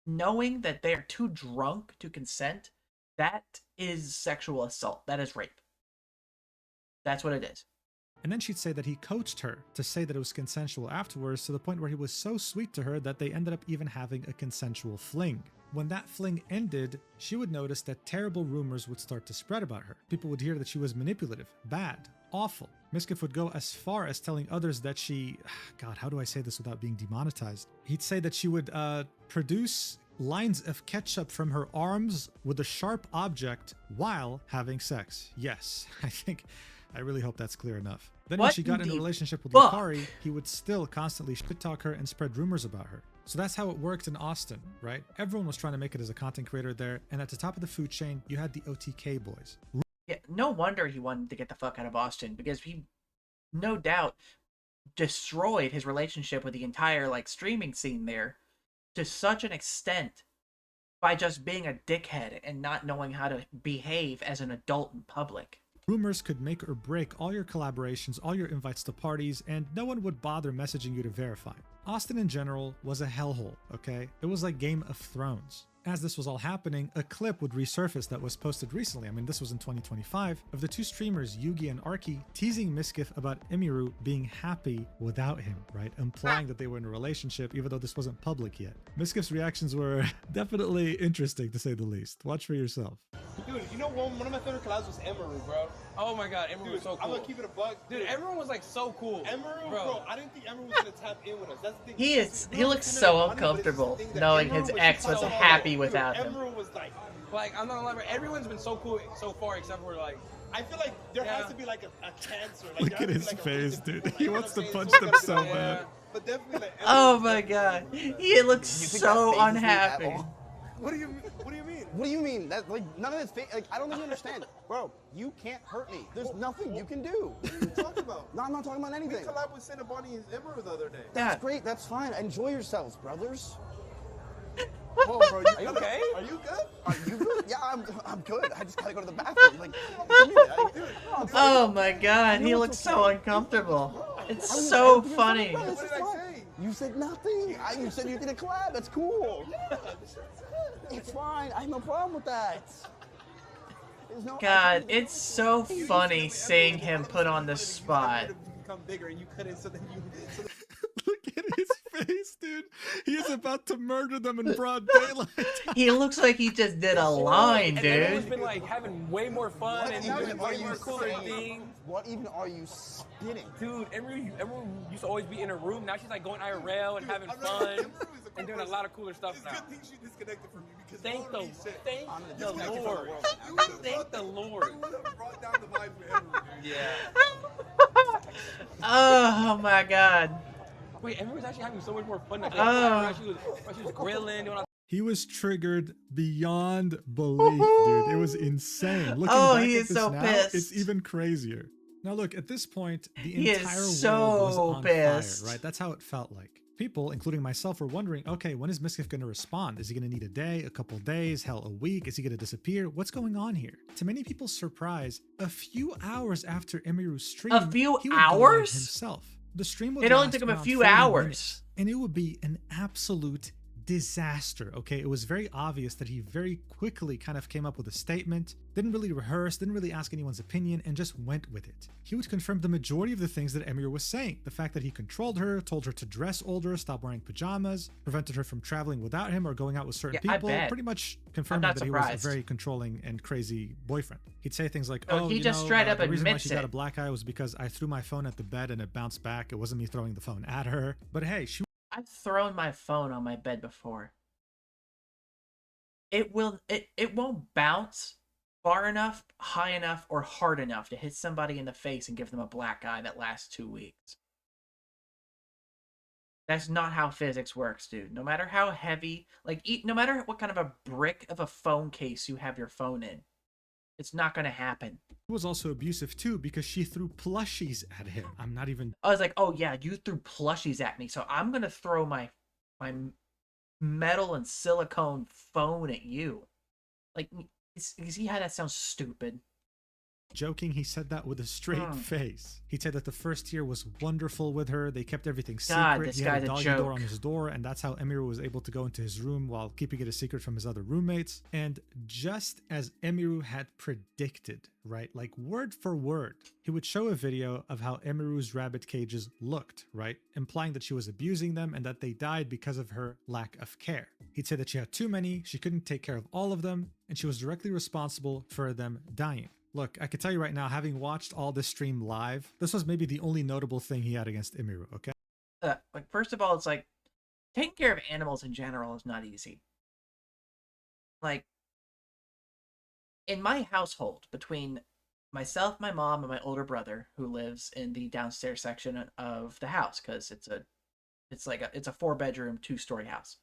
knowing that they are too drunk to consent, that is sexual assault. That is rape. That's what it is. And then she'd say that he coached her to say that it was consensual afterwards, to the point where he was so sweet to her that they ended up even having a consensual fling. When that fling ended, she would notice that terrible rumors would start to spread about her. People would hear that she was manipulative, bad, awful. Mizkif would go as far as telling others that she, God, how do I say this without being demonetized? He'd say that she would produce lines of ketchup from her arms with a sharp object while having sex. Yes, I really hope that's clear enough. Then when What she got in in a the relationship with fuck? Lucari, he would still constantly shit talk her and spread rumors about her. So that's how it worked in Austin, right? Everyone was trying to make it as a content creator there, and at the top of the food chain, you had the OTK boys. Yeah, no wonder he wanted to get the fuck out of Austin, because he, no doubt, destroyed his relationship with the entire like streaming scene there to such an extent by just being a dickhead and not knowing how to behave as an adult in public. Rumors could make or break all your collaborations, all your invites to parties, and no one would bother messaging you to verify. Austin in general was a hellhole, okay? It was like Game of Thrones. As this was all happening, a clip would resurface that was posted recently, I mean this was in 2025, of the two streamers Yugi and Arky teasing Mizkif about Emiru being happy without him, right? Implying that they were in a relationship even though this wasn't public yet. Mizkif's reactions were definitely interesting to say the least. Watch for yourself. Dude, you know one of my favorite collabs was Emiru, bro. Oh my god, Emery was so cool. I'm gonna keep it a buck. Dude, everyone was like so cool. Emery, bro, I didn't think Emery was gonna tap in with us. That's the thing. He looks so uncomfortable knowing his ex was happy without him. Emery was like I'm not gonna lie, bro, everyone's been so cool so far except for like. I feel like there has to be like a cancer. Like, look at his face, dude. He wants to punch them so bad. But definitely like. Oh my god, he looks so unhappy. What do you mean? What do you mean? What do you mean? That like none of this fake. Like I don't think you understand, bro. You can't hurt me. There's nothing you can do. What are you talking about? No, I'm not talking about anything. We collabed with Cinnabon and Emery the other day. That's great. That's fine. Enjoy yourselves, brothers. Whoa, bro, are you okay? Are you good? Are you good? Yeah, I'm good. I just gotta go to the bathroom. Like, oh my god, he looks so uncomfortable. It's so funny. What did I say? You said nothing. You said you did a collab. That's cool. It's fine. I have no problem with that. God, it's so funny seeing him put on the spot. Become bigger, and you couldn't. So then you. Look at his face, dude. He is about to murder them in broad daylight. He looks like he just did a line, And everyone's dude. been like having way more fun and doing way more cooler things. What even are you spitting? Dude, everyone used to always be in a room. Now she's like going IRL and having fun and doing a lot of cooler stuff now. It's good thing she disconnected from you because Thank the Lord. Thank the Lord. You would have brought down the vibes for everyone. Yeah. Oh my god. Wait, Emery was actually having so much more fun. Like, she was grilling, doing all. He was triggered beyond belief, dude. It was insane. Looking back he at is this so now, pissed. it's even crazier. Now look, at this point, the He is entire so world was on pissed. fire, right? That's how it felt like. People, including myself, were wondering, okay, when is Mizkif going to respond? Is he going to need a day, a couple days, hell, a week? Is he going to disappear? What's going on here? To many people's surprise, a few hours after Emiru's stream, A few he would go live hours? himself. The stream would It only last took him a around few 40 hours. minutes, and it would be an absolute disaster, okay? It was very obvious that he very quickly kind of came up with a statement, didn't really rehearse, didn't really ask anyone's opinion, and just went with it. He would confirm the majority of the things that Emir was saying. The fact that he controlled her, told her to dress older, stop wearing pajamas, prevented her from traveling without him or going out with certain Yeah, I people, bet. pretty much confirmed not that he was surprised. a very controlling and crazy boyfriend. He'd say things like, No, oh, he you just know, straight up the reason why admits she got it. a black eye was because I threw my phone at the bed and it bounced back. It wasn't me throwing the phone at her. But hey, she I've thrown my phone on my bed before. It won't bounce far enough, high enough, or hard enough to hit somebody in the face and give them a black eye that lasts 2 weeks. That's not how physics works, dude. No matter how heavy, no matter what kind of a brick of a phone case you have your phone in, it's not gonna happen. was also abusive too because she threw plushies at him. I'm not even... I was like, oh yeah, you threw plushies at me, so I'm gonna throw my metal and silicone phone at you. Like, you see how that sounds stupid? joking. He said that with a straight face. He said that the first year was wonderful with her. They kept everything secret. This he had guy's a a doggy joke. door on his door, and that's how Emiru was able to go into his room while keeping it a secret from his other roommates. And just as Emiru had predicted, right, like word for word, he would show a video of how Emiru's rabbit cages looked, right, implying that she was abusing them and that they died because of her lack of care. He'd say that she had too many, she couldn't take care of all of them, and she was directly responsible for them dying. Look, I can tell you right now, having watched all this stream live, this was maybe the only notable thing he had against Imiru, okay? Like, first of all, it's like, taking care of animals in general is not easy. Like, in my household, between myself, my mom, and my older brother, who lives in the downstairs section of the house, because it's a 4-bedroom, 2-story house.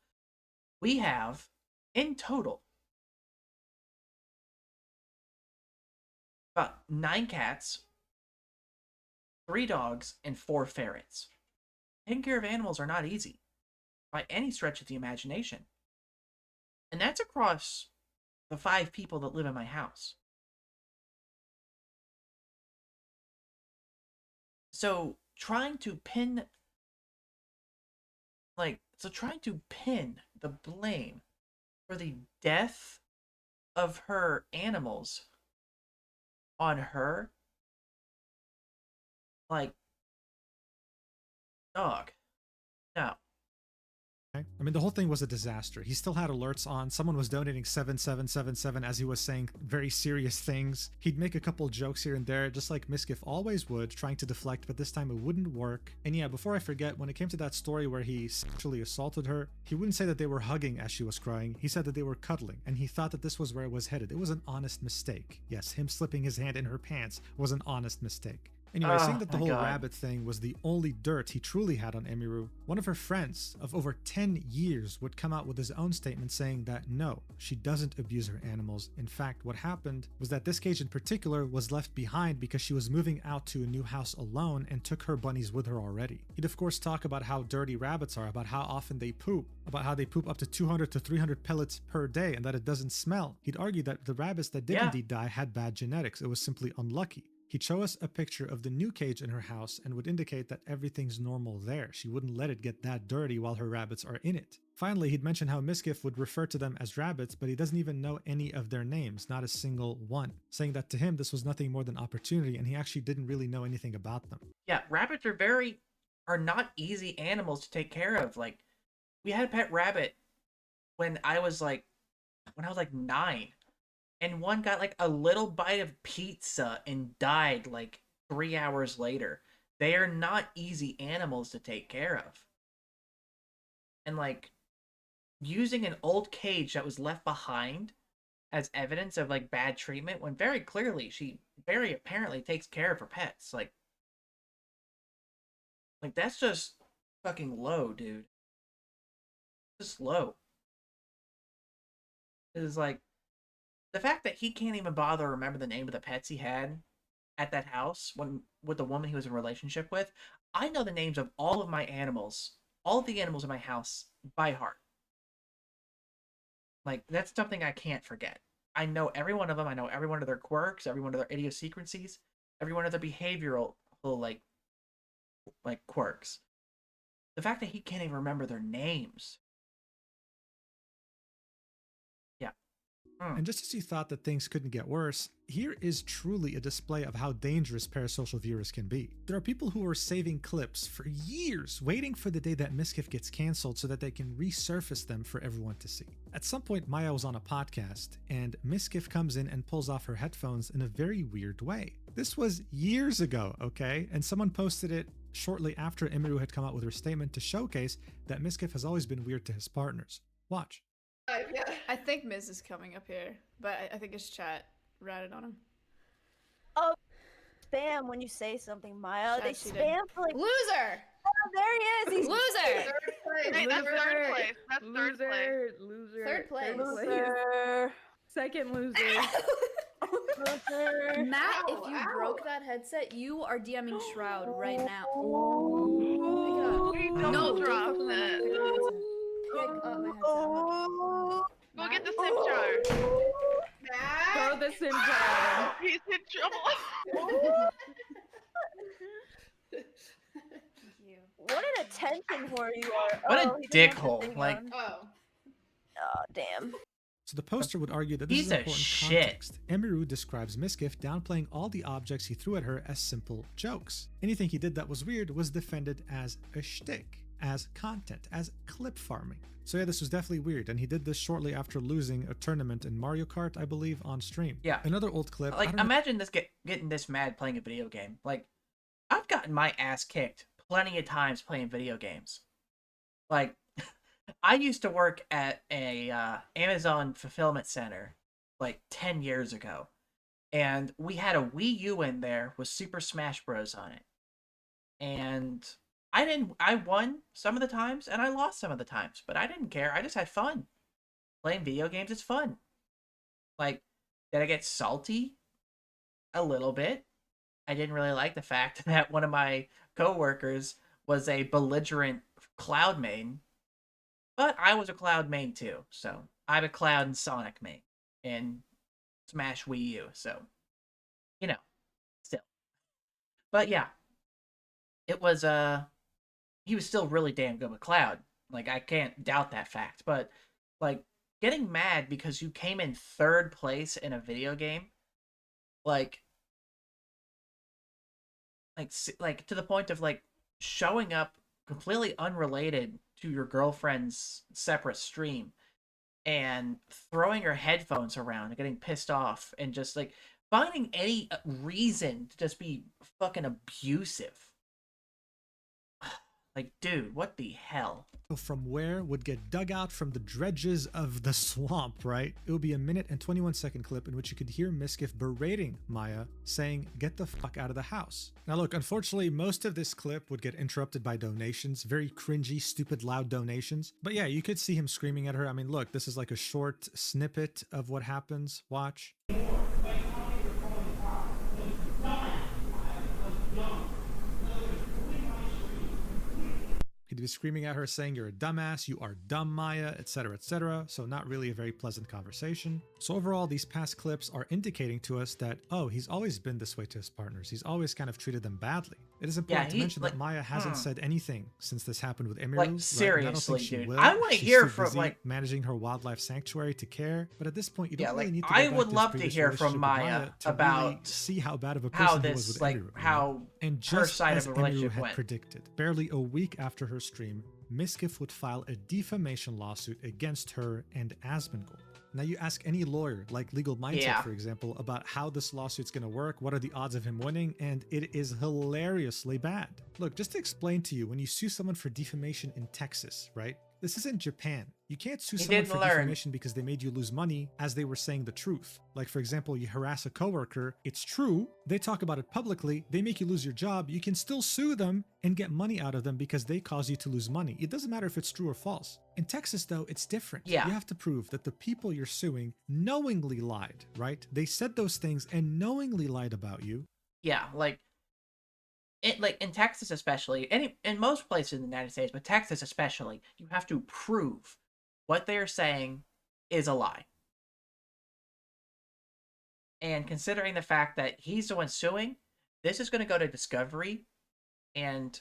We have, in total, about 9 cats, 3 dogs, and 4 ferrets. Taking care of animals are not easy, by any stretch of the imagination. And that's across the 5 people that live in my house. So trying to pin the blame for the death of her animals on her, like, dog, no. I mean, the whole thing was a disaster. He still had alerts on. Someone was donating 7777 as he was saying very serious things. He'd make a couple jokes here and there, just like Mizkif always would, trying to deflect, but this time it wouldn't work. And yeah, before I forget, when it came to that story where he sexually assaulted her, he wouldn't say that they were hugging as she was crying. He said that they were cuddling, and he thought that this was where it was headed. It was an honest mistake. Yes, him slipping his hand in her pants was an honest mistake. Anyway, saying that the whole rabbit thing was the only dirt he truly had on Emiru, one of her friends of over 10 years would come out with his own statement saying that no, she doesn't abuse her animals. In fact, what happened was that this cage in particular was left behind because she was moving out to a new house alone and took her bunnies with her already. He'd of course talk about how dirty rabbits are, about how often they poop, about how they poop up to 200 to 300 pellets per day and that it doesn't smell. He'd argue that the rabbits that did indeed die had bad genetics. It was simply unlucky. He'd show us a picture of the new cage in her house and would indicate that everything's normal there. She wouldn't let it get that dirty while her rabbits are in it. Finally, he'd mention how Mizkif would refer to them as rabbits, but he doesn't even know any of their names, not a single one, saying that to him this was nothing more than opportunity and he actually didn't really know anything about them. Yeah, rabbits are not easy animals to take care of. Like, we had a pet rabbit when I was like 9. And one got like a little bite of pizza and died like 3 hours later. They are not easy animals to take care of. And like, using an old cage that was left behind as evidence of like bad treatment when very clearly she very apparently takes care of her pets. Like that's just fucking low, dude. Just low. It is like, the fact that he can't even bother to remember the name of the pets he had at that house with the woman he was in a relationship with. I know the names of all of my animals, all of the animals in my house by heart. Like, that's something I can't forget. I know every one of them. I know every one of their quirks, every one of their idiosyncrasies, every one of their behavioral like quirks. The fact that he can't even remember their names. And just as you thought that things couldn't get worse, here is truly a display of how dangerous parasocial viewers can be. There are people who are saving clips for years, waiting for the day that Mizkif gets cancelled so that they can resurface them for everyone to see. At some point, Maya was on a podcast, and Mizkif comes in and pulls off her headphones in a very weird way. This was years ago, okay? And someone posted it shortly after Emiru had come out with her statement to showcase that Mizkif has always been weird to his partners. Watch. I think Miz is coming up here, but I think his chat ratted on him. Oh, spam when you say something, Maya. Chat They cheated. spam for like... Loser! Oh, there he is! He's Loser! Third place. Hey, that's third place. That's third place. Loser. Third place. Loser. Second loser. Loser. Matt, if you broke that headset, you are DMing Shroud right now. We double dropped it. Pick up my headset. Go get the SIM jar. Throw the SIM jar. He's in trouble. What an attention whore you are. What Oh, a he didn't have the dickhole. thing Like, on. Oh. Oh, damn. So the poster would argue that this Piece is of important shit. context. Emiru describes Mizkif downplaying all the objects he threw at her as simple jokes. Anything he did that was weird was defended as a shtick. as content, as clip farming. So yeah, this was definitely weird, and he did this shortly after losing a tournament in Mario Kart, I believe, on stream. Yeah. Another old clip. Like, imagine this getting this mad playing a video game. Like, I've gotten my ass kicked plenty of times playing video games. Like, I used to work at a Amazon fulfillment center like 10 years ago, and we had a Wii U in there with Super Smash Bros. On it. And I won some of the times, and I lost some of the times, but I didn't care. I just had fun. Playing video games is fun. Like, did I get salty? A little bit. I didn't really like the fact that one of my coworkers was a belligerent Cloud main, but I was a Cloud main too, so I'm a Cloud and Sonic main in Smash Wii U, so, you know, still. But yeah, it was, he was still really damn good with Cloud. Like, I can't doubt that fact, but, like, getting mad because you came in 3rd place in a video game, like to the point of, like, showing up completely unrelated to your girlfriend's separate stream and throwing her headphones around and getting pissed off and just, like, finding any reason to just be fucking abusive. Like, dude, what the hell? From where would get dug out from the dredges of the swamp, right? It would be a 1 and 21-second clip in which you could hear Mizkif berating Maya, saying, "Get the fuck out of the house." Now look, unfortunately, most of this clip would get interrupted by donations, very cringy, stupid, loud donations. But yeah, you could see him screaming at her. I mean, look, this is like a short snippet of what happens. Watch. He'd be screaming at her saying, "You're a dumbass, you are dumb, Maya," etc., etc. So not really a very pleasant conversation. So overall, these past clips are indicating to us that, oh, he's always been this way to his partners. He's always kind of treated them badly. It is important to mention that Maya hasn't said anything since this happened with Emiru. Like, seriously, dude. Will. I want to hear from, like, managing her wildlife sanctuary to care. But at this point, you don't really need to. I would love to hear from Maya about really see how bad of a person he was with Emiru. How and her just side as of the relationship Emiru went. had predicted, barely a week after her stream, Mizkif would file a defamation lawsuit against her and Asmongold. Now you ask any lawyer, like Legal Mindset, for example, about how this lawsuit's going to work, what are the odds of him winning, and it is hilariously bad. Look, just to explain to you, when you sue someone for defamation in Texas, right? This isn't Japan. You can't sue someone for defamation because they made you lose money as they were saying the truth. Like, for example, you harass a coworker, it's true, they talk about it publicly, they make you lose your job, you can still sue them and get money out of them because they cause you to lose money. It doesn't matter if it's true or false. In Texas, though, it's different. Yeah. You have to prove that the people you're suing knowingly lied, right? They said those things and knowingly lied about you. Yeah, like in Texas especially, in most places in the United States, but Texas especially, you have to prove what they're saying is a lie. And considering the fact that he's the one suing, this is going to go to discovery, and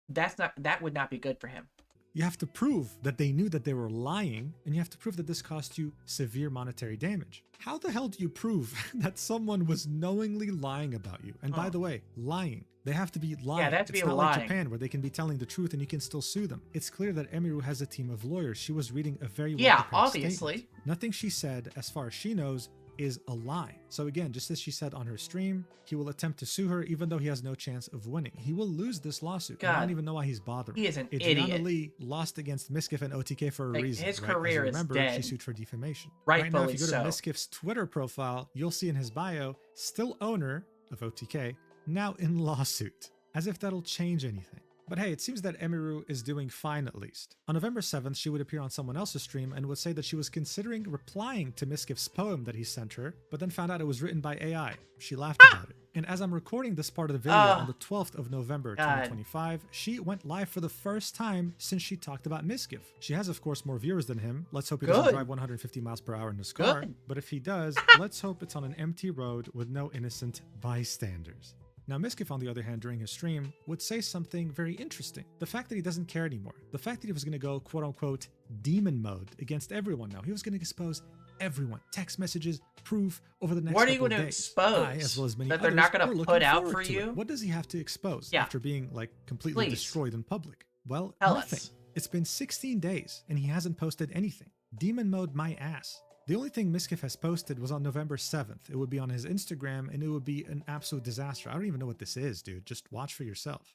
that would not be good for him. You have to prove that they knew that they were lying, and you have to prove that this cost you severe monetary damage. How the hell do you prove that someone was knowingly lying about you? And by the way, lying. They have to be lying. Yeah, they have to be it's not lying. like Japan, where they can be telling the truth and you can still sue them. It's clear that Emiru has a team of lawyers. She was reading a very well-prepared obviously. statement. Nothing she said, as far as she knows, is a lie. So again, just as she said on her stream, he will attempt to sue her even though he has no chance of winning. He will lose this lawsuit. I don't even know why he's bothering. He is an Adriana idiot. Lee lost against Mizkif and OTK for a reason. His right? career As you remember, is dead. she sued for defamation. Rightfully right now, if you go so. to Mizkif's Twitter profile, you'll see in his bio, still owner of OTK, now in lawsuit. As if that'll change anything. But hey, it seems that Emiru is doing fine at least. On November 7th, she would appear on someone else's stream and would say that she was considering replying to Mizkif's poem that he sent her, but then found out it was written by AI. She laughed about it. And as I'm recording this part of the video on the 12th of November 2025, she went live for the first time since she talked about Mizkif. She has, of course, more viewers than him. Let's hope he doesn't drive 150 miles per hour in his car. But if he does, let's hope it's on an empty road with no innocent bystanders. Now, Mizkif, on the other hand, during his stream, would say something very interesting. The fact that he doesn't care anymore. The fact that he was going to go, quote-unquote, demon mode against everyone now. He was going to expose everyone. Text messages, proof, over the next What are you couple going to days. expose? As well as many that they're others, not going we're to looking put out forward for to you? it. What does he have to expose after being, like, completely destroyed in public? Well, Tell nothing. us. It's been 16 days and he hasn't posted anything. Demon mode my ass. The only thing Mizkif has posted was on November 7th. It would be on his Instagram and it would be an absolute disaster. I don't even know what this is, dude. Just watch for yourself.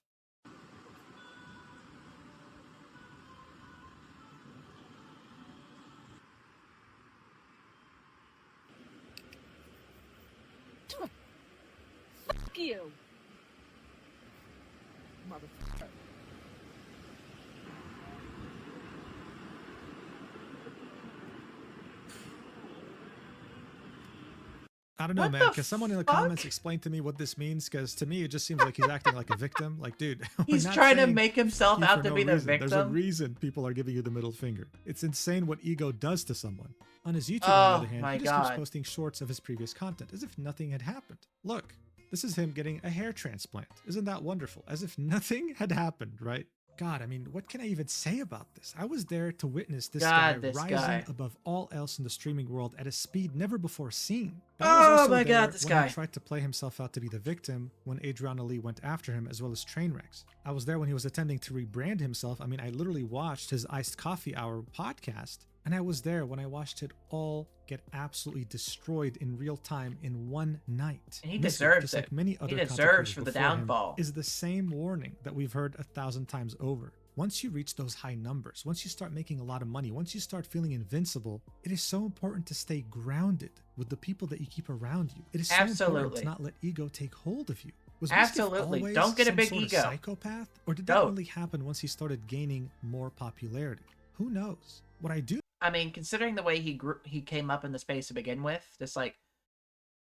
Fuck you, motherfucker. I don't know, What man. the Can someone in the fuck? comments explain to me what this means? Because to me, it just seems like he's acting like a victim. Like, dude, we're He's not trying to saying make himself you out for to no be the reason. There's a victim. reason people are giving you the middle finger. It's insane what ego does to someone. On his YouTube, Oh, on the other hand, my he just keeps God. posting shorts of his previous content, as if nothing had happened. Look, this is him getting a hair transplant. Isn't that wonderful? As if nothing had happened, right? God, I mean, what can I even say about this? I was there to witness this guy God, this rising guy. above all else in the streaming world at a speed never before seen. Oh I was also my there God, this when guy. he tried to play himself out to be the victim when Adriana Lee went after him, as well as Trainwrecks. I was there when he was attempting to rebrand himself. I mean, I literally watched his Iced Coffee Hour podcast, and I was there when I watched it all get absolutely destroyed in real time in one night. And he Mizkif, deserves just it. like many He other deserves content creators for the before him, downfall. is the same warning that we've heard 1,000 times over. Once you reach those high numbers, once you start making a lot of money, once you start feeling invincible, it is so important to stay grounded with the people that you keep around you. It is so important Absolutely. to not let ego take hold of you. Was Mizkif Absolutely. always Don't get a some big sort of ego. psychopath? Or did that Don't. only happen once he started gaining more popularity? Who knows? What I do I mean, considering the way he came up in the space to begin with, just like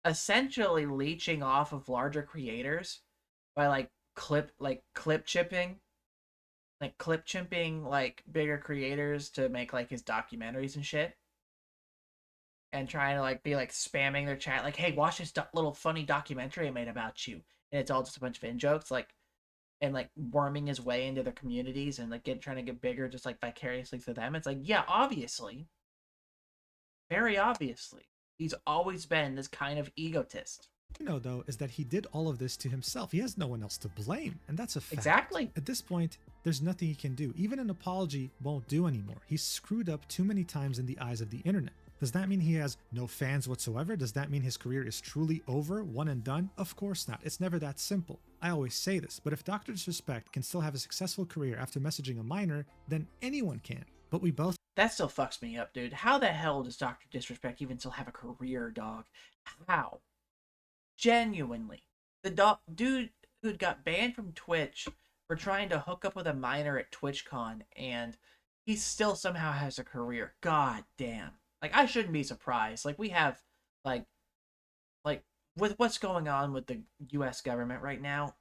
essentially leeching off of larger creators by clip chipping like bigger creators to make like his documentaries and shit, and trying to like be like spamming their chat like, hey, watch this little funny documentary I made about you, and it's all just a bunch of in jokes, like, and like worming his way into their communities and like trying to get bigger just like vicariously through them. It's like, yeah, obviously, very obviously, he's always been this kind of egotist. know, though, is that he did all of this to himself. He has no one else to blame, and that's a fact. Exactly. At this point, there's nothing he can do. Even an apology won't do anymore. He's screwed up too many times in the eyes of the internet. Does that mean he has no fans whatsoever? Does that mean his career is truly over, one and done? Of course not. It's never that simple. I always say this, but if Dr. Disrespect can still have a successful career after messaging a minor, then anyone can. But we both That still fucks me up, dude. How the hell does Dr. Disrespect even still have a career, dog? How? Genuinely. The dude who got banned from Twitch for trying to hook up with a minor at TwitchCon, and he still somehow has a career. God damn. Like, I shouldn't be surprised. Like, we have, like, with what's going on with the U.S. government right now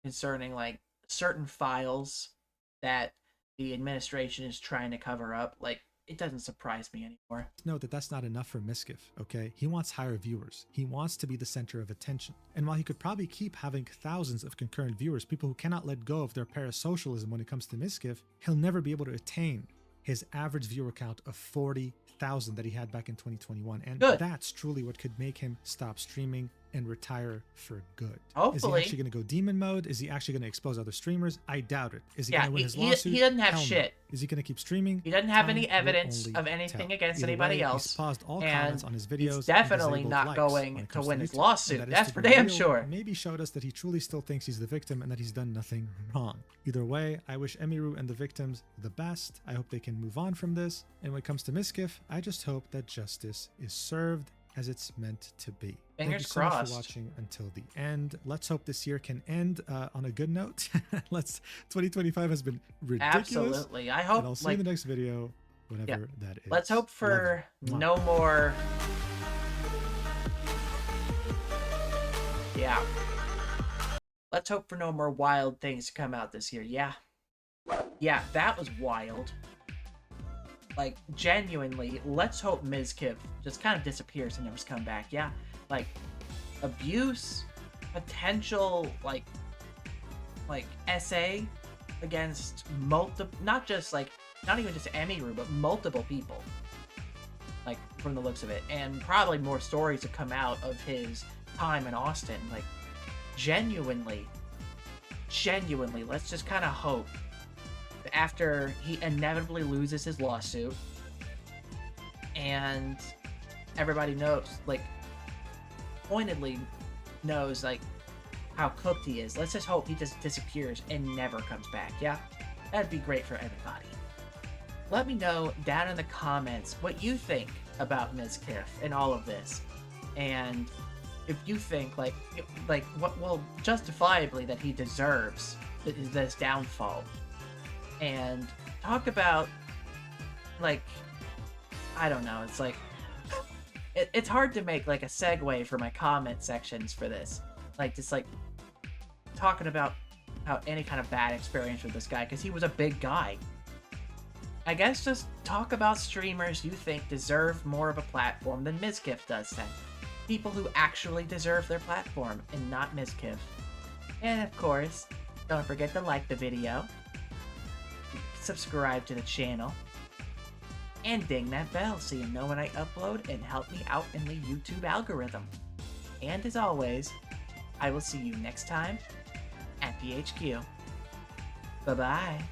concerning, like, certain files that the administration is trying to cover up, like, it doesn't surprise me anymore. know that that's not enough for Mizkif, okay? He wants higher viewers. He wants to be the center of attention. And while he could probably keep having thousands of concurrent viewers, people who cannot let go of their parasocialism when it comes to Mizkif, he'll never be able to attain his average viewer count of 40,000 that he had back in 2021. And Good. That's truly what could make him stop streaming and retire for good. Hopefully. Is he actually going to go demon mode? Is he actually going to expose other streamers? I doubt it. Is he Yeah, going to win he- his he- lawsuit? he doesn't have Hell no. shit. Is he going to keep streaming? He doesn't have Time any will evidence only of anything tell. against Either anybody way, else. He's paused all and comments on his videos. he's definitely and not disabled likes going when it to comes win his YouTube. lawsuit. And that is That's to for be damn real, sure. Maybe showed us that he truly still thinks he's the victim and that he's done nothing wrong. Either way, I wish Emiru and the victims the best. I hope they can move on from this. And when it comes to Mizkif, I just hope that justice is served as it's meant to be. Thank you Fingers so much crossed. for watching until the end. Let's hope this year can end on a good note. 2025 has been ridiculous. Absolutely. I hope, And I'll see you like, in the next video, whenever that is. let's hope for Love you. no more. Yeah. Let's hope for no more wild things to come out this year. Yeah. Yeah, that was wild. Like, genuinely, let's hope Mizkif just kind of disappears and never come back. Yeah. Like, abuse, potential, like essay against multiple, not even just Emiru, but multiple people. Like, from the looks of it. And probably more stories to come out of his time in Austin. Like, genuinely, let's just kind of hope that after he inevitably loses his lawsuit, and everybody knows, like, pointedly knows, like, how cooked he is. Let's just hope he just disappears and never comes back, yeah? That'd be great for everybody. Let me know down in the comments what you think about Mizkif and all of this. And if you think, like what, well, justifiably that he deserves this downfall. And talk about, like, I don't know, it's like, it's hard to make, like, a segue for my comment sections for this. Like, just, like, talking about how any kind of bad experience with this guy, because he was a big guy. I guess just talk about streamers you think deserve more of a platform than Mizkif does then. People who actually deserve their platform, and not Mizkif. And of course, don't forget to like the video, subscribe to the channel, and ding that bell so you know when I upload and help me out in the YouTube algorithm. And as always, I will see you next time at the HQ. Bye-bye.